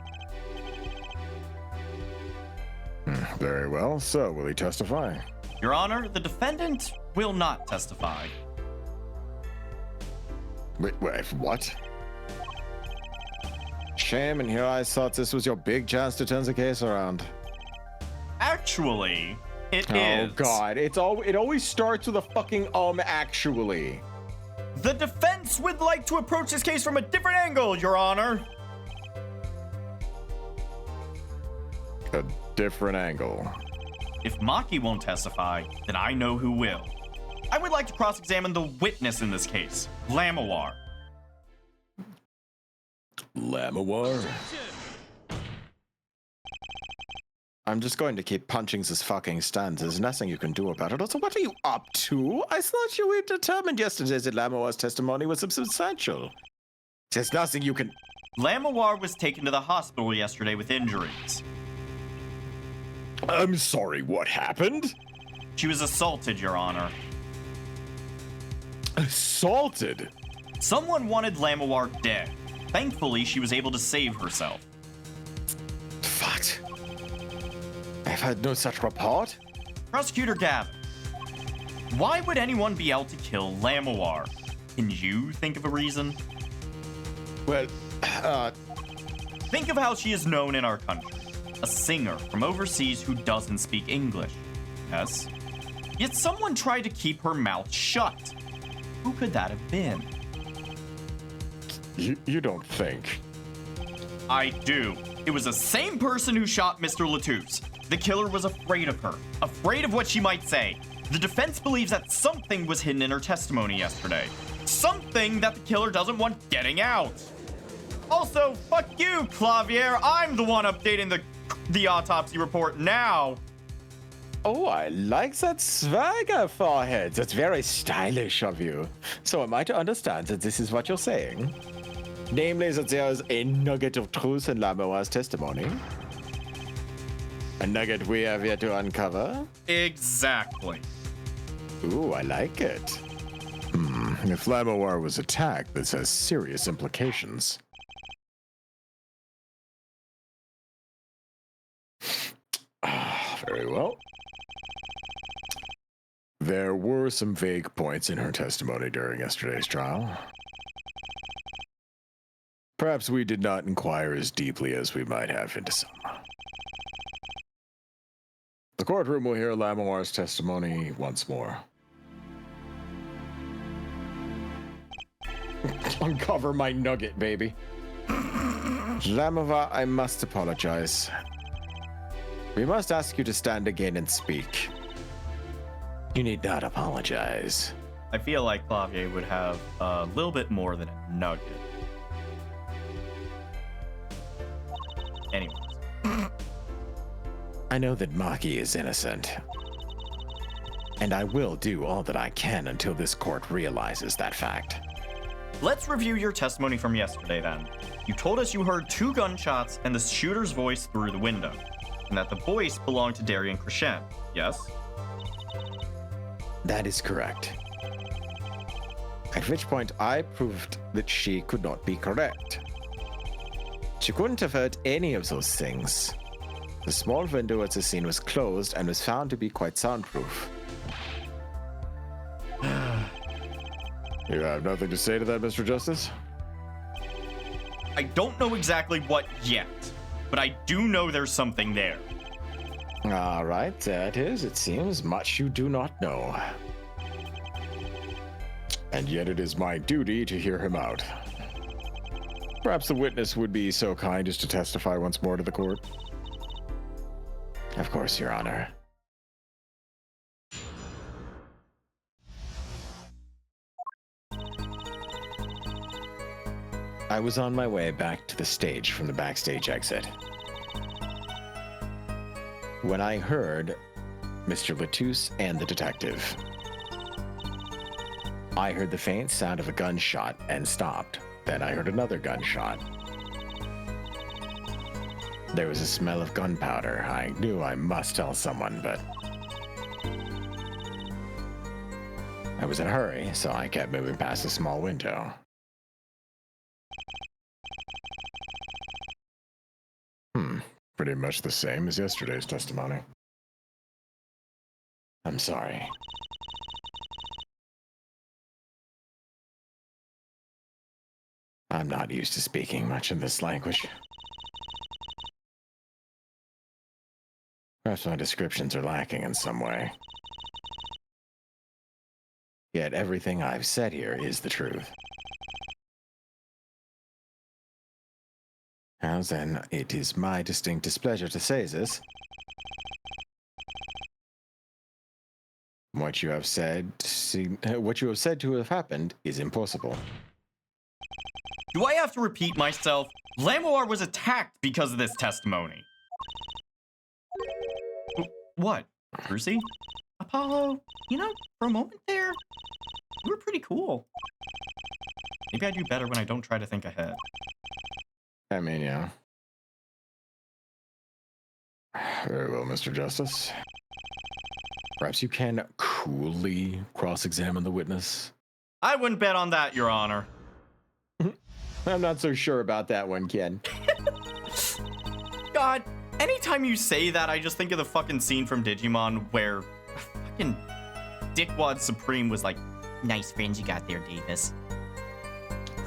Very well. So, will he testify? Your Honor, the defendant will not testify. Wait, what? Shame, and here I thought this was your big chance to turn the case around. Actually, it is. Oh God, it always starts with a fucking actually. The defense would like to approach this case from a different angle, Your Honor. A different angle. If Maki won't testify, then I know who will. I would like to cross-examine the witness in this case, Lamawar. Lamawar? I'm just going to keep punching this fucking stand. There's nothing you can do about it. Also, what are you up to? I thought you were determined yesterday that Lamawar's testimony was substantial. There's nothing you can... Lamawar was taken to the hospital yesterday with injuries. I'm sorry, what happened? She was assaulted, Your Honor. Assaulted? Someone wanted Lamawar dead. Thankfully, she was able to save herself. What? I've had no such report. Prosecutor Gavin, why would anyone be out to kill Lamawar? Can you think of a reason? Well, Think of how she is known in our country. A singer from overseas who doesn't speak English. Yes? Yet someone tried to keep her mouth shut. Who could that have been? you don't think. I do. It was the same person who shot Mr. Latouche. The killer was afraid of her, afraid of what she might say. The defense believes that something was hidden in her testimony yesterday. something that the killer doesn't want getting out. Also, fuck you, Clavier. I'm the one updating the autopsy report now. Oh, I like that swagger, Forehead. That's very stylish of you. So am I to understand that this is what you're saying? Namely, that there is a nugget of truth in Lamoir's testimony? A nugget we have yet to uncover? Exactly. Ooh, I like it. If Lamoir was attacked, this has serious implications. Very well. There were some vague points in her testimony during yesterday's trial. Perhaps we did not inquire as deeply as we might have into some. The courtroom will hear Lamoir's testimony once more. Uncover my nugget, baby. Lamoir, I must apologize. We must ask you to stand again and speak. You need not apologize. I feel like Clavier would have a little bit more than a nugget. Anyways. I know that Maki is innocent. And I will do all that I can until this court realizes that fact. Let's review your testimony from yesterday then. You told us you heard 2 gunshots and the shooter's voice through the window, and that the voice belonged to Darian Crescent, yes? That is correct. At which point I proved that she could not be correct. She couldn't have heard any of those things. The small window at the scene was closed and was found to be quite soundproof. You have nothing to say to that, Mr. Justice? I don't know exactly what yet, but I do know there's something there. All right, that is, it seems, much you do not know. And yet it is my duty to hear him out. Perhaps the witness would be so kind as to testify once more to the court. Of course, Your Honor. I was on my way back to the stage from the backstage exit when I heard Mr. Latouche and the detective. I heard the faint sound of a gunshot and stopped. Then I heard another gunshot. There was a smell of gunpowder. I knew I must tell someone, but I was in a hurry, so I kept moving past the small window. Pretty much the same as yesterday's testimony. I'm sorry. I'm not used to speaking much in this language. Perhaps my descriptions are lacking in some way. Yet everything I've said here is the truth. Now then, it is my distinct displeasure to say this. What you have said to have happened is impossible. Do I have to repeat myself? Lamoir was attacked because of this testimony. What? Brucey? Apollo? You know, for a moment there, you were pretty cool. Maybe I do better when I don't try to think ahead. I mean, yeah. Very well, Mr. Justice. Perhaps you can coolly cross-examine the witness. I wouldn't bet on that, Your Honor. I'm not so sure about that one, Ken. God, anytime you say that, I just think of the fucking scene from Digimon where fucking Dickwad Supreme was like, nice friends you got there, Davis.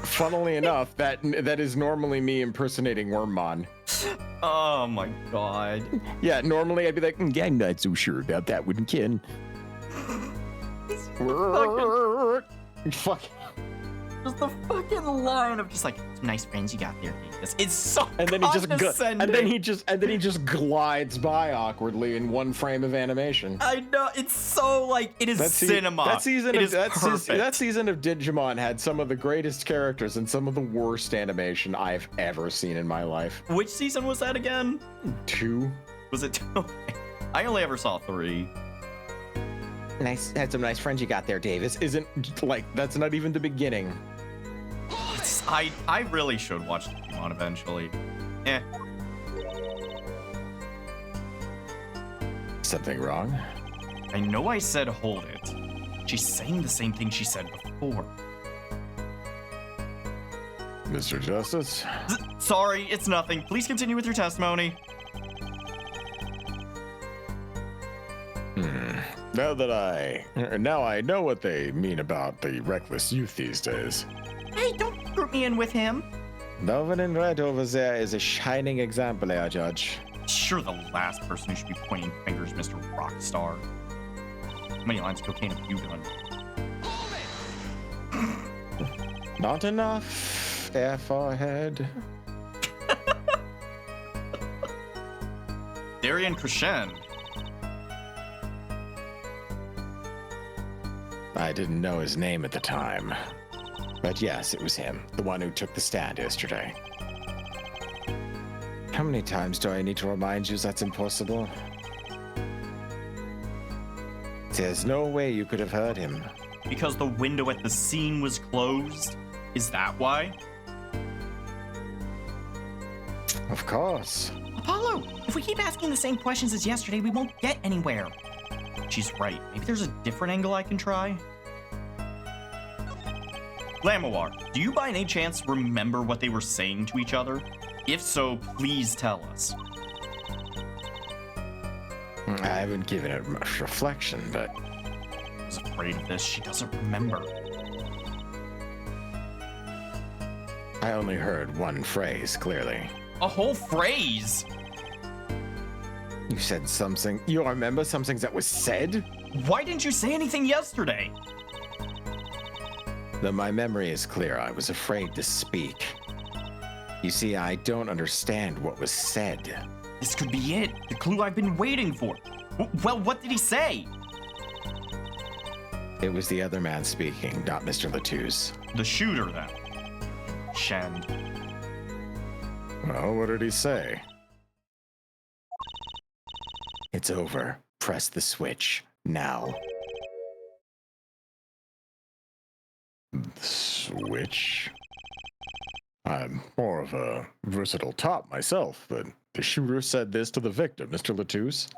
Funnily enough, that is normally me impersonating Wormmon. Oh my god. Yeah, normally I'd be like, yeah, I'm not so sure about that one, Ken. Fuck. Just the fucking line of just like, some nice friends you got there, Davis. It's so And then he just condescending. and then he just glides by awkwardly in one frame of animation. I know, it's so like, it is cinema. That season It of is that perfect. season of Digimon had some of the greatest characters and some of the worst animation I've ever seen in my life. Which season was that again? 2. Was it 2? I only ever saw 3. Nice, had some nice friends you got there, Davis. Isn't like that's not even the beginning. I really should watch Digimon eventually. Eh. Something wrong? I know I said hold it. She's saying the same thing she said before. Mr. Justice? Sorry, it's nothing. Please continue with your testimony. Now I know what they mean about the reckless youth these days. Hey, don't group me in with him. The one in red over there is a shining example, I judge. Sure, the last person who should be pointing fingers, Mr. Rockstar. How many lines of cocaine have you done? Not enough, there forehead. Darian Crescent. I didn't know his name at the time. But yes, it was him, the one who took the stand yesterday. How many times do I need to remind you that's impossible? There's no way you could have heard him. Because the window at the scene was closed? Is that why? Of course. Apollo, if we keep asking the same questions as yesterday, we won't get anywhere. She's right. Maybe there's a different angle I can try. Lamawar, do you by any chance remember what they were saying to each other? If so, please tell us. I haven't given it much reflection, but I was afraid of this. She doesn't remember. I only heard one phrase clearly. A whole phrase? You said something. You remember something that was said? Why didn't you say anything yesterday? Though my memory is clear, I was afraid to speak. You see, I don't understand what was said. This could be it. The clue I've been waiting for. Well, what did he say? It was the other man speaking, not Mr. Latouche. The shooter, then. Shend. Well, what did he say? It's over. Press the switch. Now. The switch? I'm more of a versatile top myself, but the shooter said this to the victim, Mr. Latouche.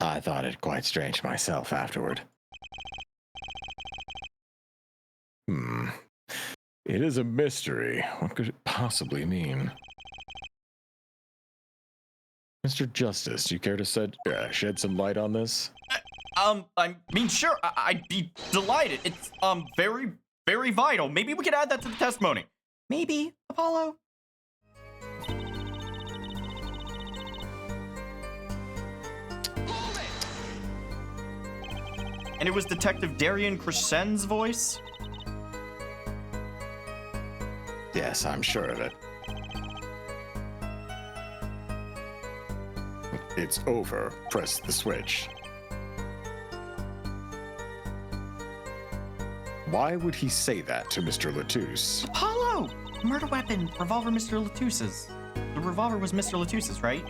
I thought it quite strange myself afterward. It is a mystery. What could it possibly mean? Mr. Justice, you care to shed some light on this? I mean, sure, I'd be delighted. It's, very, very vital. Maybe we could add that to the testimony. Maybe, Apollo? And it was Detective Darian Crescent's voice? Yes, I'm sure of it. It's over. Press the switch. Why would he say that to Mr. Latouche? Apollo! Murder weapon, revolver Mr. Latouche's. The revolver was Mr. Latouche's, right?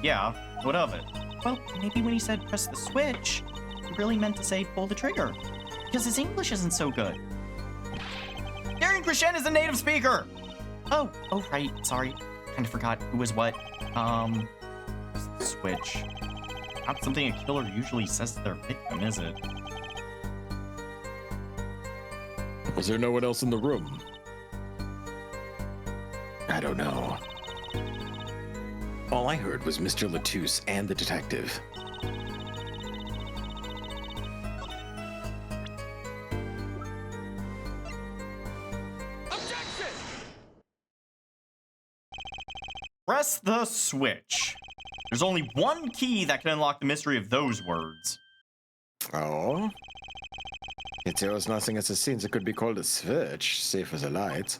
Yeah, what of it? Well, maybe when he said press the switch, he really meant to say pull the trigger. Because his English isn't so good. Darian Crescent is a native speaker! Oh, right, sorry. Kinda forgot who was what. Switch. Not something a killer usually says to their victim, is it? Was there no one else in the room? I don't know. All I heard was Mr. Latouche and the detective. Objection! Press the switch. There's only one key that can unlock the mystery of those words. Oh? Yet there was nothing at the scene that could be called a switch, safe as a light.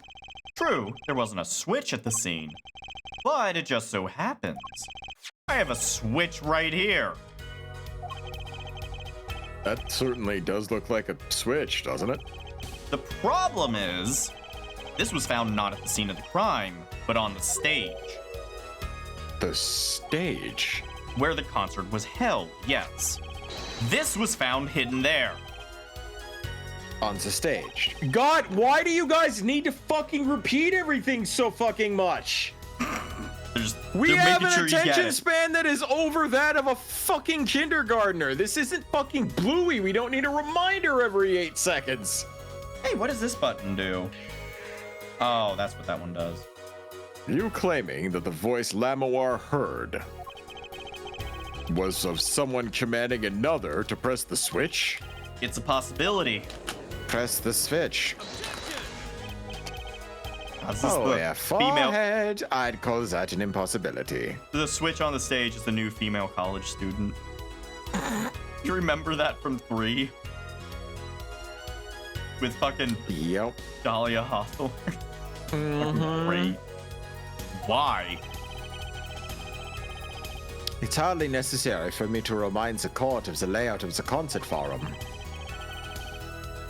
True, there wasn't a switch at the scene, but it just so happens I have a switch right here. That certainly does look like a switch, doesn't it? The problem is, this was found not at the scene of the crime, but on the stage. The stage? Where the concert was held, yes. This was found hidden there. On the stage. God, why do you guys need to fucking repeat everything so fucking much? We They're have making an sure you get attention it. span that is over that of a fucking kindergartner. This isn't fucking Bluey. We don't need a reminder every 8 seconds. Hey, what does this button do? Oh, that's what that one does. You claiming that the voice Lamoir heard was of someone commanding another to press the switch? It's a possibility. Press the switch. Is this Oh, the yeah, female? forehead. I'd call that an impossibility. The switch on the stage is the new female college student. You remember that from 3? With fucking Yep. Dahlia Hawthorne. Fucking great. Why? It's hardly necessary for me to remind the court of the layout of the concert forum.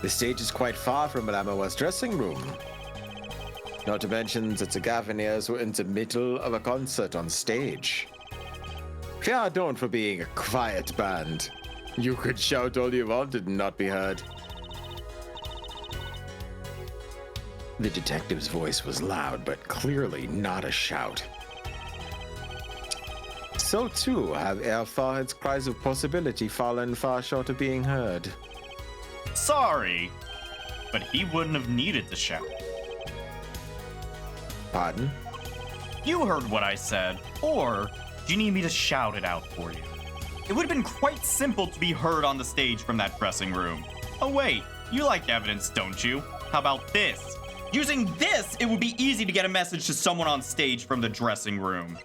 The stage is quite far from Lamoir's dressing room. Not to mention that the Gaviniers were in the middle of a concert on stage. We are known for being a quiet band. You could shout all you wanted and not be heard. The detective's voice was loud, but clearly not a shout. So too have Air Farhad's cries of possibility fallen far short of being heard. Sorry, but he wouldn't have needed to shout. Pardon? You heard what I said, or do you need me to shout it out for you? It would have been quite simple to be heard on the stage from that dressing room. Oh wait, you like evidence, don't you? How about this? Using this, it would be easy to get a message to someone on stage from the dressing room.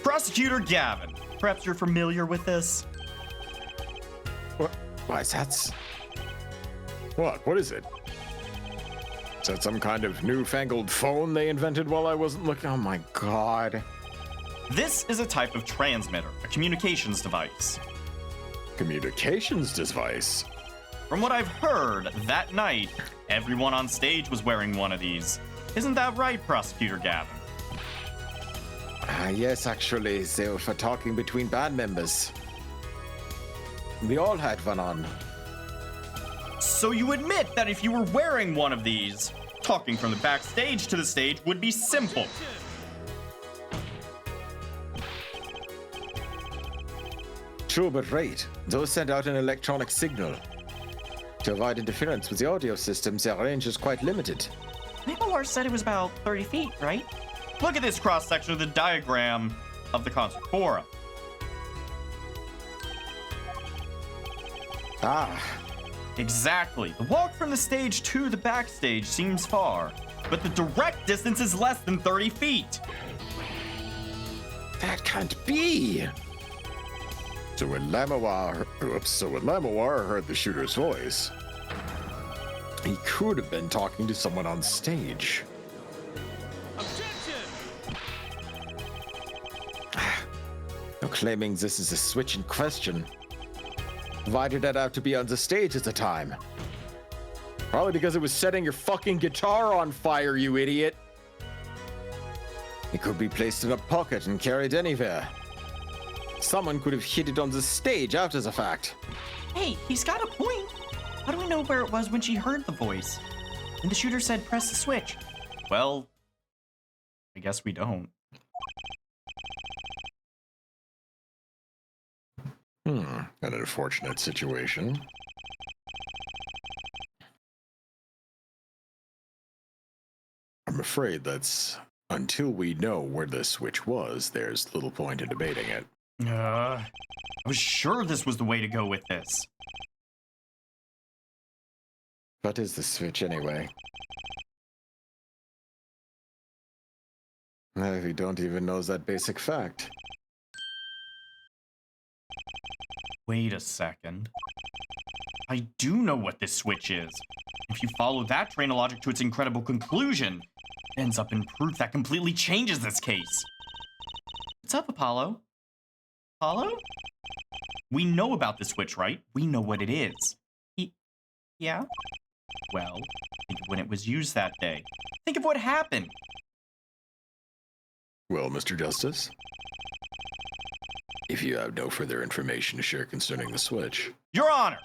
Prosecutor Gavin, perhaps you're familiar with this? Why, that's... What? What is it? Is that some kind of newfangled phone they invented while I wasn't looking? Oh my god. This is a type of transmitter, a communications device. Communications device? From what I've heard, that night, everyone on stage was wearing one of these. Isn't that right, Prosecutor Gavin? Yes, actually, they were for talking between band members. We all had one on. So you admit that if you were wearing one of these, talking from the backstage to the stage would be simple. True, but right. Those send out an electronic signal. To avoid interference with the audio systems, their range is quite limited. Maplewater said it was about 30 feet, right? Look at this cross-section of the diagram of the concert forum. Ah, Exactly. The walk from the stage to the backstage seems far, but the direct distance is less than 30 feet. that can't be. So when Lamoir heard the shooter's voice, he could have been talking to someone on stage. You're claiming this is the switch in question. Why did that have to be on the stage at the time? Probably because it was setting your fucking guitar on fire, you idiot. It could be placed in a pocket and carried anywhere. Someone could have hid it on the stage after the fact. Hey, he's got a point. How do we know where it was when she heard the voice? And the shooter said press the switch. Well, I guess we don't. An unfortunate situation. I'm afraid that's until we know where the switch was, there's little point in debating it. I was sure this was the way to go with this. What is the switch anyway? We don't even know that basic fact. Wait a second. I do know what this switch is. If you follow that train of logic to its incredible conclusion, it ends up in proof that completely changes this case. What's up, Apollo? Apollo? We know about the switch, right? We know what it is. Yeah? Well, think of when it was used that day. Think of what happened. Well, Mr. Justice, if you have no further information to share concerning the switch. Your Honor!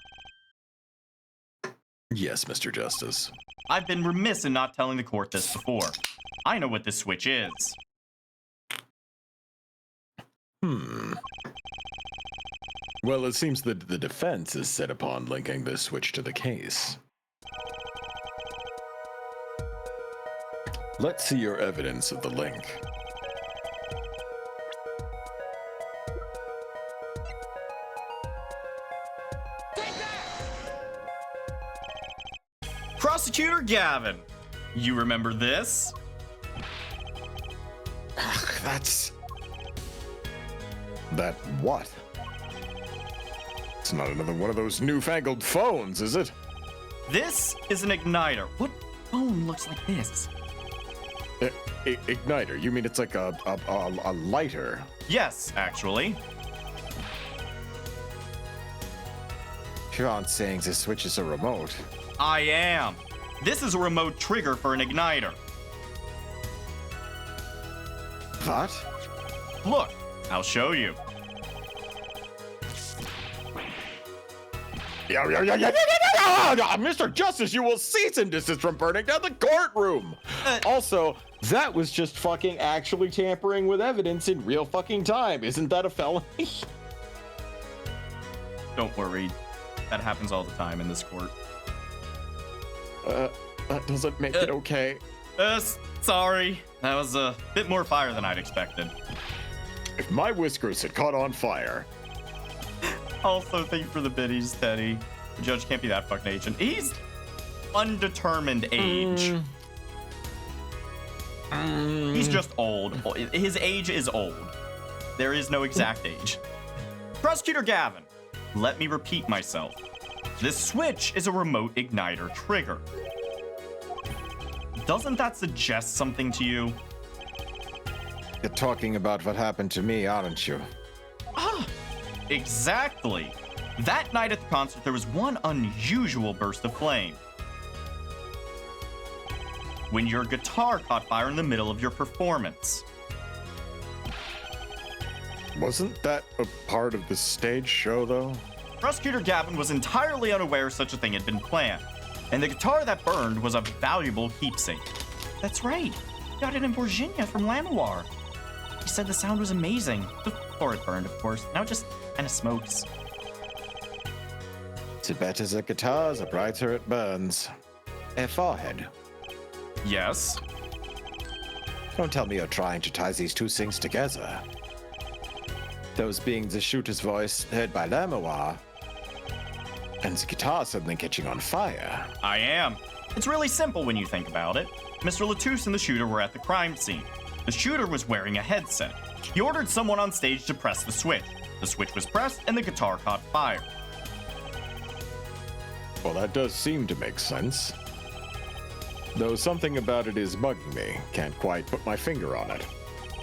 Yes, Mr. Justice. I've been remiss in not telling the court this before. I know what this switch is. Well, it seems that the defense is set upon linking this switch to the case. Let's see your evidence of the link. Prosecutor Gavin, you remember this? That's... That what? It's not another one of those newfangled phones, is it? This is an igniter. What phone looks like this? Igniter? You mean it's like a lighter? Yes, actually. You aren't saying this switch is a remote. I am. This is a remote trigger for an igniter. What? Look, I'll show you. Mr. Justice, you will cease and desist from burning down the courtroom. Also, that was just fucking actually tampering with evidence in real fucking time. Isn't that a felony? Don't worry. That happens all the time in this court. That doesn't make it okay. Sorry. That was a bit more fire than I'd expected. If my whiskers had caught on fire. Also, thank you for the biddies, Teddy. The judge can't be that fucking agent. He's undetermined age. He's just old. His age is old. There is no exact age. Prosecutor Gavin, let me repeat myself. This switch is a remote igniter trigger. Doesn't that suggest something to you? You're talking about what happened to me, aren't you? Ah, exactly. That night at the concert, there was one unusual burst of flame. When your guitar caught fire in the middle of your performance. Wasn't that a part of the stage show, though? Prosecutor Gavin was entirely unaware such a thing had been planned, and the guitar that burned was a valuable keepsake. That's right. Got it in Virginia from Lanoir. He said the sound was amazing. Before it burned, of course. Now it just kind of smokes. The better the guitar, the brighter it burns. A forehead. Yes. Don't tell me you're trying to tie these two things together. Those being the shooter's voice heard by Lanoir, and the guitar suddenly catching on fire. I am. It's really simple when you think about it. Mr. Latouche and the shooter were at the crime scene. The shooter was wearing a headset. He ordered someone on stage to press the switch. The switch was pressed and the guitar caught fire. Well, that does seem to make sense. Though something about it is bugging me. Can't quite put my finger on it.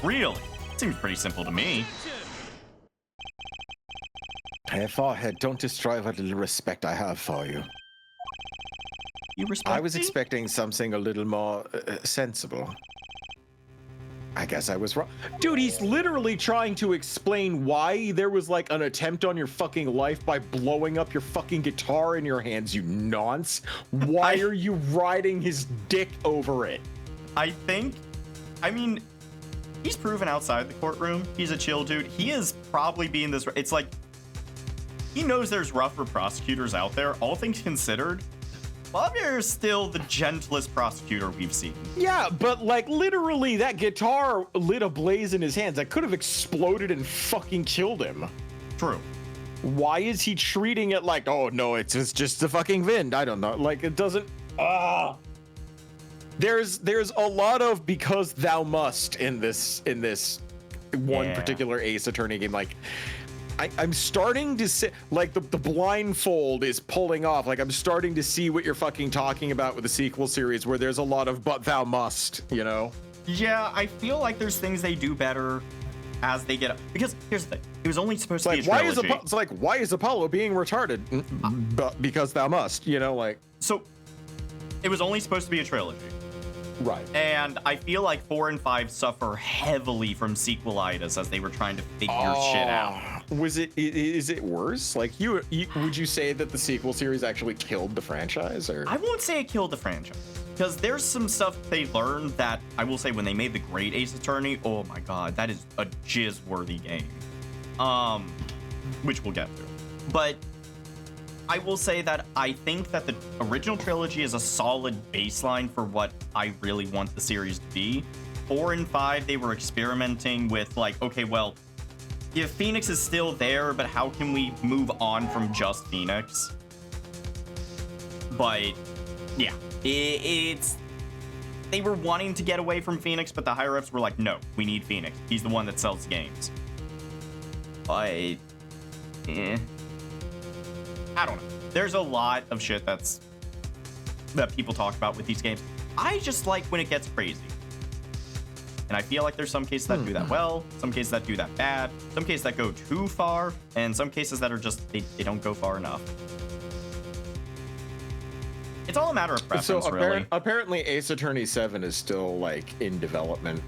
Really? Seems pretty simple to me. Hey, forehead, don't destroy what little respect I have for you. You respect I was me? expecting something a little more sensible. I guess I was wrong. Dude, he's literally trying to explain why there was like an attempt on your fucking life by blowing up your fucking guitar in your hands, you nonce. Why are you riding his dick over it? I mean, he's proven outside the courtroom. He's a chill dude. He is probably being this. It's like, he knows there's rougher prosecutors out there. All things considered, Bobbier is still the gentlest prosecutor we've seen. Yeah, but like literally that guitar lit a blaze in his hands that could have exploded and fucking killed him. True. Why is he treating it like, oh no, it's just the fucking wind? I don't know. Like it doesn't. There's a lot of because thou must in this one particular Ace Attorney game. Like I'm starting to see, like, the blindfold is pulling off. Like, I'm starting to see what you're fucking talking about with the sequel series, where there's a lot of "but thou must," you know? Yeah, I feel like there's things they do better as they get up. Because here's the thing: it was only supposed to be a trilogy. Why is Apollo being retarded? But because thou must, you know, like. So, it was only supposed to be a trilogy. Right. And I feel like 4 and 5 suffer heavily from sequelitis as they were trying to figure shit out. Is it worse? Like, would you say that the sequel series actually killed the franchise, or? I won't say it killed the franchise, because there's some stuff they learned that I will say when they made the great Ace Attorney, oh my god, that is a jizz-worthy game. Which we'll get to. But I will say that I think that the original trilogy is a solid baseline for what I really want the series to be. 4 and 5, they were experimenting with, like, okay, well, if Phoenix is still there, but how can we move on from just Phoenix? But, yeah, it's... They were wanting to get away from Phoenix, but the higher-ups were like, no, we need Phoenix. He's the one that sells games. But... I don't know. There's a lot of shit that people talk about with these games. I just like when it gets crazy. And I feel like there's some cases that do that well, some cases that do that bad, some cases that go too far, and some cases that are just, they don't go far enough. It's all a matter of preference, really. Apparently Ace Attorney 7 is still, like, in development.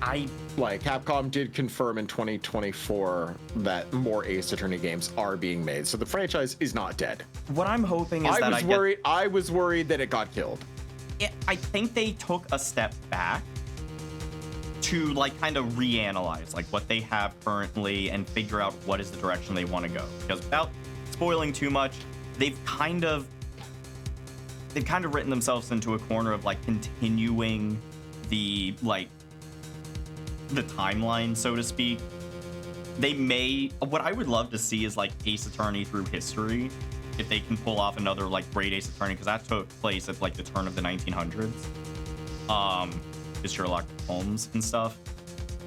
Capcom did confirm in 2024 that more Ace Attorney games are being made, so the franchise is not dead. What I'm hoping is I was worried that it got killed. I think they took a step back to, like, kind of reanalyze, like, what they have currently and figure out what is the direction they want to go. Because without spoiling too much, they've kind of written themselves into a corner of, like, continuing the, like, the timeline, so to speak. They may, what I would love to see is, like, Ace Attorney through history, if they can pull off another, like, great Ace Attorney, because that took place at, like, the turn of the 1900s, with Sherlock Holmes and stuff.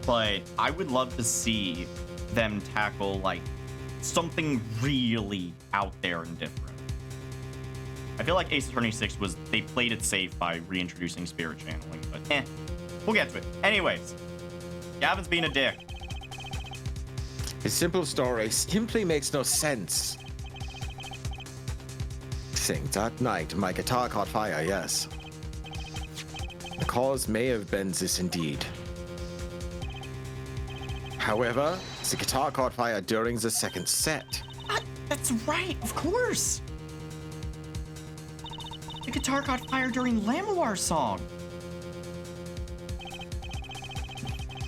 But I would love to see them tackle, like, something really out there and different. I feel like Ace Attorney 6 they played it safe by reintroducing spirit channeling, but we'll get to it. Anyways, Gavin's being a dick. His simple story simply makes no sense. That night, my guitar caught fire, yes. The cause may have been this indeed. However, the guitar caught fire during the second set. That's right, of course. The guitar caught fire during Lamoir's song.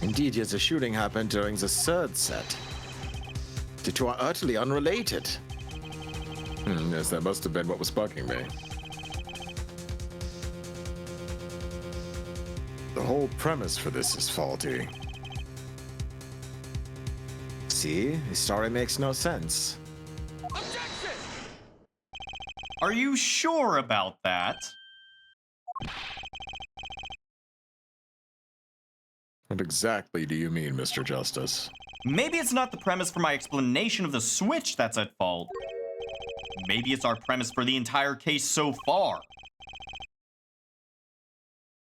Indeed, yes, the shooting happened during the third set. The two are utterly unrelated. Yes, that must have been what was bugging me. The whole premise for this is faulty. See, the story makes no sense. Objection! Are you sure about that? What exactly do you mean, Mr. Justice? Maybe it's not the premise for my explanation of the switch that's at fault. Maybe it's our premise for the entire case so far.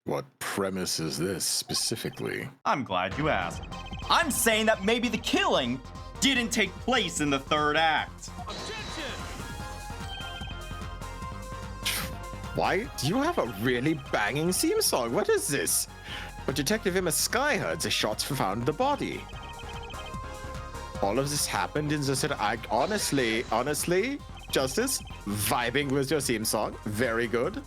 What premise is this specifically? I'm glad you asked. I'm saying that maybe the killing didn't take place in the third act. Objection! Why? You have a really banging theme song. What is this? But Detective Emma Sky heard the shots found the body. All of this happened in the set. Honestly, Justice, vibing with your theme song. Very good.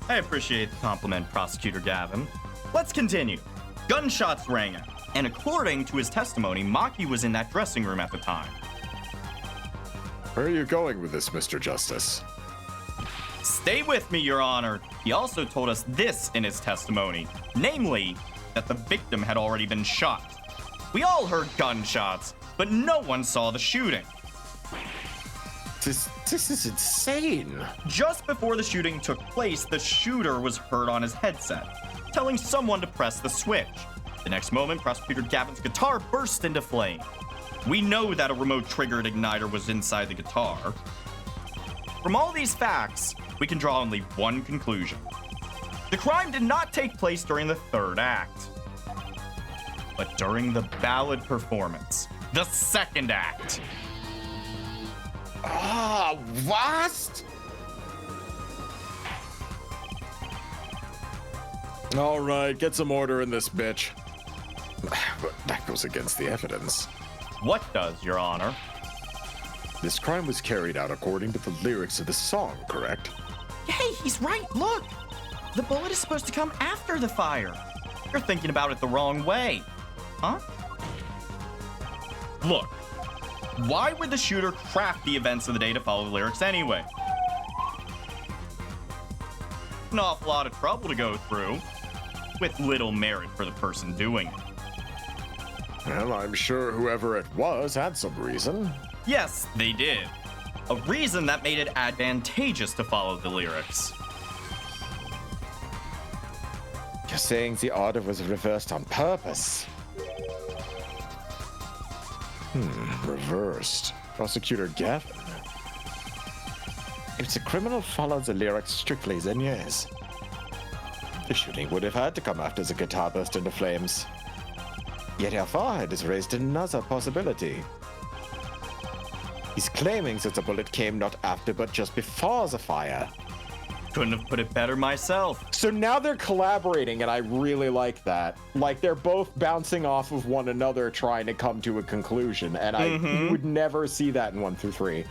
I appreciate the compliment, Prosecutor Gavin. Let's continue. Gunshots rang out, and according to his testimony, Maki was in that dressing room at the time. Where are you going with this, Mr. Justice? Stay with me, Your Honor. He also told us this in his testimony, namely, that the victim had already been shot. We all heard gunshots, but no one saw the shooting. This is insane. Just before the shooting took place, the shooter was heard on his headset, telling someone to press the switch. The next moment, Prosecutor Gavin's guitar burst into flame. We know that a remote-triggered igniter was inside the guitar. From all these facts, we can draw only one conclusion. The crime did not take place during the third act, but during the ballad performance, the second act. Ah, what? All right, get some order in this bitch. But that goes against the evidence. What does, Your Honor? This crime was carried out according to the lyrics of the song, correct? Hey, he's right, look! The bullet is supposed to come after the fire. You're thinking about it the wrong way. Huh? Look, why would the shooter craft the events of the day to follow the lyrics anyway? An awful lot of trouble to go through, with little merit for the person doing it. Well, I'm sure whoever it was had some reason. Yes, they did. A reason that made it advantageous to follow the lyrics. You're saying the order was reversed on purpose? Reversed. Prosecutor Gavin. If the criminal followed the lyrics strictly, then yes. The shooting would have had to come after the guitar burst into flames. Yet our forehead has raised another possibility. He's claiming that the bullet came not after but just before the fire. Couldn't have put it better myself. So now they're collaborating, and I really like that. Like, they're both bouncing off of one another, trying to come to a conclusion. And you would never see that in 1 through 3.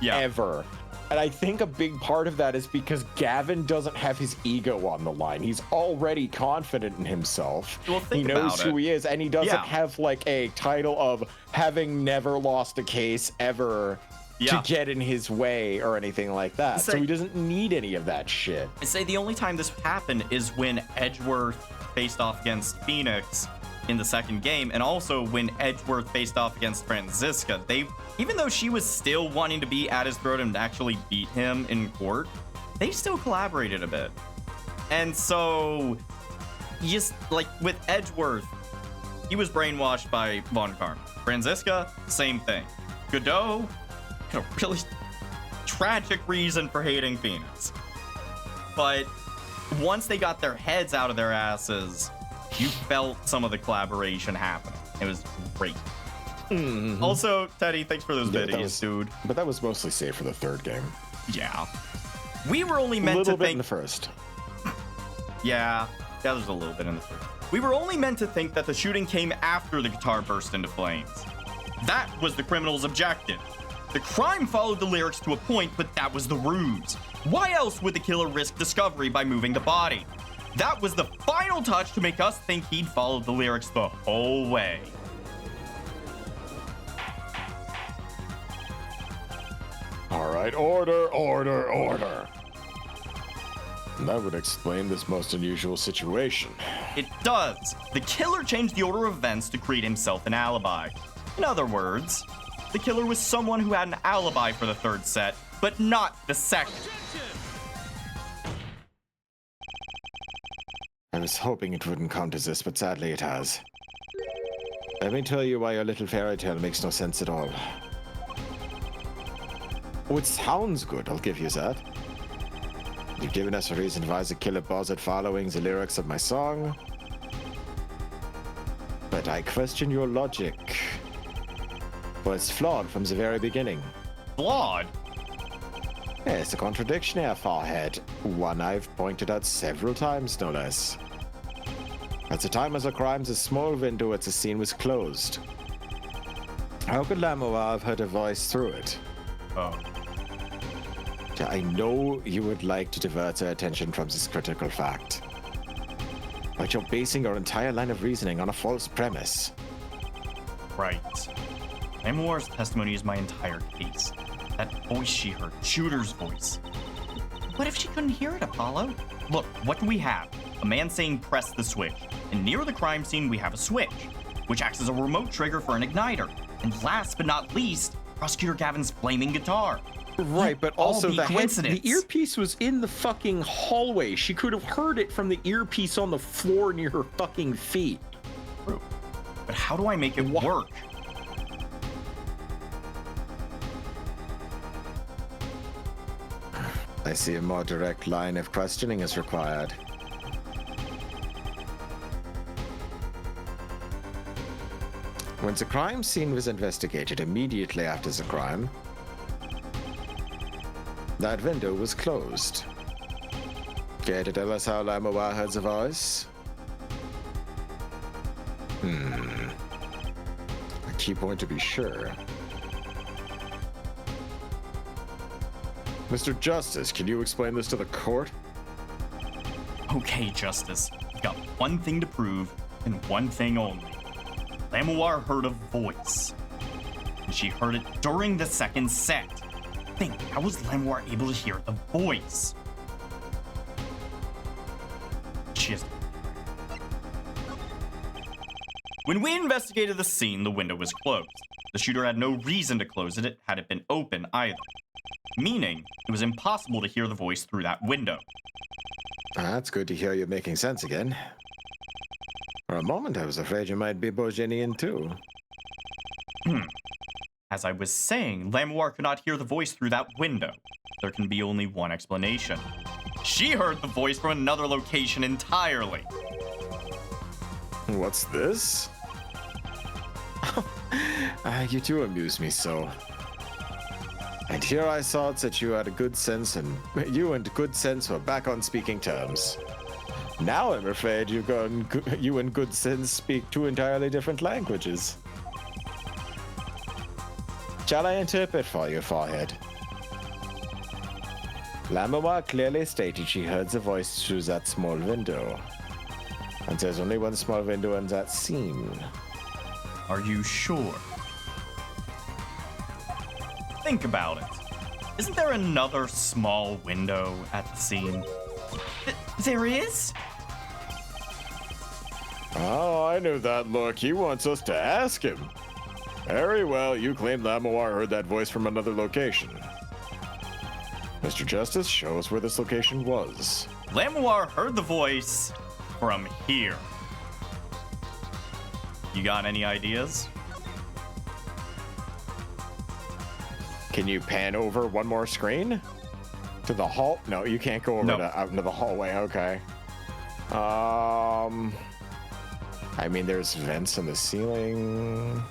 Yeah. Ever. And I think a big part of that is because Gavin doesn't have his ego on the line. He's already confident in himself. Well, he think knows about who it. he is, and he doesn't Yeah. have like a title of having never lost a case ever Yeah. to get in his way or anything like that. So Say- he doesn't need any of that shit. I say the only time this happened is when Edgeworth faced off against Phoenix in the second game, and also when Edgeworth faced off against Franziska. Even though she was still wanting to be at his throat and actually beat him in court, they still collaborated a bit. And so, just like with Edgeworth, he was brainwashed by Von Karma. Franziska, same thing. Godot, a really tragic reason for hating Phoenix. But once they got their heads out of their asses, you felt some of the collaboration happening. It was great. Also, Teddy, thanks for those Yeah, that videos, was- dude. But that was mostly safe for the third game. Yeah. We were only A meant little to bit think. in the first. Yeah, there's a little bit in the first. We were only meant to think that the shooting came after the guitar burst into flames. That was the criminal's objective. The crime followed the lyrics to a point, but that was the ruse. Why else would the killer risk discovery by moving the body? That was the final touch to make us think he'd followed the lyrics the whole way. All right, order, order, order. That would explain this most unusual situation. It does. The killer changed the order of events to create himself an alibi. In other words, the killer was someone who had an alibi for the third set, but not the second. I was hoping it wouldn't come to this, but sadly it has. Let me tell you why your little fairy tale makes no sense at all. Oh, it sounds good, I'll give you that. You've given us a reason why the killer bothered following the lyrics of my song. But I question your logic. For it's flawed from the very beginning. Flawed? Yes, a contradiction here, Farhead. One I've pointed out several times, no less. At the time of the crime, the small window at the scene was closed. How could Lamoa have heard a voice through it? Oh. I know you would like to divert their attention from this critical fact. But you're basing your entire line of reasoning on a false premise. Right. Lamoir's testimony is my entire case. That voice she heard, Shooter's voice. What if she couldn't hear it, Apollo? Look, what do we have? A man saying press the switch. And near the crime scene, we have a switch, which acts as a remote trigger for an igniter. And last but not least, Prosecutor Gavin's flaming guitar. Right, but all also be the coincidence. earpiece was in the fucking hallway. She could have heard it from the earpiece on the floor near her fucking feet. But how do I make it work? I see a more direct line of questioning is required. When the crime scene was investigated immediately after the crime, that window was closed. Care to tell us how Lamowa heard the voice? A key point to be sure. Mr. Justice, can you explain this to the court? Okay, Justice. I've got one thing to prove, and one thing only. Lamoir heard a voice. And she heard it during the second set. Think, how was Lamoir able to hear the voice? Just. When we investigated the scene, the window was closed. The shooter had no reason to close it had it been open either. Meaning, it was impossible to hear the voice through that window. That's good to hear you making sense again. For a moment, I was afraid you might be Bojanian too. As I was saying, Lamoir could not hear the voice through that window. There can be only one explanation. She heard the voice from another location entirely. What's this? You two amuse me so. And here I thought that you had a good sense, and you and good sense were back on speaking terms. Now I'm afraid you and good sense speak two entirely different languages. Shall I interpret for you, Forehead? Lamowa clearly stated she heard the voice through that small window. And there's only one small window in that scene. Are you sure? Think about it. Isn't there another small window at the scene? There is? Oh, I knew that look. He wants us to ask him. Very well, you claim Lamoir heard that voice from another location. Mr. Justice, show us where this location was. Lamoir heard the voice from here. You got any ideas? Can you pan over one more screen? To the hall? No, you can't go over out into the hallway. Okay. I mean, there's vents in the ceiling.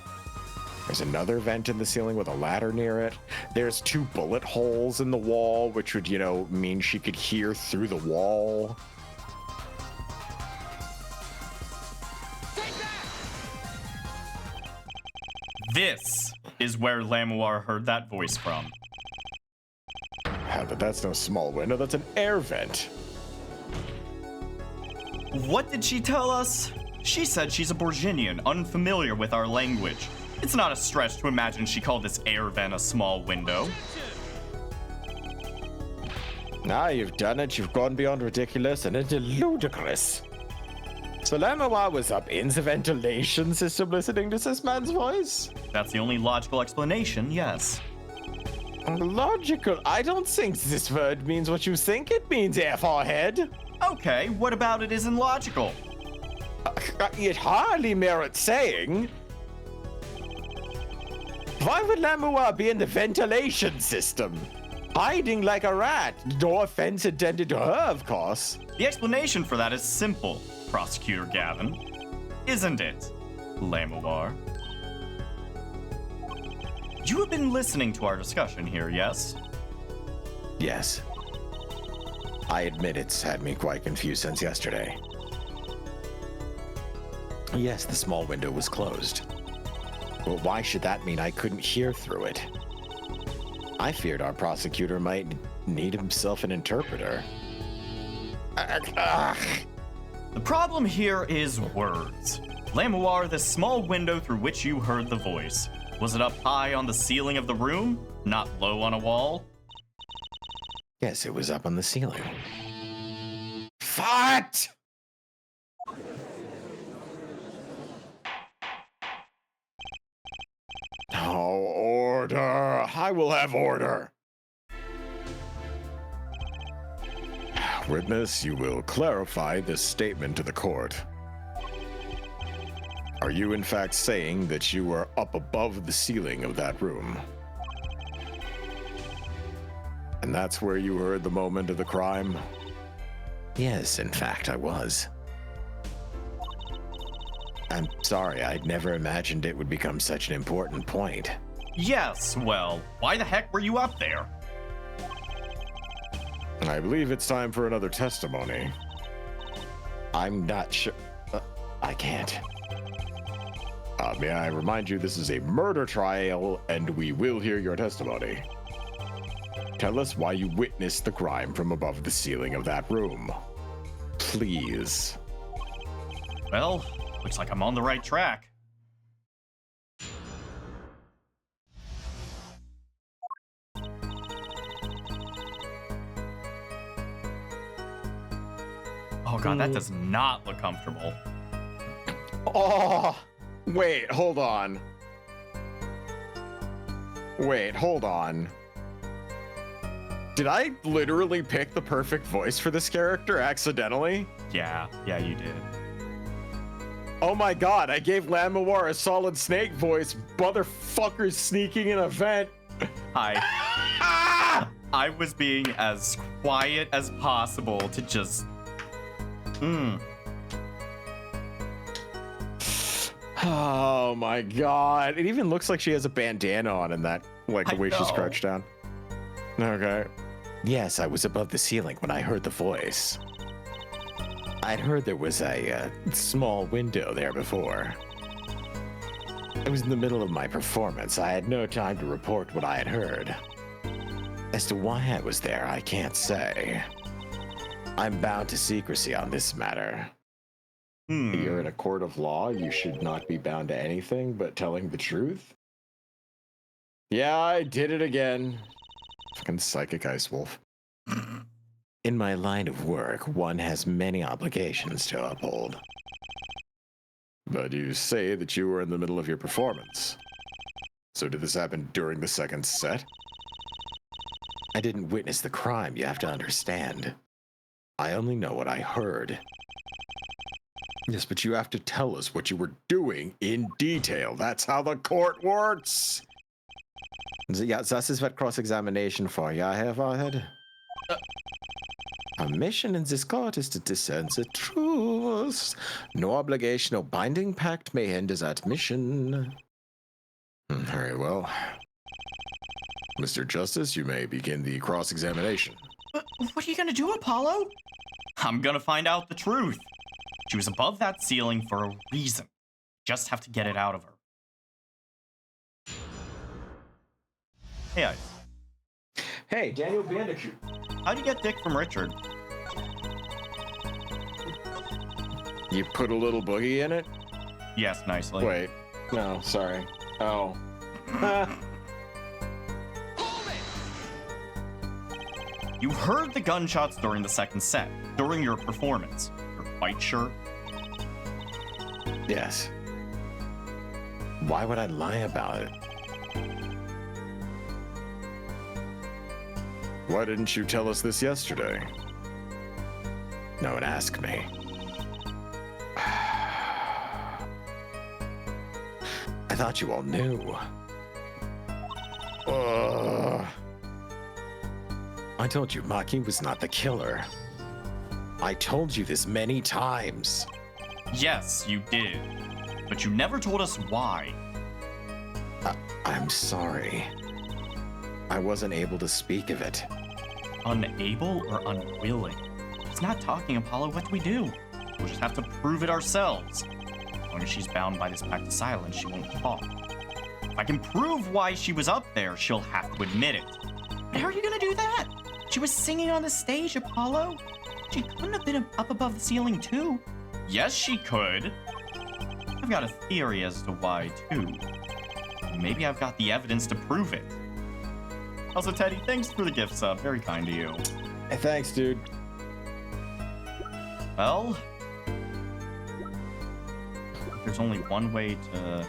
There's another vent in the ceiling with a ladder near it. There's 2 bullet holes in the wall, which would, mean she could hear through the wall. This is where Lamoir heard that voice from. But that's no small window. That's an air vent. What did she tell us? She said she's a Borginian, unfamiliar with our language. It's not a stretch to imagine she called this air vent a small window. Now you've done it. You've gone beyond ridiculous and into ludicrous. So Lamowa was up in the ventilation system listening to this man's voice? That's the only logical explanation, yes. Logical? I don't think this word means what you think it means, Airforehead. Okay, what about it isn't logical? It hardly merits saying. Why would Lamowa be in the ventilation system? Hiding like a rat. No offense intended to her, of course. The explanation for that is simple, Prosecutor Gavin. Isn't it, Lamoir? You have been listening to our discussion here, yes? Yes. I admit it's had me quite confused since yesterday. Yes, the small window was closed. But why should that mean I couldn't hear through it? I feared our prosecutor might need himself an interpreter. The problem here is words. Lamoir, the small window through which you heard the voice. Was it up high on the ceiling of the room, not low on a wall? Yes, it was up on the ceiling. What? Oh, order. I will have order. Witness, you will clarify this statement to the court. Are you in fact saying that you were up above the ceiling of that room? And that's where you heard the moment of the crime? Yes, in fact, I was. I'm sorry, I'd never imagined it would become such an important point. Yes, well, why the heck were you up there? I believe it's time for another testimony. I'm not sure. I can't. May I remind you, this is a murder trial, and we will hear your testimony. Tell us why you witnessed the crime from above the ceiling of that room. Please. Well, looks like I'm on the right track. Oh god, that does not look comfortable. Oh, wait, hold on. Wait, hold on. Did I literally pick the perfect voice for this character accidentally? Yeah, you did. Oh my god, I gave Lamawar a solid snake voice. Motherfuckers sneaking in a vent. I was being as quiet as possible to just... Oh my god. It even looks like she has a bandana on in that, like the way she's know. crouched down. Okay. Yes, I was above the ceiling when I heard the voice. I'd heard there was a small window there before. It was in the middle of my performance. I had no time to report what I had heard. As to why I was there, I can't say. I'm bound to secrecy on this matter. You're in a court of law. You should not be bound to anything but telling the truth. Yeah, I did it again. Fucking psychic ice wolf. In my line of work, one has many obligations to uphold. But you say that you were in the middle of your performance. So did this happen during the second set? I didn't witness the crime, you have to understand. I only know what I heard. Yes, but you have to tell us what you were doing in detail. That's how the court works. Ja, das ist what cross-examination for, ja, Herr Wahrhead? Our mission in this court is to discern the truth. No obligation or binding pact may hinder that mission. Very well. Mr. Justice, you may begin the cross-examination. What are you gonna do, Apollo? I'm gonna find out the truth. She was above that ceiling for a reason. Just have to get it out of her. Hey, Ice. Hey, Daniel Bandicoot. How'd you get Dick from Richard? You put a little boogie in it? Yes, nicely. Wait. No, sorry. Oh. You heard the gunshots during the second set, during your performance. You're quite sure? Yes. Why would I lie about it? Why didn't you tell us this yesterday? No one asked me. I thought you all knew. I told you Maki was not the killer. I told you this many times. Yes, you did. But you never told us why. I'm sorry. I wasn't able to speak of it. Unable or unwilling? It's not talking, Apollo. What do we do? We'll just have to prove it ourselves. As long as she's bound by this pact of silence, she won't talk. If I can prove why she was up there, she'll have to admit it. But how are you gonna do that? She was singing on the stage, Apollo. She couldn't have been up above the ceiling, too. Yes, she could. I've got a theory as to why, too. Maybe I've got the evidence to prove it. Also, Teddy, thanks for the gift sub. Very kind to you. Hey, thanks, dude. Well, there's only one way to...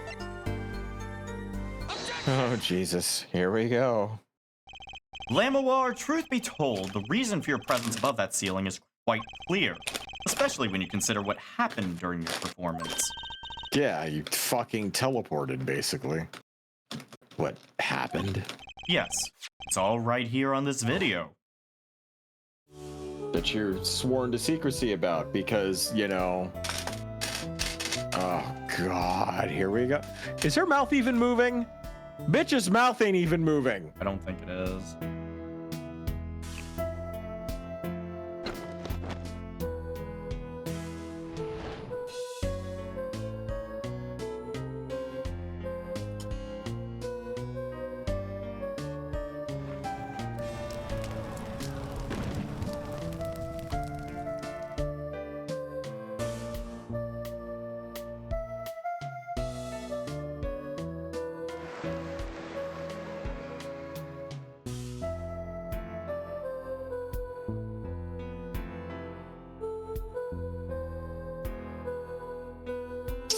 Oh, Jesus. Here we go. Lamawar, truth be told, the reason for your presence above that ceiling is quite clear. Especially when you consider what happened during your performance. Yeah, you fucking teleported, basically. What happened? Yes, it's all right here on this video. That you're sworn to secrecy about because, you know... Oh, God, here we go. Is her mouth even moving? Bitch's mouth ain't even moving. I don't think it is.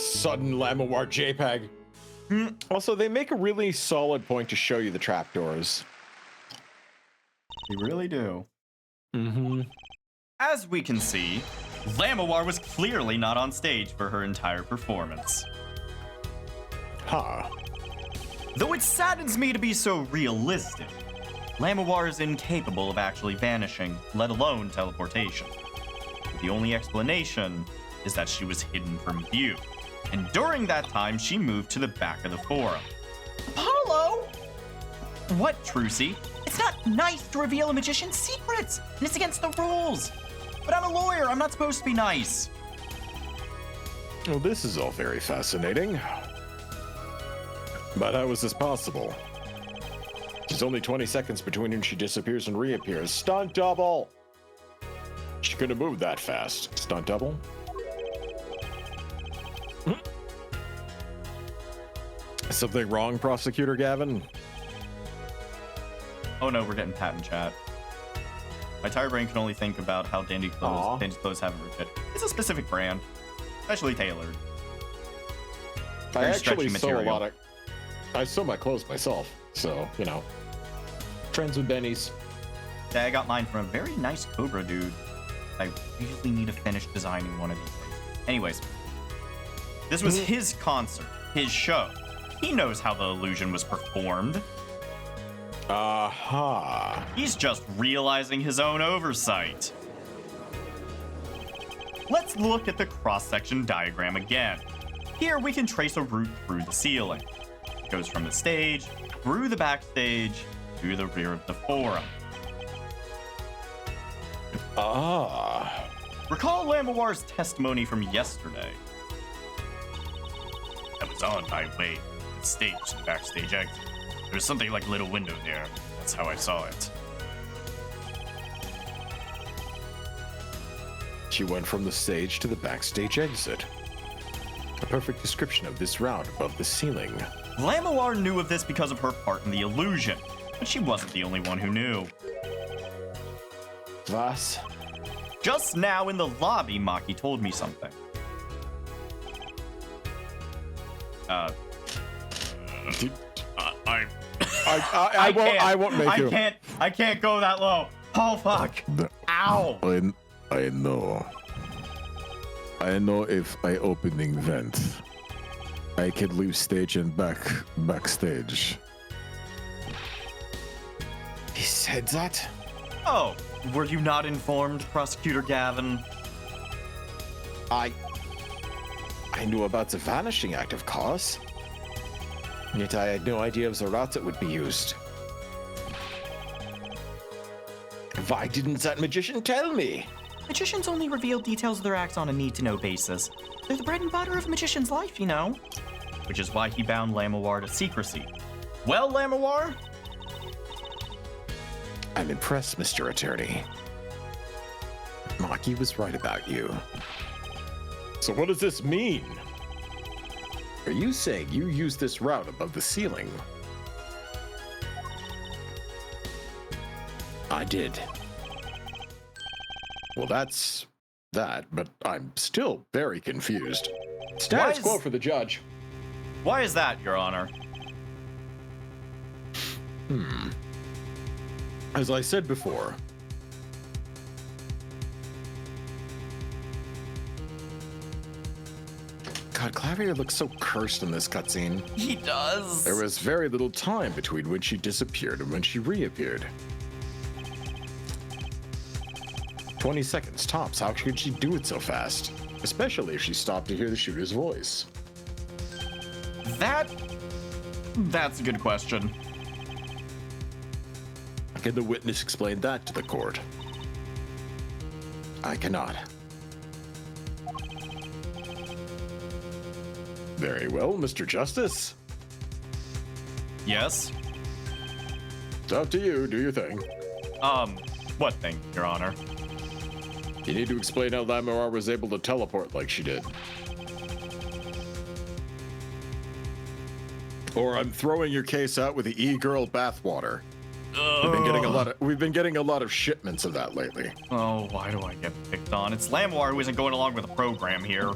Sudden Lamawar JPEG. Also, they make a really solid point to show you the trapdoors. You really do. Mm-hmm. As we can see, Lamawar was clearly not on stage for her entire performance. Huh. Though it saddens me to be so realistic, Lamawar is incapable of actually vanishing, let alone teleportation. The only explanation is that she was hidden from view, and during that time she moved to the back of the forum. Apollo! What, Trucy? It's not nice to reveal a magician's secrets, and it's against the rules. But I'm a lawyer, I'm not supposed to be nice. Well, this is all very fascinating. But how is this possible? There's only 20 seconds between when she disappears and reappears. Stunt double! She couldn't have moved that fast. Stunt double? Something wrong, Prosecutor Gavin? Oh no, we're getting patent chat. My tired brain can only think about how Dandy's clothes haven't fit. It's a specific brand, especially tailored. I Very actually stretchy sew a material. lot of... I sew my clothes myself, so, you know. Friends with Benny's. Yeah, I got mine from a very nice Cobra dude. I usually need to finish designing one of these days. Anyways, this was his concert, his show. He knows how the illusion was performed. Aha. He's just realizing his own oversight. Let's look at the cross-section diagram again. Here we can trace a route through the ceiling. It goes from the stage, through the backstage, to the rear of the forum. Ah. Recall Lamawar's testimony from yesterday. I was on my way from the stage to the backstage exit. There was something like a little window there. That's how I saw it. She went from the stage to the backstage exit. A perfect description of this route above the ceiling. Lamawar knew of this because of her part in the illusion, but she wasn't the only one who knew. Was? Just now in the lobby, Maki told me something. I won't make you. I can't go that low. Oh fuck. Ow. I know. I know if I opening vent, I can leave stage and backstage. He said that? Oh, were you not informed, Prosecutor Gavin? I knew about the vanishing act, of course. Yet I had no idea of the route that would be used. Why didn't that magician tell me? Magicians only reveal details of their acts on a need-to-know basis. They're the bread and butter of a magician's life, you know. Which is why he bound Lamawar to secrecy. Well, Lamawar? I'm impressed, Mr. Attorney. Maki was right about you. So what does this mean? Are you saying you used this route above the ceiling? I did. Well, that's that, but I'm still very confused. Status quo for the judge. Why is that, Your Honor? As I said before, God, Clavier looks so cursed in this cutscene. He does. There was very little time between when she disappeared and when she reappeared. 20 seconds tops. How could she do it so fast? Especially if she stopped to hear the shooter's voice. That's a good question. Can the witness explain that to the court? I cannot. Very well, Mr. Justice. Yes. It's up to you. Do your thing. What thing, Your Honor? You need to explain how Lamar was able to teleport like she did. Or I'm throwing your case out with the e-girl bathwater. We've been getting a lot of shipments of that lately. Oh, why do I get picked on? It's Lamar who isn't going along with the program here.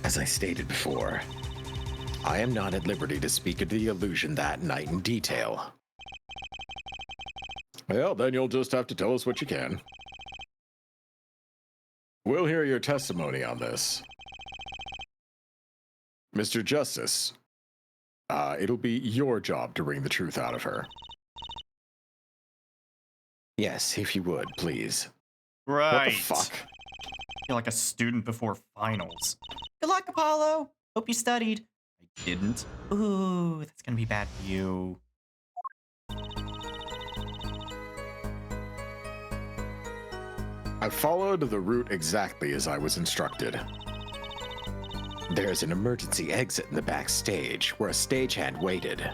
As I stated before, I am not at liberty to speak of the illusion that night in detail. Well, then you'll just have to tell us what you can. We'll hear your testimony on this. Mr. Justice, it'll be your job to wring the truth out of her. Yes, if you would, please. Right. What the fuck? I feel like a student before finals. Good luck, Apollo. Hope you studied. I didn't. Ooh, that's gonna be bad for you. I followed the route exactly as I was instructed. There's an emergency exit in the backstage where a stagehand waited.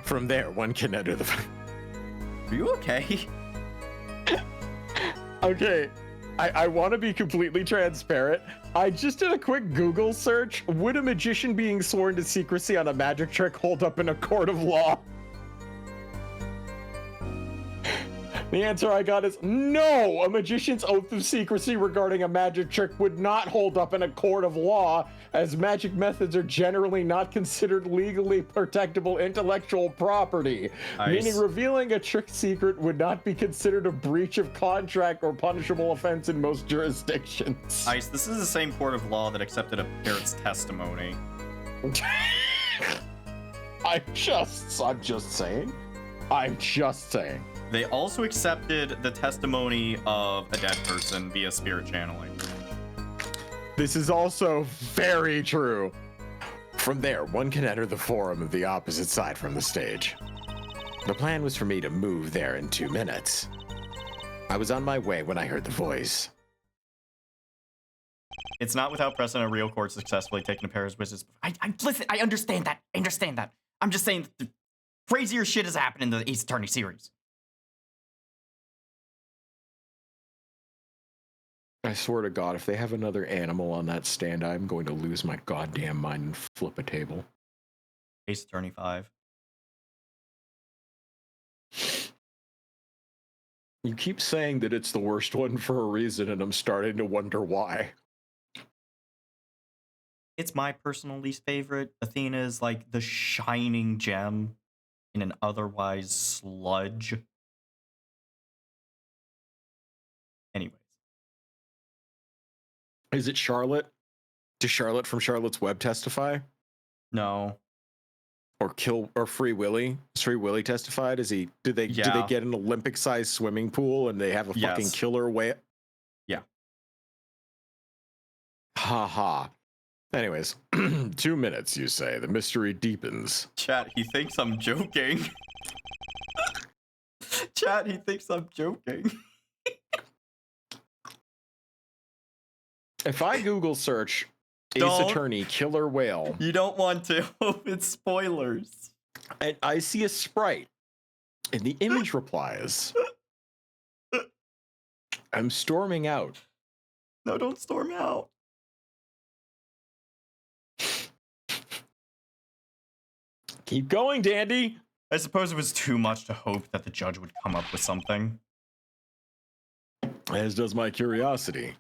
From there, one can enter the... Are you okay? Okay, I want to be completely transparent. I just did a quick Google search. Would a magician being sworn to secrecy on a magic trick hold up in a court of law? The answer I got is no! A magician's oath of secrecy regarding a magic trick would not hold up in a court of law, as magic methods are generally not considered legally protectable intellectual property. Nice. Meaning revealing a trick secret would not be considered a breach of contract or punishable offense in most jurisdictions. Ice, this is the same court of law that accepted a parent's testimony. I'm just saying. I'm just saying. They also accepted the testimony of a dead person via spirit channeling. This is also very true. From there, one can enter the forum of the opposite side from the stage. The plan was for me to move there in 2 minutes. I was on my way when I heard the voice. It's not without precedent a real court successfully taking a pair's witnesses. Listen, I understand that. I'm just saying that the crazier shit has happened in the Ace Attorney series. I swear to God, if they have another animal on that stand, I'm going to lose my goddamn mind and flip a table. Ace Attorney 5. You keep saying that it's the worst one for a reason, and I'm starting to wonder why. It's my personal least favorite. Athena is like the shining gem in an otherwise sludge. Anyways. Is it Charlotte? Does Charlotte from Charlotte's Web testify? No. Or Free Willy? Is Free Willy testified? Do they get an Olympic-sized swimming pool and they have a fucking killer whale? Yeah. Ha ha. Anyways, 2 minutes, you say. The mystery deepens. Chat, he thinks I'm joking. Chat, he thinks I'm joking. If I Google search Ace Attorney Killer Whale... You don't want to. It's spoilers. And I see a sprite. And the image replies... I'm storming out. No, don't storm out. Keep going, Dandy. I suppose it was too much to hope that the judge would come up with something. As does my curiosity.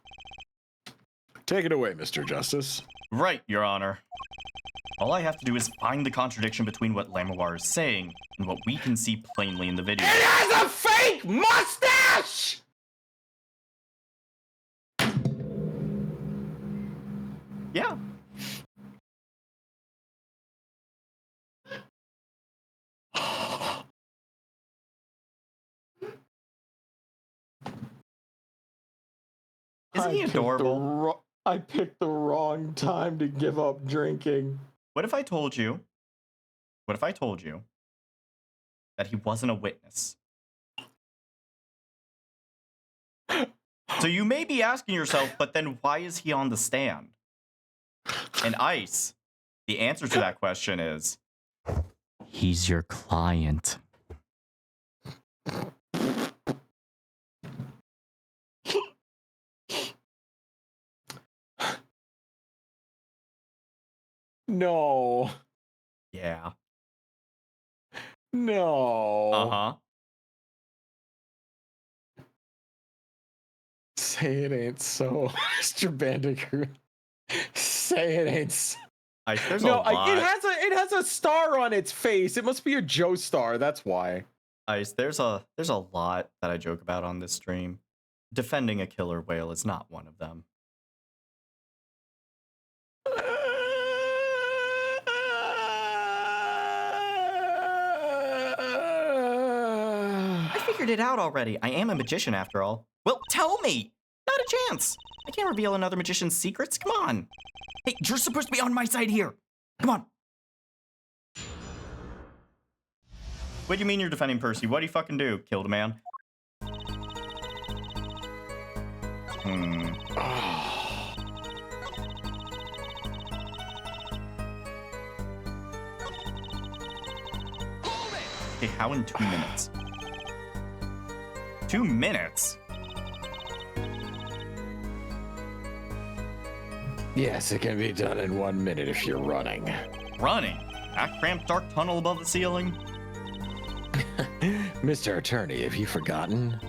Take it away, Mr. Justice. Right, Your Honor. All I have to do is find the contradiction between what Lamawar is saying and what we can see plainly in the video. It has a fake mustache! Isn't he adorable? I picked the wrong time to give up drinking. What if I told you? What if I told you that he wasn't a witness? So you may be asking yourself, but then why is he on the stand? And Ice, the answer to that question is, he's your client. No. Yeah. No. Uh-huh. Say it ain't so, Mr. Bandicoot. Say it ain't so. Ice, there's No, a lot. it has a star on its face. It must be a Joe star. That's why. Ice, there's a lot that I joke about on this stream. Defending a killer whale is not one of them. I figured it out already. I am a magician after all. Well, tell me! Not a chance! I can't reveal another magician's secrets. Come on! Hey, you're supposed to be on my side here! Come on! What do you mean you're defending Percy? What do you fucking do? Killed a man? Okay, how in 2 minutes? 2 minutes? Yes, it can be done in 1 minute if you're running. Running? That cramped dark tunnel above the ceiling? Mr. Attorney, have you forgotten?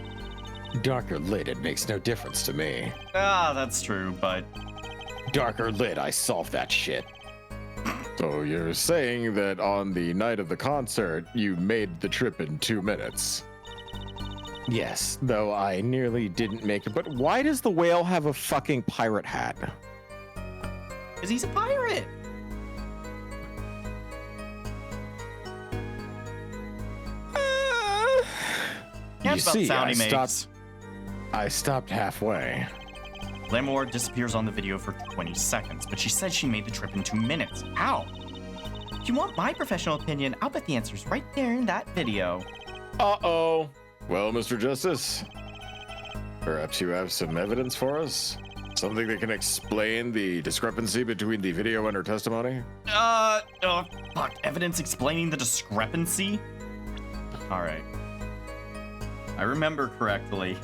Dark or lit, it makes no difference to me. Ah, that's true, but... Dark or lit, I solved that shit. So you're saying that on the night of the concert, you made the trip in 2 minutes? Yes. Though I nearly didn't make it. But why does the whale have a fucking pirate hat? Because he's a pirate! Yeah, You it's about see, sound he makes. I stopped halfway. Lamore disappears on the video for 20 seconds, but she said she made the trip in 2 minutes. How? If you want my professional opinion, I'll bet the answer's right there in that video. Uh-oh. Well, Mr. Justice, perhaps you have some evidence for us? Something that can explain the discrepancy between the video and her testimony? Fuck, evidence explaining the discrepancy? Alright. I remember correctly.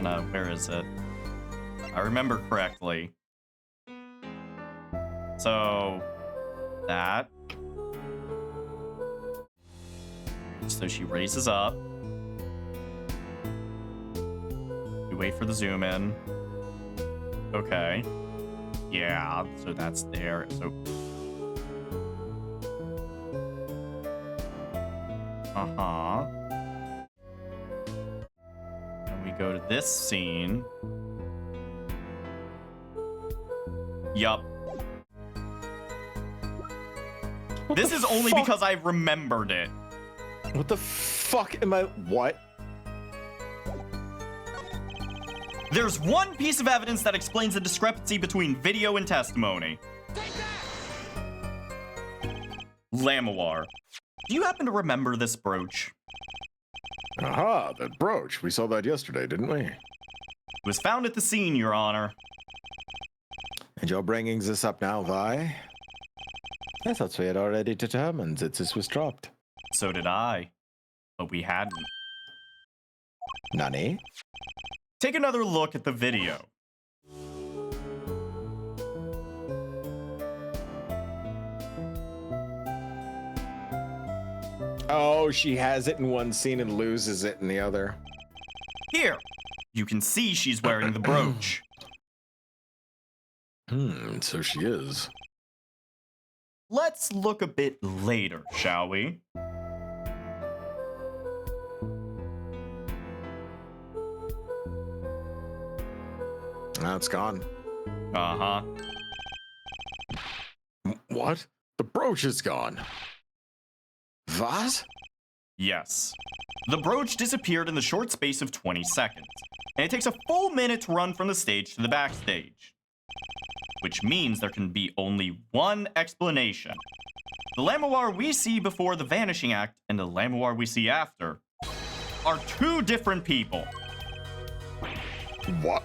No, where is it? I remember correctly. So, that. So she raises up. We wait for the zoom in. Okay. Yeah, so that's there. So. Uh-huh. And we go to this scene. Yup. This is only because I remembered it. What the fuck am I... What? There's one piece of evidence that explains the discrepancy between video and testimony. Lamawar, do you happen to remember this brooch? Aha, that brooch. We saw that yesterday, didn't we? It was found at the scene, Your Honor. And you're bringing this up now, why? I thought we had already determined that this was dropped. So did I. But we hadn't. Nani? Take another look at the video. Oh, she has it in one scene and loses it in the other. Here, you can see she's wearing the brooch. So she is. Let's look a bit later, shall we? Now it's gone. Uh-huh. What? The brooch is gone. What? Yes. The brooch disappeared in the short space of 20 seconds, and it takes a full minute to run from the stage to the backstage. Which means there can be only one explanation. The Lamoir we see before the Vanishing Act and the Lamoir we see after are two different people. What?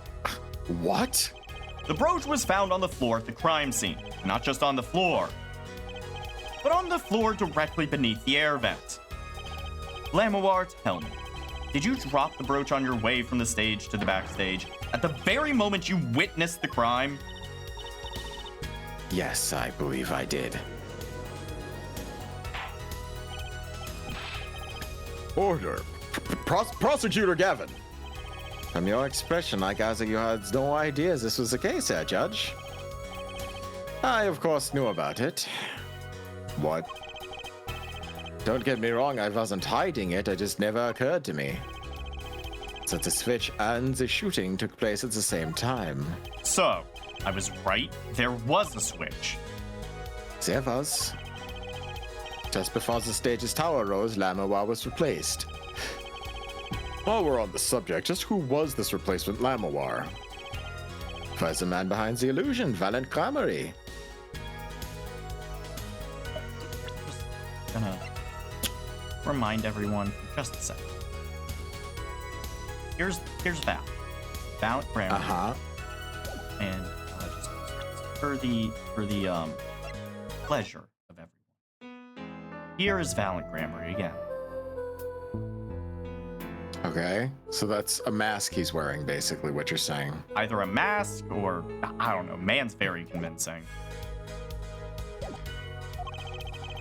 What? The brooch was found on the floor at the crime scene. Not just on the floor, but on the floor directly beneath the air vent. Lamoir, tell me, did you drop the brooch on your way from the stage to the backstage at the very moment you witnessed the crime? Yes, I believe I did. Order. Prosecutor Gavin. From your expression, I gather you had no idea this was the case, Herr Judge. I, of course, knew about it. What? Don't get me wrong, I wasn't hiding it, it just never occurred to me that the switch and the shooting took place at the same time. So, I was right, there was a switch. There was. Just before the stage's tower rose, Lamoir was replaced. While we're on the subject, just who was this replacement Lamoir? Was the man behind the illusion, Valent Gramarye. Just gonna remind everyone for just a second. Here's Val. Valent Gramarye. Uh-huh. And just for the pleasure of everyone. Here is Valent Gramarye again. Okay, so that's a mask he's wearing, basically, what you're saying. Either a mask or, I don't know, man's very convincing.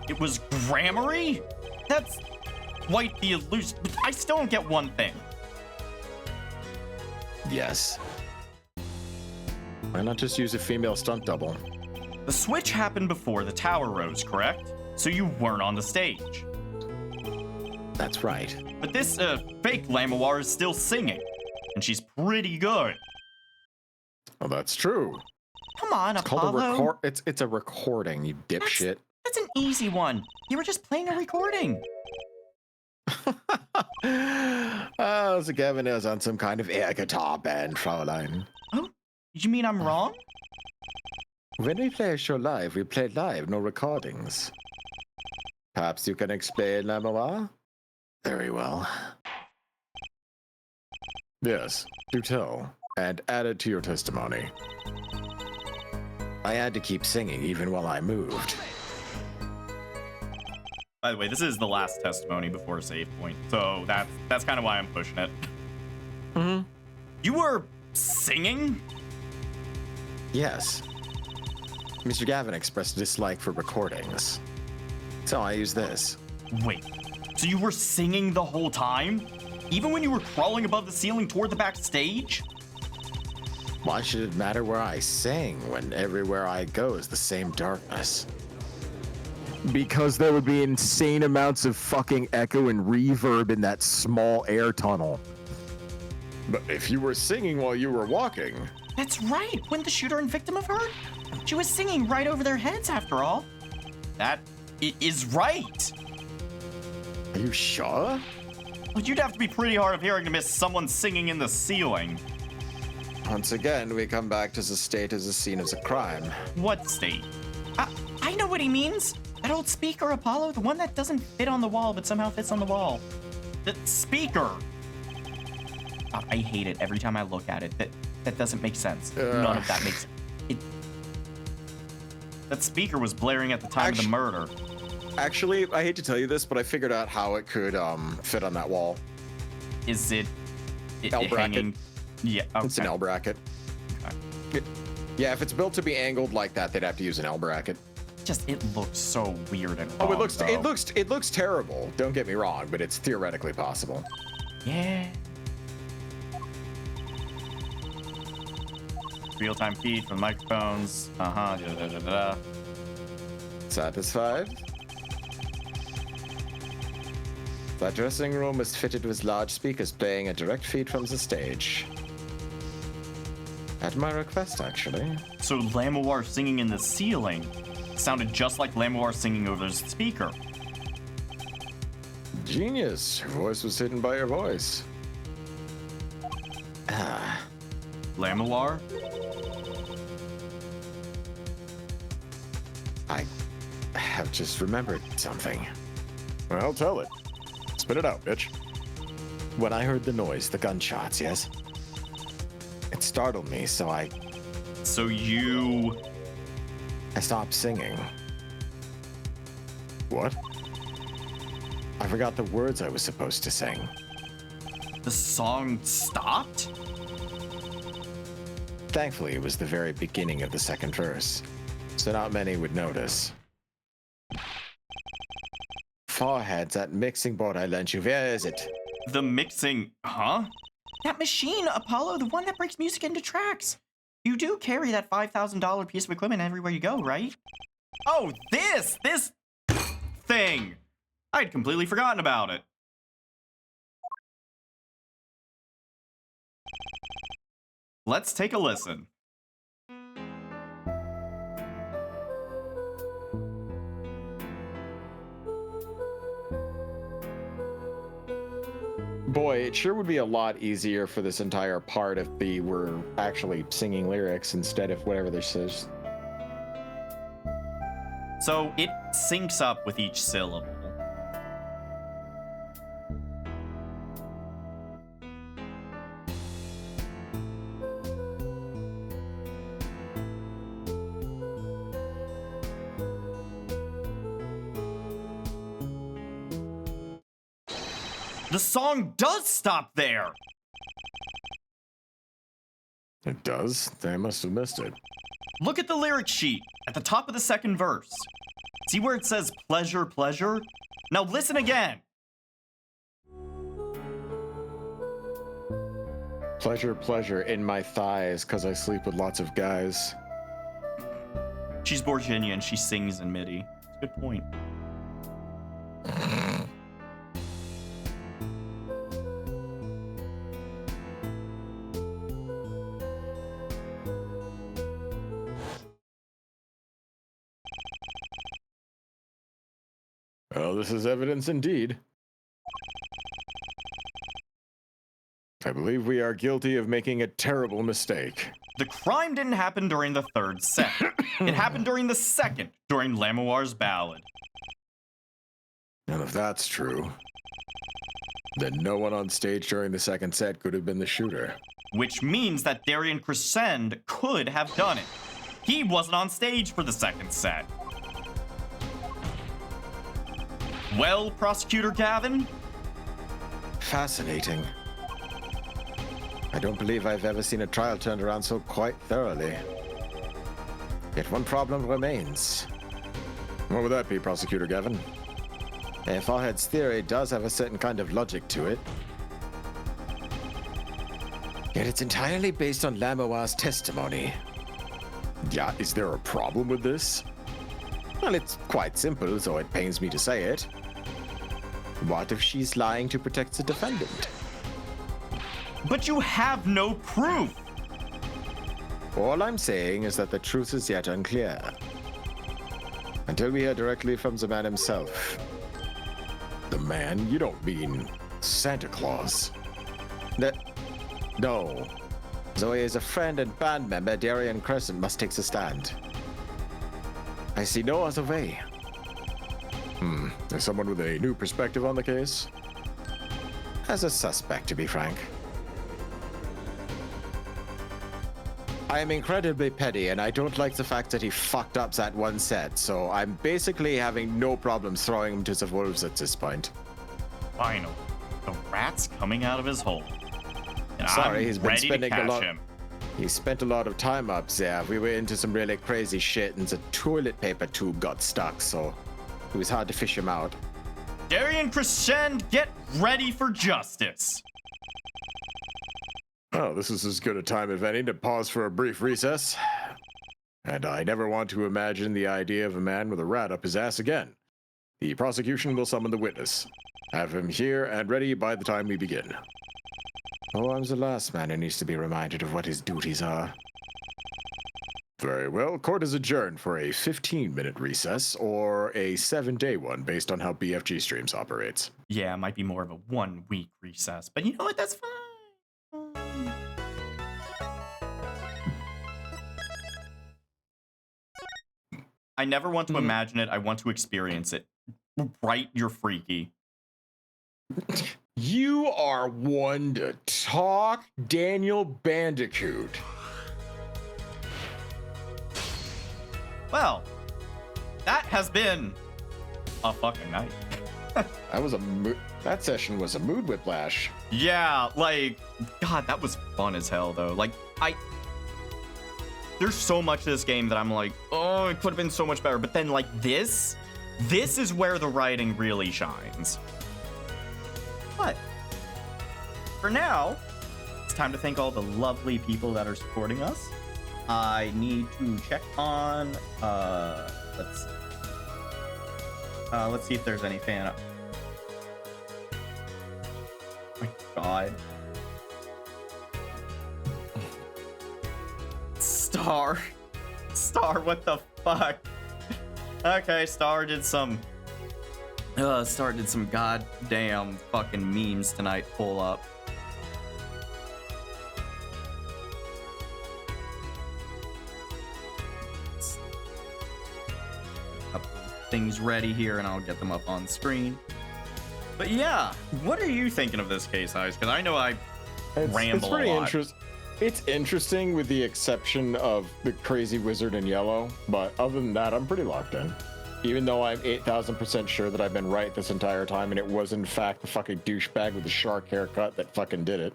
It was Gramarye? That's quite the illusion. I still don't get one thing. Yes. Why not just use a female stunt double? The switch happened before the tower rose, correct? So you weren't on the stage. That's right. But this fake Lamoir is still singing, and she's pretty good. Oh, that's true. Come on, It's called a Apollo. It's a recording, you dipshit. That's an easy one. You were just playing a recording. Oh, so Gavin is on some kind of air guitar band, Fraulein. Oh, you mean I'm wrong? When we play a show live, we play live, no recordings. Perhaps you can explain, Lamoir? Very well. Yes, do tell. And add it to your testimony. I had to keep singing even while I moved. By the way, this is the last testimony before save point, so that's kind of why I'm pushing it. Mm-hmm. You were singing? Yes. Mr. Gavin expressed a dislike for recordings. So I use this. Wait, so you were singing the whole time? Even when you were crawling above the ceiling toward the backstage? Why should it matter where I sing when everywhere I go is the same darkness? Because there would be insane amounts of fucking echo and reverb in that small air tunnel. But if you were singing while you were walking... That's right. When the shooter and victim have heard, she was singing right over their heads after all. That is right. Are you sure? Well, you'd have to be pretty hard of hearing to miss someone singing in the ceiling. Once again, we come back to the state as the scene of the crime. What state? I know what he means. That old speaker, Apollo, the one that doesn't fit on the wall but somehow fits on the wall. The speaker. I hate it every time I look at it. That doesn't make sense. None of that makes it. That speaker was blaring at the time of the murder. Actually, I hate to tell you this, but I figured out how it could fit on that wall. Is it L bracket. hanging? Yeah, okay. It's an L bracket. Okay. Yeah, if it's built to be angled like that, they'd have to use an L bracket. Just it looks so weird and Oh, wrong, it looks terrible. Don't get me wrong, but it's theoretically possible. Yeah. Real-time feed from microphones. Satisfied? The dressing room is fitted with large speakers playing a direct feed from the stage. At my request, actually. So Lamoir singing in the ceiling sounded just like Lamoir singing over the speaker. Genius. Your voice was hidden by your voice. Ah. Lamellar? I have just remembered something. Well, tell it. Spit it out, bitch. When I heard the noise, the gunshots, yes? It startled me, so I So you... stopped singing. What? I forgot the words I was supposed to sing. The song stopped? Thankfully, it was the very beginning of the second verse, so not many would notice. Foreheads, that mixing board I lent you, where is it? The mixing... Huh? That machine, Apollo, the one that breaks music into tracks. You do carry that $5,000 piece of equipment everywhere you go, right? Oh, this thing. I'd completely forgotten about it. Let's take a listen. Boy, it sure would be a lot easier for this entire part if we were actually singing lyrics instead of whatever this is. So it syncs up with each syllable. The song does stop there. It does? I must have missed it. Look at the lyric sheet at the top of the second verse. See where it says pleasure, pleasure? Now listen again. Pleasure, pleasure in my thighs, because I sleep with lots of guys. She's Borginia and she sings in MIDI. That's a good point. Well, this is evidence indeed. I believe we are guilty of making a terrible mistake. The crime didn't happen during the third set. It happened during the second, during Lamoir's ballad. And if that's true, then no one on stage during the second set could have been the shooter. Which means that Darian Crescend could have done it. He wasn't on stage for the second set. Well, Prosecutor Gavin? Fascinating. I don't believe I've ever seen a trial turned around so quite thoroughly. Yet one problem remains. What would that be, Prosecutor Gavin? Forehead's theory does have a certain kind of logic to it. Yet it's entirely based on Lamoir's testimony. Yeah, is there a problem with this? Well, it's quite simple, so it pains me to say it. What if she's lying to protect the defendant? But you have no proof. All I'm saying is that the truth is yet unclear. Until we hear directly from the man himself. The man? You don't mean Santa Claus. No. Zoe is a friend and band member. Darian Crescent must take the stand. I see no other way. Is someone with a new perspective on the case? As a suspect, to be frank. I am incredibly petty, and I don't like the fact that he fucked up that one set, so I'm basically having no problems throwing him to the wolves at this point. Finally, the rat's coming out of his hole. And Sorry, I'm he's been ready spending to a catch lot. him. He spent a lot of time up there. We were into some really crazy shit, and the toilet paper tube got stuck, so it was hard to fish him out. Darian Crescend, get ready for justice. Oh, this is as good a time as any to pause for a brief recess. And I never want to imagine the idea of a man with a rat up his ass again. The prosecution will summon the witness. Have him here and ready by the time we begin. Oh, I'm the last man who needs to be reminded of what his duties are. Very well. Court is adjourned for a 15-minute recess or a 7-day one based on how BFG streams operates. Yeah, it might be more of a 1 week recess, but you know what? That's fine. I never want to imagine it. I want to experience it. Right, you're freaky. You are one to talk, Daniel Bandicoot. Well, that has been a fucking night. That session was a mood whiplash. Yeah, like, God, that was fun as hell, though. Like, there's so much to this game that I'm like, oh, it could have been so much better. But then, like, this is where the writing really shines. But for now, it's time to thank all the lovely people that are supporting us. I need to check on, let's see if there's any fan. Oh my God. Star, what the fuck? Okay, Star did some goddamn fucking memes tonight. Pull up. Couple things ready here, and I'll get them up on screen. But yeah, what are you thinking of this case, Ice? Because I know I ramble it's pretty a lot. It's interesting with the exception of the crazy wizard in yellow, but other than that, I'm pretty locked in. Even though I'm 8,000% sure that I've been right this entire time, and it was in fact the fucking douchebag with the shark haircut that fucking did it.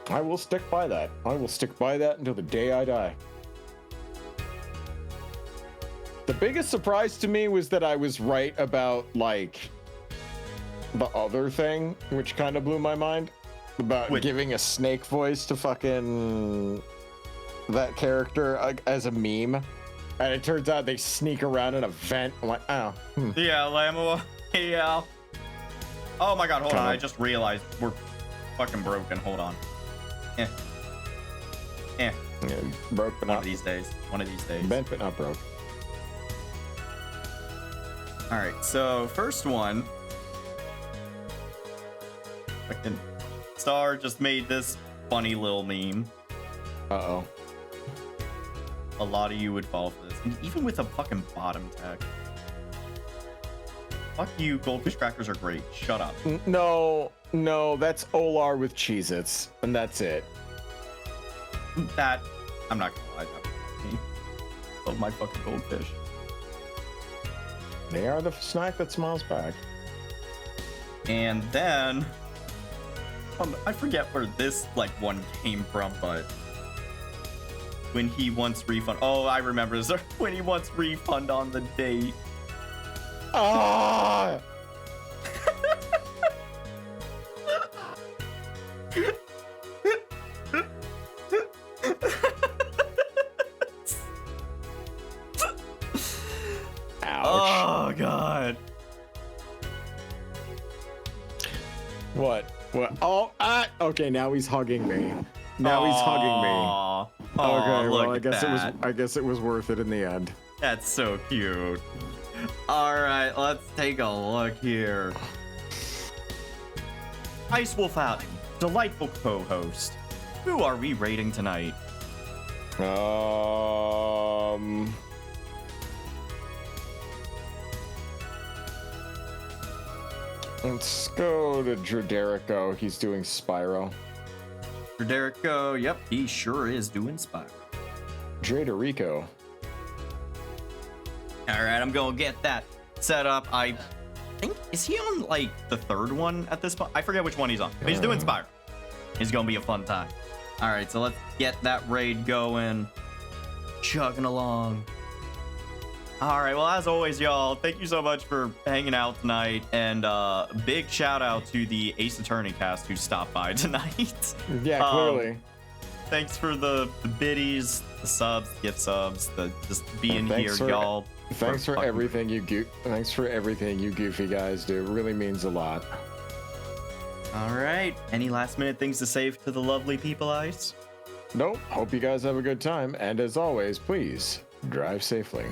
I will stick by that. I will stick by that until the day I die. The biggest surprise to me was that I was right about, like, the other thing, which kind of blew my mind. About giving a snake voice to fucking that character as a meme. And it turns out they sneak around in a vent. I'm like, oh. Yeah, Lamo. Yeah. Oh my God, hold on. I just realized we're fucking broken. Hold on. Yeah, broke but One not. of these days. One of these days. Bent but not broke. All right, so first one. Fucking Star just made this funny little meme. Uh-oh. A lot of you would fall for this. And even with a fucking bottom tech. Fuck you, goldfish crackers are great. Shut up. No, that's Olar with Cheez-Its, and that's it. That, I'm not gonna lie, that was me. Love my fucking goldfish. They are the snack that smiles back. And then, I forget where this like one came from, but when he wants refund. Oh, I remember this. When he wants refund on the date. Ah! Ouch. Oh God. What? Oh, okay, now he's hugging me. Now he's hugging me. Okay, well, I guess it was worth it in the end. That's so cute. All right, let's take a look here. Ice Wolf Outing, delightful co-host. Who are we rating tonight? Let's go to Drederico. He's doing Spyro. Drederico, yep, he sure is doing Spyro. Drederico. All right, I'm gonna get that set up. I think, is he on like the third one at this point? I forget which one he's on, but he's doing Spyro. It's gonna be a fun time. All right, so let's get that raid going. Chugging along. All right, well, as always, y'all, thank you so much for hanging out tonight. And big shout out to the Ace Attorney cast who stopped by tonight. Yeah, clearly. Thanks for the biddies, the subs, the gift subs, the just being here, y'all. Thanks for everything you goofy guys do. It really means a lot. All right. Any last minute things to say to the lovely people, Ice? Nope. Hope you guys have a good time. And as always, please drive safely.